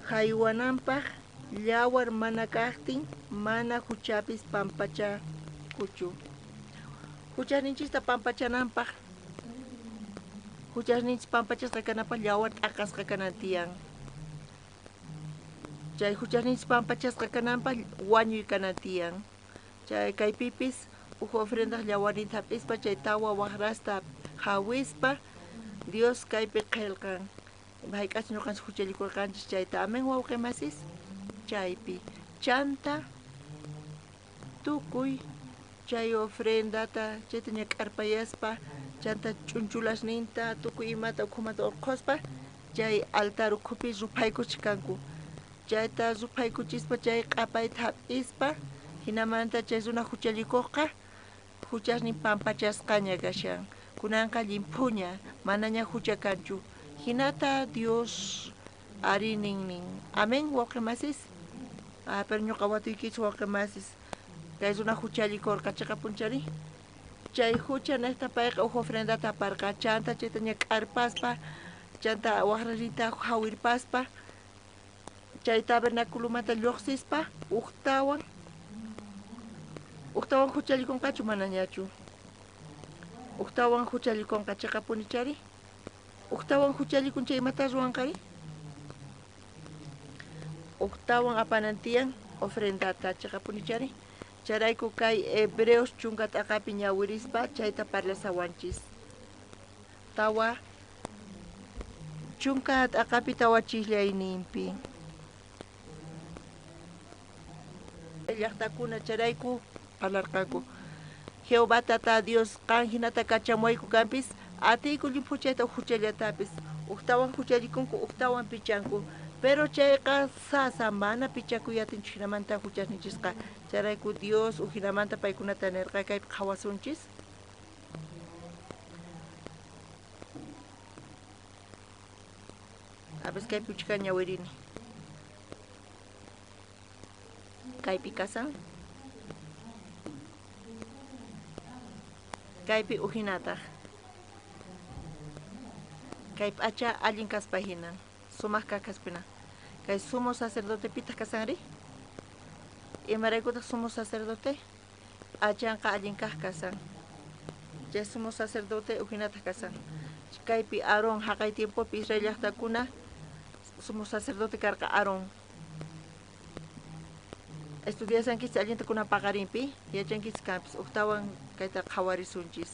haywananpaq llawar mana kaqtin mana huchapis pampachakuchu huchasninchista pampachananpaq huchasninchis pampachasqa kanapaq llawar t'aqasqa kanan tiyan chay huchasninchis pampachasqa kananpaq wañuy kanan tiyan chay kaypipis ofrendaq llawarnita hap'ispa chay tawa waqrasta hawispa Dios kaypi qillqan hayk'achus ñuqanchis huchalikurqanchis chayta amen wawqi masis chaypi chanta tukuy chay ofrendata chayta ña k'arpayaspa chanta ch'unchulashninta tukuy imata ukhumanta urquspa chay altar ukhupi rupaykuchikanku chayta rupaykuchispa chay q'apayta hap'ispa hinamanta chay runa huchalikuqqa huchasnin pampachasqaña kashan kunanqa limpuña manaña huchakanchu hinata Dios ari ninnin amen wawqi masis pero ñuqa watuykichis wawqi masis kay runa huchalikurqa chiqa punchari chay hucha nesta payqa ofrendata aparqa chanta chayta ña k'arpaspa chanta waqrarita hawirpaspa chay tabernaculumanta lluqsispa uqtawan huchalikunqachu manañachu uqtawan huchalikunqa chiqa punichari uqtawan huchalikun chay imata ruwanqari uqtawan apanantiyan ofrendata chiqa punichari charayku kay hebreos chunka t'aqapi ñawirispa chayta parlasawanchis tawa chunka t'aqapi tawa chillayninpi llaqtakuna charayku parlarqaku Jehová tata Dios qan hinata kachamuayku kanpis atiyku limpuchayta huchallatapis uqtawan huchalikunku uqtawan pichanku pero chayqa sasa mana pichakuyatinchu hinamanta huchasnichisqa charayku Dios hinamanta paykunata nirqa kaypi qhawasunchis abis kaypi uchka ñawirini kaypi kasan kaypi uhinata kay p'acha allin kaspa hinan sumaq kakaspina kay sumo sacerdote pitaq kasanri imaraykutaq sumo sacerdote achanqa allin kaq kasan chay sumo sacerdote uhinata kasan kaypi Aarón haqay tiempopi Israel llaqtakuna sumo sacerdote karqa Aarón estudiasankis allinta kuna paqarinpi yachankis kanpis uqtawan kayta qhawarisunchis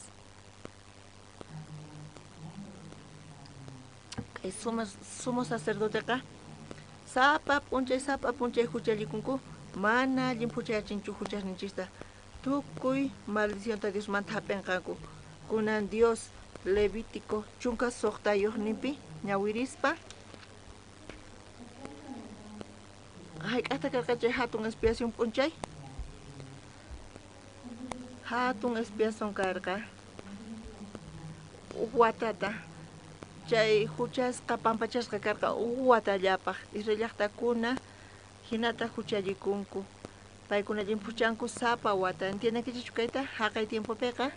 kay sumo sacerdoteqa sapa p'unchay huchalikunku mana llimpuchayachinchu huchasninchista tukuy maldicionta Diosmanta hap'inqanku kunan Dios Levítico chunka suqtayuqninpi ñawirispa hayk'aqta karqa chay hatun expiación p'unchay hatun expiación karqa watata chay huchasqa pampachasqa karqa watallapaq Israel llaqtakuna hinata huchalikunku paykuna llimpuchanku sapa wata entiendankichu kayta haqay tiempopiqa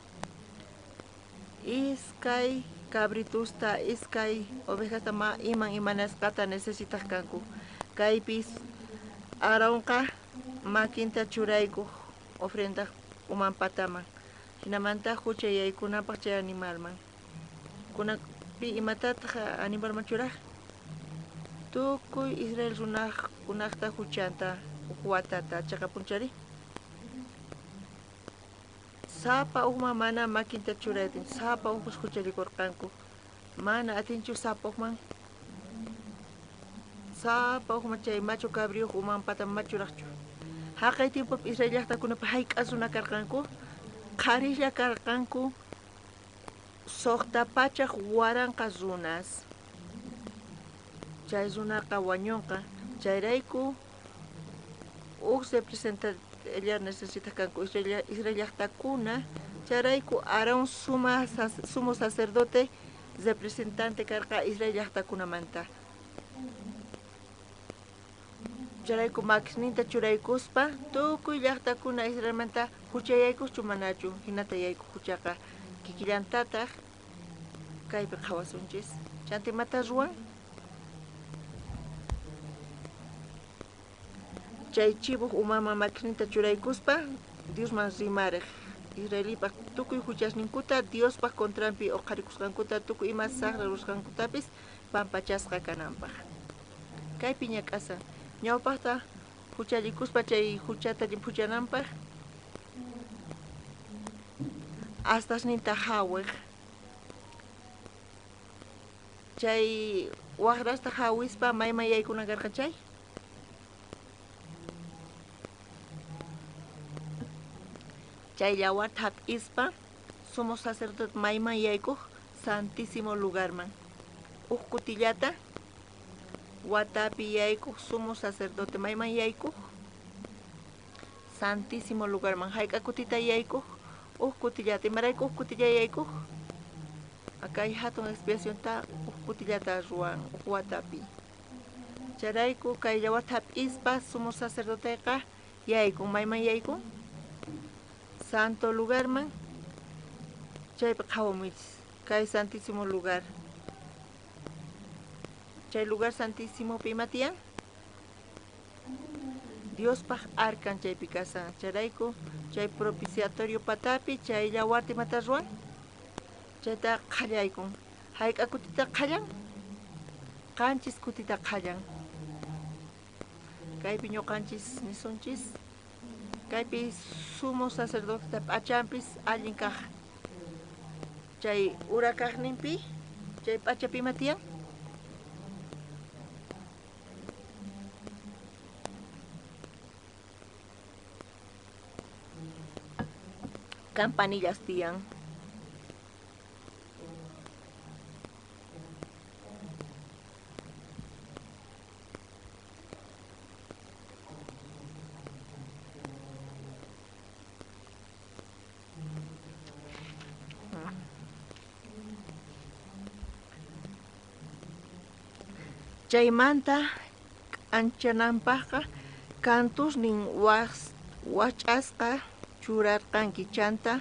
iskay cabritusta iskay ovejasta imanasqata necesitaq kanku kaypis Aarónqa makinta churaykuq ofrenda uman pataman hinamanta huchayaykunapaq chay animalman kunapi imatataq animalman churaq tukuy Israel runaqkunaqta huchanta watata chaqa punchari sapa uqman mana makinta churaytin sapa uqpis huchalikurqanku mana atinchu sapa uqman sapa uqman chay macho cabriyuq uman pataman machuraqchu haqay tiempopi Israel llaqtakunapi hayk'as runa karqanku qharilla karqanku suqta pachaq waranqa runas chay runaqa wañunqa chayrayku uq representante necesita kanku Israel llaqtakuna chayrayku Aarón sumo sacerdote representante karqa Israel llaqtakunamanta Charayku maquinita churaykuspa tukuy llaqtakuna Israelmanta huchayaykuschu manachu hinata yayku huchaqa kikillantataq kaypi qhawasunchis chantimata ruwan chay chibuq umama maquinita churaykuspa Diosman rimariq Israelipaq tukuy huchasninkuta Diospaq contrampi uqharikusqankuta tukuy ima saqra rusqankutapis pampachasqa kananpaq kaypi ñak'asa ñawpaqta huchallikuspa chay huchata llimphuchananpaq astasninta hawiq chay waqrasta hawispa mayman yaykuna karqa chay chay llawarta hap'ispa sumo sacerdote mayman yaykuq santísimo lugarman huk kutillata watapi yaykuq sumo sacerdote mayman yaykuq santísimo lugarman hayk'a kutita yaykuq huk kutillata imarayku huk kutilla yaykuq akay hatun expiacionta huk kutillata ruwan huk watapi charayku kay llawarta hap'ispa sumo sacerdoteka yaykun mayman yaykun santo lugarman chaypi qhawamunchis kay santísimo lugar chay lugar santísimo pi ima tiyan Diospaq arcan chaypi kasan charayku chay propiciatorio patapi chay llawarta imata ruwan chayta qallaykun hayk'a kutita qallan qanchis kutita qallan kaypi ñuqanchis nisunchis kaypi sumo sacerdote p'achampis allin kaq chay ura kaqninpi chay p'achapi ima tiyan campanillas tiyan chaymanta anchananpaqqa cantusnin wach'asqa churarqanki chanta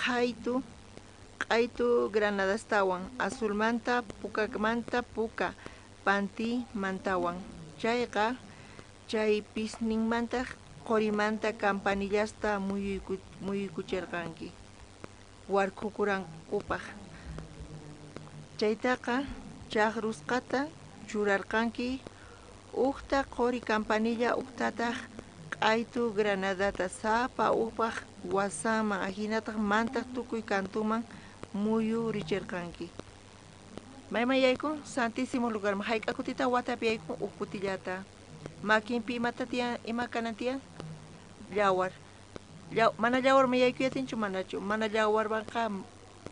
q'aytu granadastawan azulmanta pukamanta puka pantimantawan chayqa chay pisninmanta qorimanta campanillasta muyuykuchirqanki warkhukuranqupaq chaytaqa chaqrusqata churarqanki uqta qori campanilla uqtataq q'aytu granadata sapa upaq wasaman hinataq mantaq tukuy kantuman muyurichirqanki mayman yaykun santísimo lugarman hayk'a kutita watapi yaykun huk kutillata makinpi imata tiyan ima kanan tiyan llawar mana llawarman yaykuyatinchu manachu mana llawarmanqa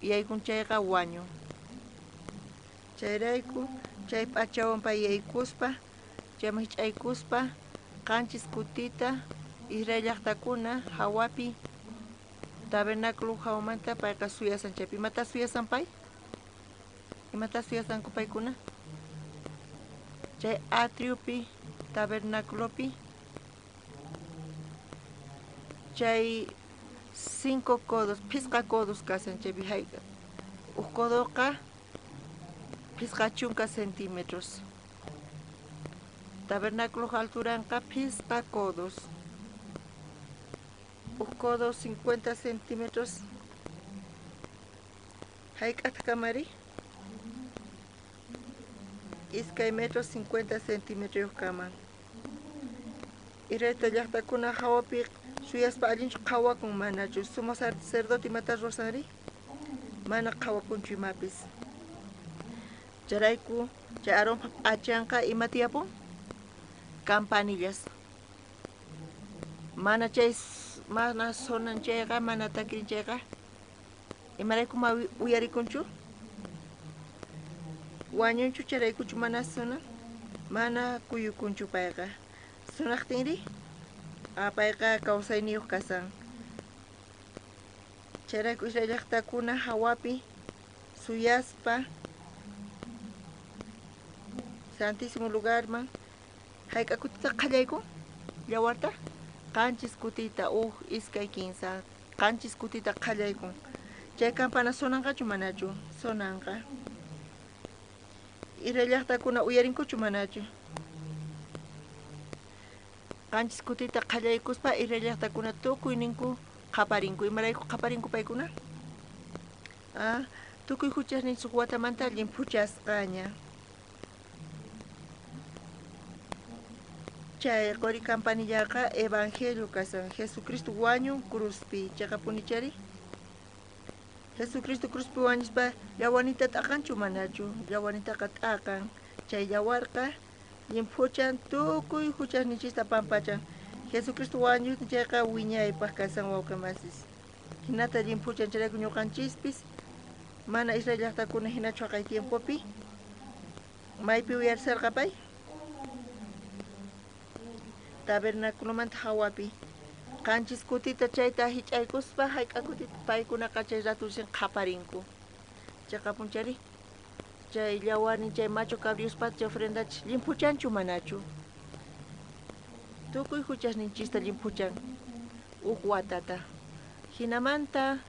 yaykun chayqa wañu chayrayku chay p'achawanpa yaykuspa chayman hich'aykuspa qanchis kutita Israel llaqtakuna hawapi tabernáculo hawamanta payqa suyasan chaypi imata suyasan pay imata suyasanku paykuna chay atriopi tabernáculopi chay 5 codos phisqa codos kasan chaypi hayqa huk codoqa phisqa chunka centímetros tabernáculo alturanqa phisqa codos huk codo 50 centímetros hayk'ata kamari iskay metros 50 centímetros kaman irayta llaqtakuna hawapi suyaspa allinchu qhawakun manachu sumo sacerdote imata ruwasanri mana qhawakunchu imapis charayku chay Aarón p'achanqa ima tiyapun campanillas mana sonan chayqa mana takirin chayqa imaraykuma uyarikunchu wañunchu charaykuchu mana sunan mana kuyukunchu payqa sunaqtinri payqa kawsayniyuq kasan chayrayku Israel llaqtakuna hawapi suyaspa santísimo lugarman hayk'a kutita qallaykun yawarta qanchis kutita iskay 15 qanchis kutita qallaykun chay campana sonanqachu manachu sonanqa iray llaqtakuna uyarinkuchu manachu qanchis kutita qallaykuspa iray llaqtakuna tukuy ninku qaparinku imarayku qaparinku paykuna tukuy huchasnin suq watamanta llimpuchasqaña chay qori campanillaqa evangelio kasan Jesucristo wañun cruzpi chayqa punichari Jesucristo cruzpi wañuspa llawanita t'aqanchu manachu llawanitaqa t'aqan chay llawarqa llimpuchan tukuy huchasninchista pampachan Jesucristo wañuspa chayqa wiñaypaq kasan wawqimasis hinata llimpuchan chayrayku ñuqanchispis mana Israel llaqtakuna hinachu haqay tiempopi maypi uyarisarqa pay tabernaculomanta hawapi qanchis kutita chayta hich'aykuspa hayk'a kutita paykunaqa chay ratullin qaparinku chayqa punchari chay llawarnin chay macho cabriospa chay ofrendachi llimpuchanchu manachu tukuy huchasninchista llimpuchan watata hinamanta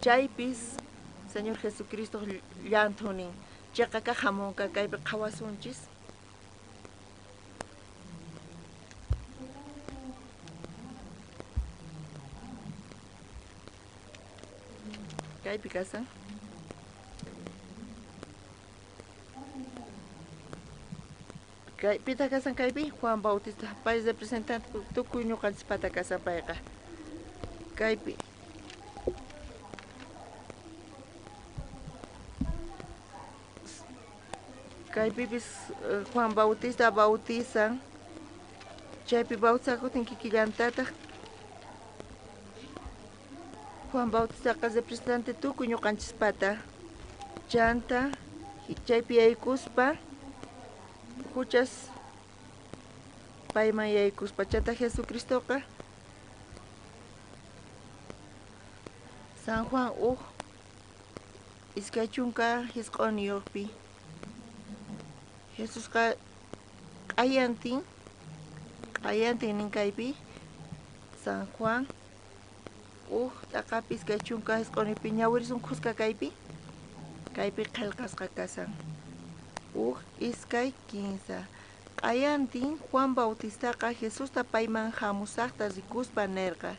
chaypis Señor Jesucristo llanthunin chayqa kaq hamunqa kaypi qhawasunchis kaypi kasan pita kasan kaypi Juan Bautista pay representante tukuy ñuqanchispata kasan payqa kaypi kaypipis Juan Bautista bautizan chaypi bautizakutin kikillantataq Juan Bautista representante tukuy ñuqanchispata chanta chaypi yaykuspa huchas payman yaykuspa chanta Jesucristoqa San Juan iskay chunka hisq'uniyuqpi Jesusqa q'ayantin nin kaypi San Juan t'aqapi iskay chunka hisq'uniyuqpi ñawirisunkusqa kaypi qillqasqa kasan iskay 15 q'ayantin Juan Bautistaqa Jesusta payman hamusaqta rikuspa nirqa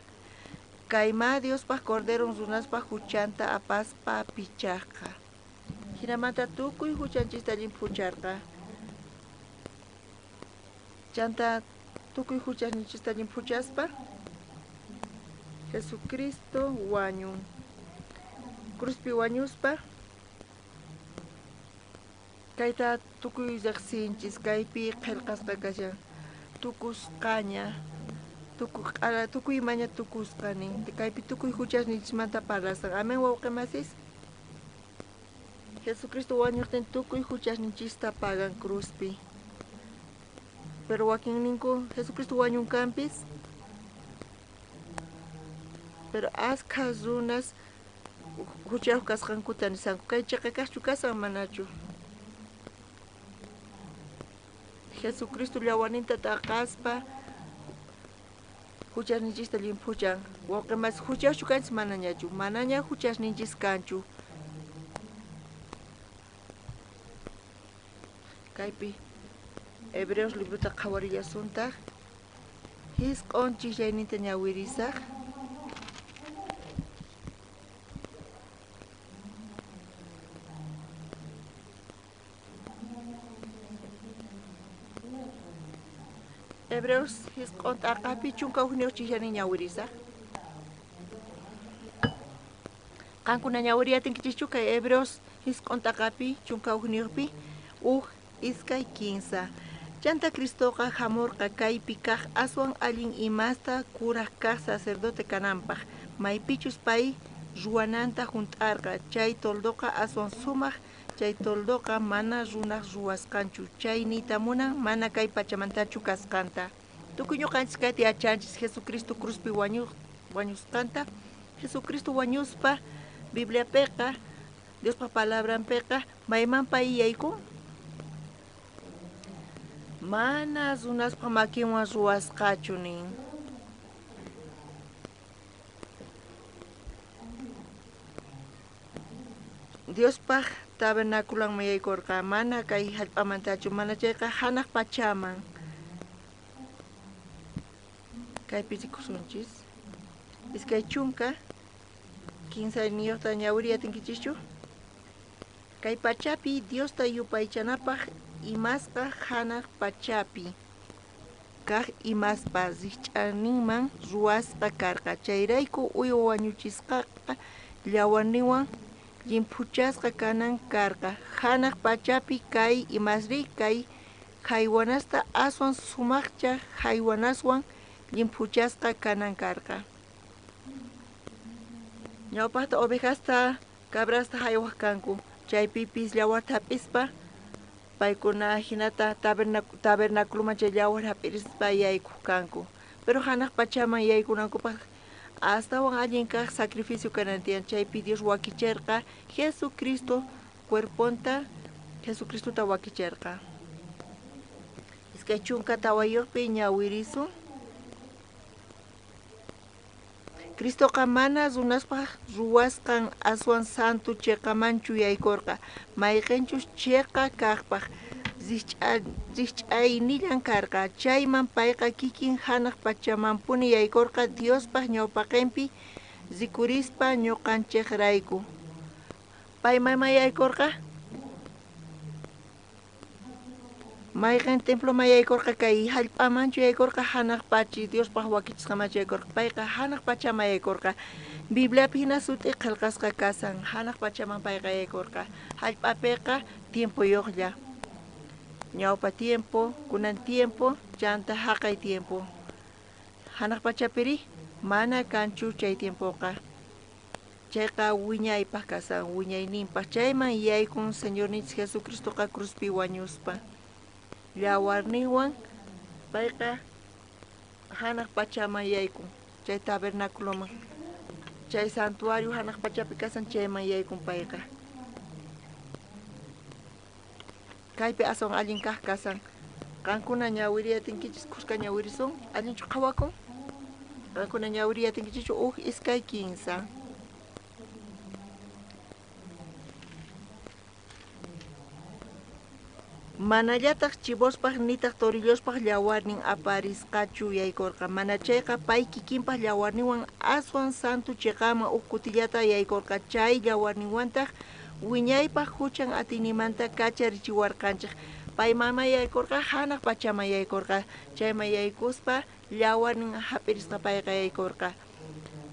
kayma Diospaq corderon runaspaq huchanta apaspa pichaqqa hinamanta tukuy huchanchista llimpucharqa chanta tukuy huchasninchista llimpuchaspa Jesucristo wañun cruzpi wañuspa kayta tukuy riqsinchis kaypi qillqasqa kashan tukusqaña tukuy imaña tukusqanin kaypi tukuy huchasninchismanta parlasan amen wawqimasis Jesucristo wañuqtin tukuy huchasninchista pagan cruzpi pero wakinninku Jesucristo wañunkanpis pero asqa runas huchayuq kasqankuta nisanku kay chayqa kaqchu kasan manachu Jesucristo llawarninta t'aqaspa huchasninchista llimpuchan wawqimas huchayuqchu kanchis manaña huchasninchis kanchu kaypi Hebreos libruta qhawarillashuntaq hisq'unchis yayninta ñawirisaq Hebreos hisq'un t'aqapi chunka hukniyuq chishani ñawirisaq qankuna ñawiriyatinkichikchu kay Hebreos hisq'un t'aqapi chunka hukniyuqpi iskay 15 chanta Cristoqa hamurqa kaypi kaq aswan allin imasta kuraq kaq sacerdote kananpaq maypichus pay ruwananta hunt'arqa chay toldoqa aswan sumaq chay toldoqa mana runaq ruwasqanchu chay niytamunan mana kay pachamantachu kasqanta tukuy ñuqanchis kayta yachanchis Jesucristo cruzpi wañusqanta Jesucristo wañuspa Bibliapiqa Diospa palabranpiqa mayman pay yaykun Manas unas pamakiwan ruwasqachu nin. Diospaq tabernaculan yaykurqa mana kay hallp'amantachu, mana chayqa hanaq pachaman. Kaypi rikusunchis. Iskay chunka 15 niyuqta ñawiriyatinkichikchu. Kay pachapi Diosta yupaychanapaq imasqa hanaq pachapi kaq imaspa rikch'aninman ruwasqa karqa. Chayrayku uywa wañuchisqaqa llawarniwan llimphuchasqa kanan karqa. Hanaq pachapi kay imasri kay haywanasta aswan sumaqcha haywanaswan llimphuchasqa kanan karqa. Ñawpaqta ovejasta cabrasta haywaq kanku. Chaypipis llawarta hap'ispa paykuna hinata tabernaculoman chay llawar hap'irispa yaykuq kanku. Pero hanaq pachaman yaykunankupaq astawan allin kaq sacrificio kanantiyan. Chaypi Dios wakichirqa Jesucristo cuerponta Jesucristota wakichirqa. Iskay chunka tawayuqpi ñawirisun. Cristoqa mana runaspaq ruwasqan aswan santu chiqamanchu yaykurqa. Mayqinchus chiqa kaqpaq rikch'aynillan karqa. Chayman payqa kikin hanaq pachamampuni yaykurqa Diospaq ñawpaqinpi rikurispa ñuqanchiqrayku. Pay mayman yaykurqa? Mayqin temploman yaykurqa kay hallp'amanchu yaykurqa hanaq pachi Diospaq wakichisqamanchu yaykurqa. Payqa hanaq pachaman yaykurqa. Bibliapi hina suti qillqasqa kasan. Hanaq pachaman payqa yaykurqa. Hallp'apiqa tiempuyuqlla. Ñawpa tiempo, kunan tiempo, chanta haqay tiempo. Hanaq pachapiri mana kanchu chay tiempoqa. Chayqa wiñaypaq kasan, wiñayninpaq. Chayman yaykun Señorninchis Jesucristoqa cruzpi wañuspa. Llawarninwan payqa hanaq pachaman yaykun. Chay tabernaculoman. Chay santuario hanaq pachapi kasan chayman yaykun payqa. Kaypi aswan allin kaq kasan. Qankuna ñawiriyatinkichis kuska ñawirisun, allinchu qhawakun. Qankuna ñawiriyatinkichis iskay 15. Manallataq chivospaq nitaq torillospaq llawarnin aparisqachu yaykurqa. Mana chayqa pay kikinpaq llawarninwan aswan santu chiqama kutillata yaykurqa. Chay llawarninwantaq wiñaypaq huchan atinimanta kacharichiwarqanchik. Pay mama yaykurqa hanaq pachaman yaykurqa. Chayman yaykuspa llawarnin hap'irisqa payqa yaykurqa.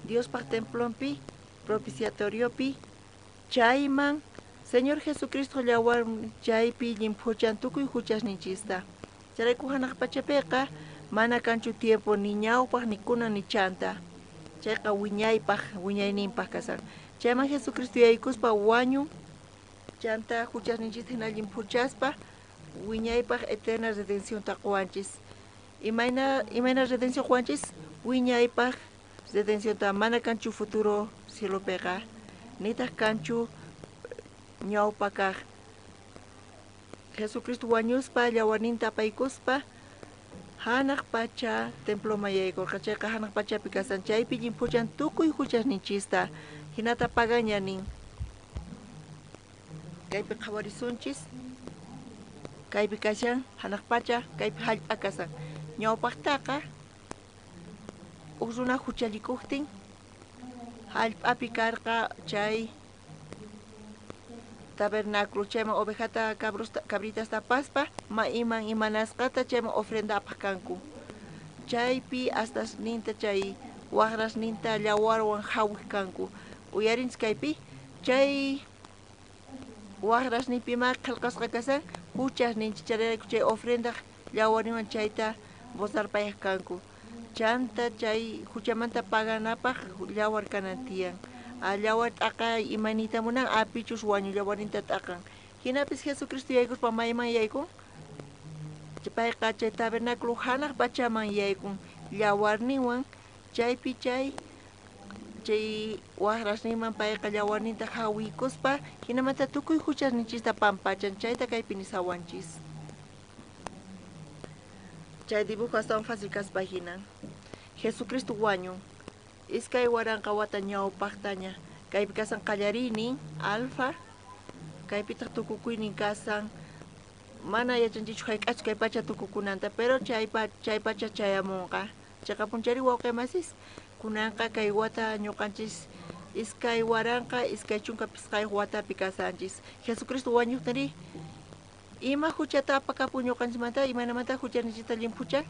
Diospaq templompi, propiciatoriopi, chayman Señor Jesucristo llawar chaypi llimphuchan tukuy huchasninchista. Charayku hanaq pachapiqa mana kanchu tiempo ni ñawpaq ni kunan ni chanta. Chayqa wiñayninpaq kasan. Chayman Jesucristo yaykuspa wañun chanta huchasninchista hina llimphuchaspa wiñaypaq eterna redención taquanchis. Imayna redención quanchis wiñaypaq redención ta mana kanchu futuro cielopiqa. Nitaq kanchu ñawpa kaq. Jesucristo wañuspa llawarninta apaykuspa hanaq pacha temploman yaykurqa. Chayqa hanaq pachapi kasan. Chaypi llimphuchan tukuy huchasninchista. Hinata pagaña nin. Kaypi qhawarisunchis. Kaypi kashan hanaq pacha, kaypi hallp'a kasan. Ñawpaqtaqa runa huchalikuqtin hallp'api karqa chay tabernáculo chayman ovejata cabritasta paspa iman imanasqata chayman ofrenda apaq kanku. Chaypi astas ninta chay waqras ninta llawarwan hawiq kanku. Uyarinchis kaypi chay waqras ninpima qillqasqa kasan huchas ninchis chayrayku chay ofrenda llawarninwan chayta bozarpayaq kanku. Chanta chay huchamanta paganapaq llawar kanantiyan. Llawar t'aqa imanita munan apichus wañu llawarninta t'aqan. Hinapis Jesucristo yaykuspa mayman yaykun. Payqa chay tabernáculo hanaq pachaman yaykun. Llawarninwan chaypi chay waqrasninman payqa llawarninta hawiykuspa hinamanta tukuy huchasninchista pampachan. Chayta kaypi nisawanchis. Chay dibujo hasta fácil página. Jesucristo wañu. Iskay waranqa wata ñawpaqtaña. Kaypi kasan qallarini, alfa. Kaypitaq tukukuynin kasan. Mana yachanchichu hayk'achu kay pacha tukukunanta, pero chay pacha chayamunqa. Chayqa punchari wawqimasis. Kunanqa kay wata ñuqanchis iskay waranqa, iskay chunka pisqay watapi kasanchis. Jesucristo wañuqtari. Ima huchata apakapu ñuqanchimanta, imanamanta hucharnichita limpucha.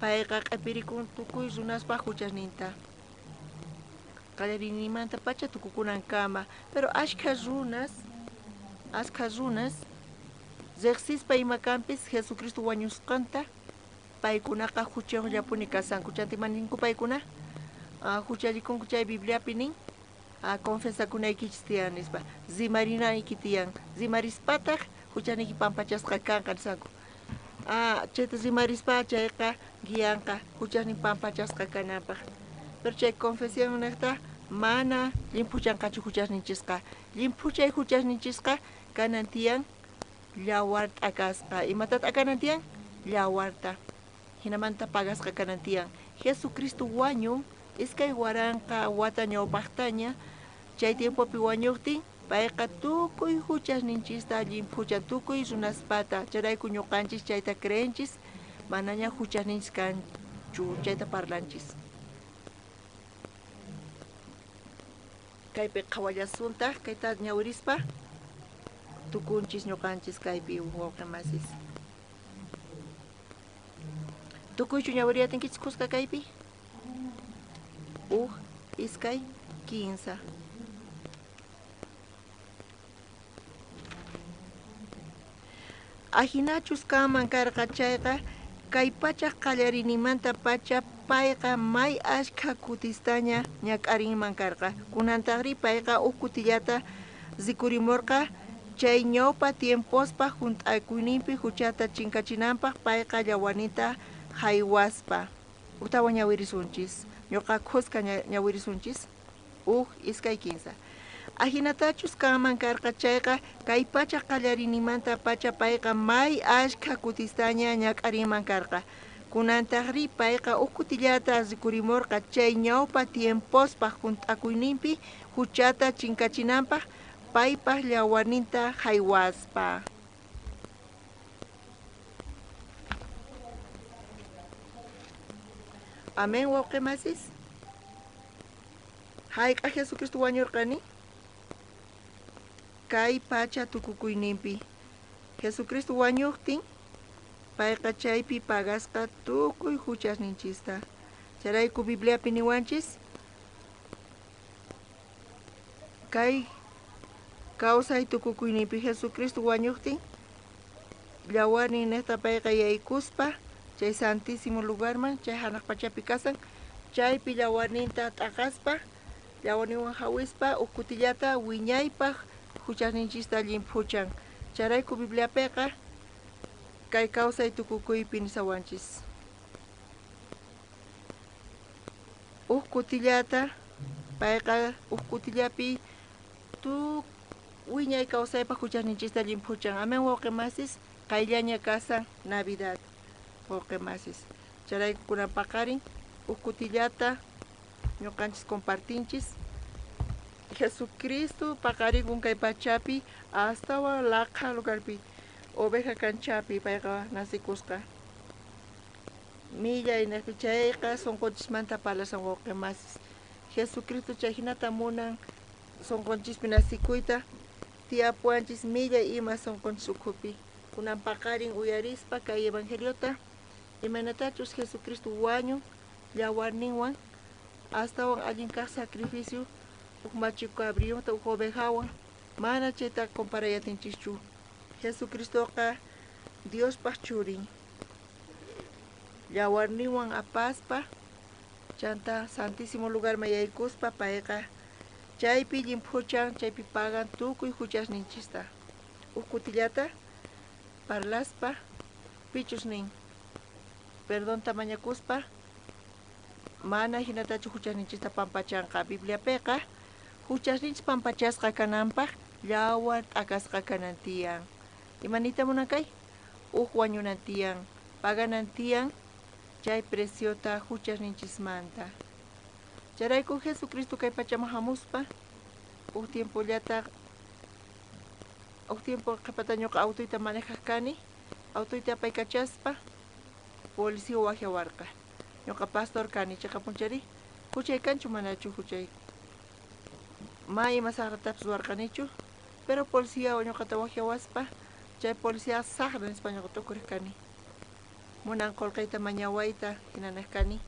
Payqa q'ipirikun tukuy runaspaq hucharninta. Qallarinimanta pacha tukukunankama. Pero ashkha runas, riqsispa imakampis Jesucristo wañusqanta, paykunaqa huchayuqllapuni kasanku. Chantimaninku paykuna, huchallikunku chay Bibliapi nin, confesakunaykichis tiyan nispa, zimarinayki tiyan. Zimarispataq huchaniki pampachasqa kanqa nisanku. Chayta zimarispa chayqa guianqa huchasnin pampachasqa kananpaq. Pero chay confesión naqta mana limpuchanqachu huchasninchisqa. Limpuchay huchasninchisqa kanan tiyan llawarta kasqa. Imatata kanan tiyan llawarta. Hinamanta pagasqa kanan tiyan. Jesucristo wañun iskay waranqa wata ñawpaqtaña chay tiempopi wañuqtin payqa tukuy huchasninchista limpuchan tukuy runaspata. Charayku ñuqanchis chayta creenchis manaña huchasninchis kanchu chayta parlanchis. Kaypi qhawallasunta kayta ñawirispa tukunchis ñuqanchis kaypi wawqimasis. Tukuychu ñawiriyatinkichis qusqa kaypi? Iskay 15. Ahinachus kaman karqa chayqa kay pacha qallarinimanta pacha payqa may ashkha kutistaña ñak'arinman karqa. Kunantaqri payqa kutillata zikurimurqa chay ñawpa tiempospa hunt'akuyninpi huchata chinkachinanpaq payqa llawanita haywaspa. Utawa ñawirisunchis. Ñuqa qusqa ñawirisunchis. Iskay 15. Ahinatachus kaman karqa chayqa kay pacha qallarinimanta pacha payqa may ashkha kutistaña ñak'arinman karqa. Kunantaqri payqa kutillata zikurimurqa chay ñawpa tiempospaq hunt'akuyninpi huchata chinkachinanpaq paypaq llawarninta haywaspa. Amén wawqimasis. Hayk'a Jesucristo wañurqani kay pacha tukukuyninpi. Jesucristo wañuqtin payqa chaypi pagasqa tukuy huchasninchista. Charayku Bibliapi niwanchis kay kawsay tukukuyninpi Jesucristo wañuqtin llawarnin nesta payqa yaykuspa chay santísimo lugarman chay hanaq pachapi kasan chaypi llawarninta t'aqaspa llawarninwan hawispa kutillata wiñaypaq huchasninchista limpuchan. Charayku Bibliapiqa kay kawsay tukukuypi nisawanchis. Kutillata payqa kutillapi wiñay kawsaypaq huchasninchista limpuchan. Amén wawqimasis. Qayllaña kasan Navidad wawqimasis. Charayku kunan paqarin kutillata ñuqanchis compartinchis. Jesucristo paqarikun kay pachapi astawan laqha lugarpi oveja kanchapi payqa nasikusqa. Millay naqpi chayqa sunqunchishmanta parlasan wawqimasis. Jesucristo chay hinata munan sunqunchishpi nasikuyta tiyapuanchis millay ima sunqunchis ukhupi. Kunan paqarin uyarispa kay evangeliota imanatachus Jesucristo wañun llawarninwan astawan allin kaq sacrificio machu cabrionta ovejawan mana chayta comparayatinchikchu. Jesucristoqa Diospaq churin llawarninwan apaspa chanta santísimo lugarman yaykuspa payqa chaypi limpuchan chaypi pagan tukuy huchasninchista. Kutillata parlaspa pichusnin perdón tamañakuspa mana hinatachu huchasninchista pampachanqa. Bibliapiqa huchasninchis pampachasqa kananpaq llawar t'aqasqa kanan tiyan. Imanita munan kay? Wañunan tiyan. paganantian chay preciota huchasninchismanta. Charayku Jesucristo kay pachamahamuspa uk tiempo qhapata ñuqa autoyta manejaq kani, autoyta apaykachaspa policía waqiawarqa. Ñuqa pastor kani chayqa punchari huchay kanchu manachu huchay may ima saqratapas ruwarqanichu, pero policía ñuqata waqiawaspa chay policía saqra nispa ñuqa tukuriq kani. Munan qullqiyta mañawayta hinanaq kani.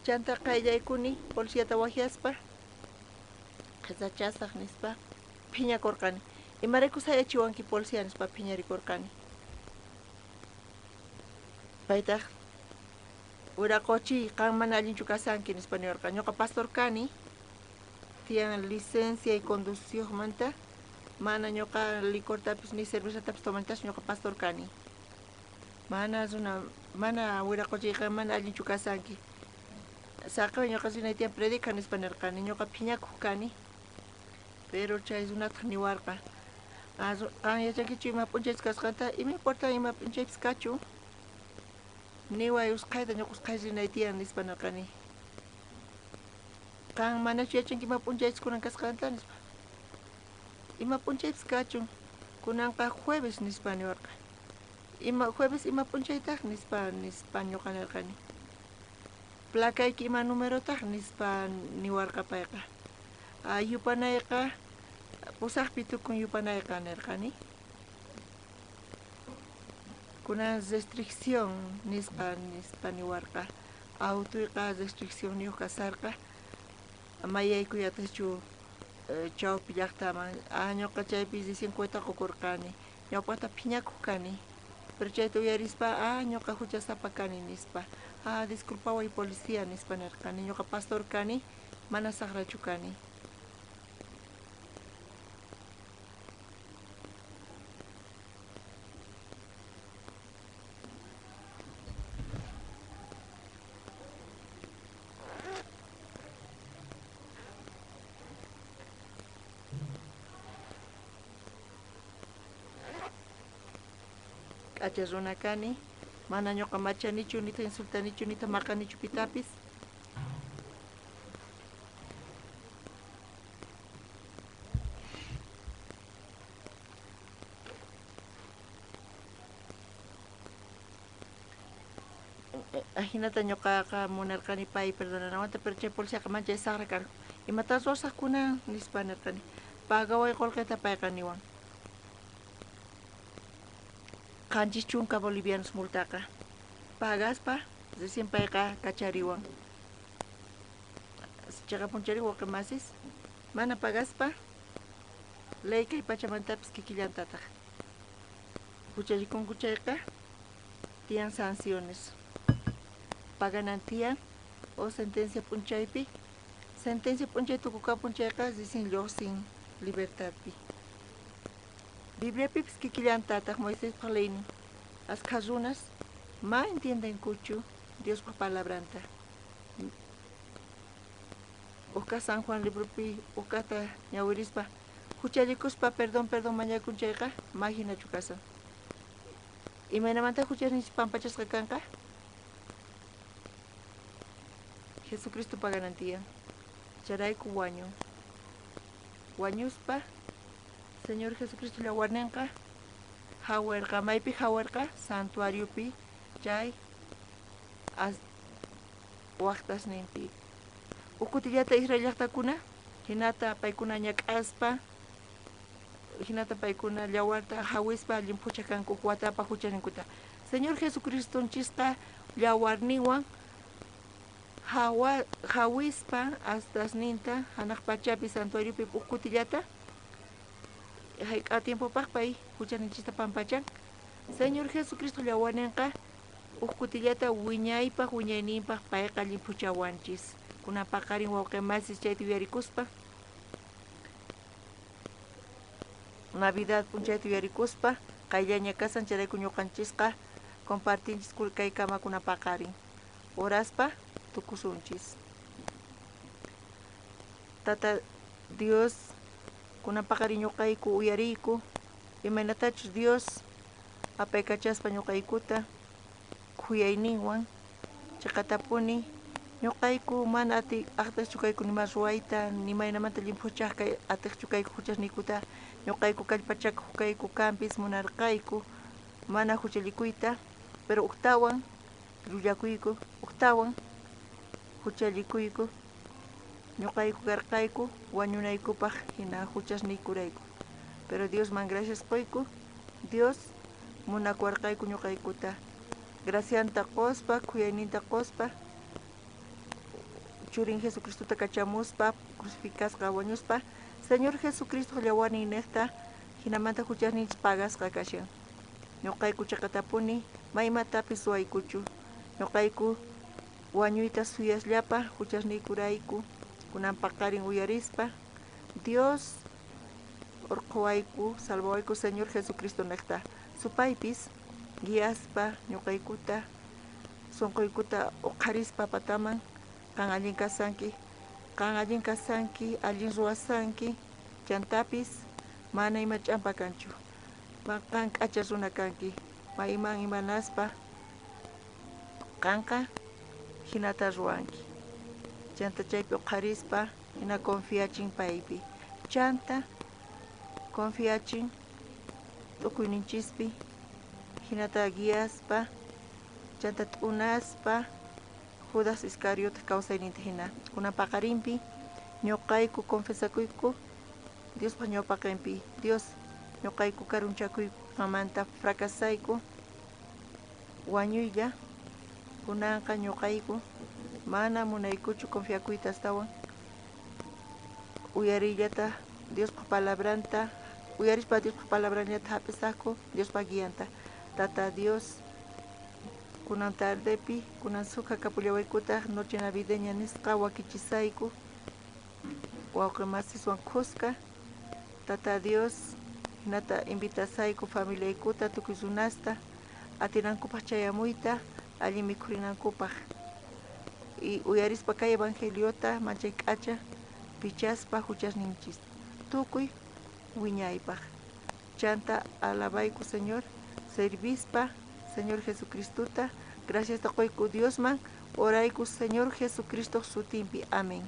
Chanta qayllaykuni policíata waqiaspa qisachasaq nispa phiñakurqani. Imarayku sayachiwanki policía nispa phiñarikurqani. Paytaq Uraquchi qan mana allinchu kasanki nispa niwarqa. Ñuqa pastor kani, tiyan licencia y conduccióqmanta mana ñuqa licortapis ni cervezatapis tomantash ñuqa pastor kani. Mana Uraquchiqa mana allinchu kasanki. Saqa ñuqa sinaytiyan predica nispa nirqani, ñuqa phiñakuq kani, pero chay runataq niwarqa. Qan yachankichu ima p'unchaypis kasqanta, ima importa ima p'unchaypis kachu, niway usqhayta ñuqa usqhay rinaytiyan nispa nirqani. Qan manachu yachanki ima p'unchaypis kunan kasqanta nispa. Ima p'unchaypis kachun, kunanqa jueves nispa niwarqa. Jueves ima p'unchaytaq nispa ñuqa nirqani. Placayki ima numerotaq nispa niwarqa payqa. Yupanayqa pusaqpi tukun yupanayqa nirqani. Kunan restricción nispa niwarqa. Autoyqa restricción niyuq kasarqa. Mayaykuyatachu chawpi llaqtaman. Ñuqa chaypi 50 qukurqani. Ñawpaqta phiñakuq kani. Pero chayta uyarispa ñuqa huchasapa kani nispa. Disculpaway policía nispa nirqani. Ñuqa pastor kani, mana saqrachu kani. K'achas runa kani, mana ñuqa machanichu nita insultanichu nita maqanichu pitapis. Hinata ñuqaqa munarqani pay perdonanawanta, pero chay policíaqa manchay saqra karqan. Imatas ruwasaqkuna nispa nirqani. Pagaway qullqiyta payqa niwan. Qanchis chunka bolivianos multaqa. Pagaspa, recién payqa kachariwan. Chayqa punchari waqemasis, mana pagaspa, ley kay pachamantapis kikillantataq. Huchallikunku chayqa, tiyan sanciones. Paganantiyan o sentencia punchaypi. Sentencia punchay tukuqa punchayqa recién lluqsin libertadpi. Bibliapipis kikillantataq Moisespaq leynin. Asqa runas ma entiendenkuchu Diospaq palabranta. Uqa San Juan libropi uqata ñawirispa huchallikuspa perdón mañakunchayqa ma hinachu kasan. Imaynamanta huchasninchis pampachasqa kanqa? Jesucristo paganantiyan. Charayku wañun. Wañuspa Señor Jesucristo llawarninqa hawarqa, maypi hawarqa santuariopi chay waqtasninpi. Ukutillata Israel llaqtakuna hinata paykuna ñak'aspa, hinata paykuna llawarta hawispa allin puchakanku watapa huchaninkuta. Señor Jesucristonchista llawarninwan hawispa astasninta hanaq pachapi santuariopi ukutillata hayk'a tiempopaq pay huchaninchista pampachan. Señor Jesucristo llawarninqa ukutillata wiñaypaq wiñayninpaq payqa allin puchawanchis. Kunan paqarin wawqimasis chayta yuyarikuspa Navidad punchayta yuyarikuspa qayllaña kasan charayku ñuqanchisqa compartinchis kay kamakuna paqarin. Oraspa tukusunchis. Tata Dios kunan paqarin ñuqayku uyariyku imaynatachus Dios apaykachaspa ñuqaykuta kuyayninwan chaqatapuni ñuqayku mana atiqchu kayku nima ruwayta nimaynamanta llimpuchaq kay atiqchu kayku huchasniykuta ñuqayku kallpachaka hukayku kanpis munarqayku mana huchallikuyta pero uktawan llullakuyku uktawan huchallikuyku ñuqayku karqayku wañunaykupaq hina huchasniykurayku pero Diosman gracias quyku Dios munakuwarqayku ñuqaykuta gracianta quspa kuyayninta quspa churin Jesucristuta kachamuspa crucificasqa wañuspa Señor Jesucristo llawarnin niqta hinamanta huchasninchis pagasqa kashan ñuqayku chaqatapuni maymatapis suwaykuchu ñuqayku wañuyta suyasllapa huchasniykurayku kunan paqarin uyarispa Dios urqwayku salvawayku Señor Jesucristo niqta supaypis guiaspa ñuqaykuta sunquykuta uqharispa pataman kan allin kasanki allin ruwasanki chantapis mana ima ch'ampa kanchu kan k'acha runa kanki mayman imanaspa kanqa hinata ruwanki chanta chaypi uqharispa hina confiachin paypi chanta confiachin t'ukuyninchispi hinata guiaspa chanta t'unaspa Judas Iscariote kawsayninta hina kunan paqarinpi ñuqayku confesakuyku Diospa ñawpaqinpi Dios ñuqayku karunchakuykunamanta fracasayku wañuylla kunanqa ñuqayku mana munaykuchu confiakuyta astawan uyariyllata Diospa palabranta uyarispa Diospa palabranta hap'isaqku Diospa guianta Tata Dios kunan tardepi kunan suqa kapullawaykutaq noche navideña nisqa wakichisayku wawqi masiswan qusqa Tata Dios hinata invitasayku familiaykuta tukuy runasta atinankupaq chayamuyta allin mikhurinankupaq y uyarispa kay evangeliota manchay k'acha pichaspa huchasninchis tukuy wiñaypaq chanta alabayku Señor servispa Señor Jesucristuta gracias taquyku Diosman orayku Señor Jesucristo sutinpi amén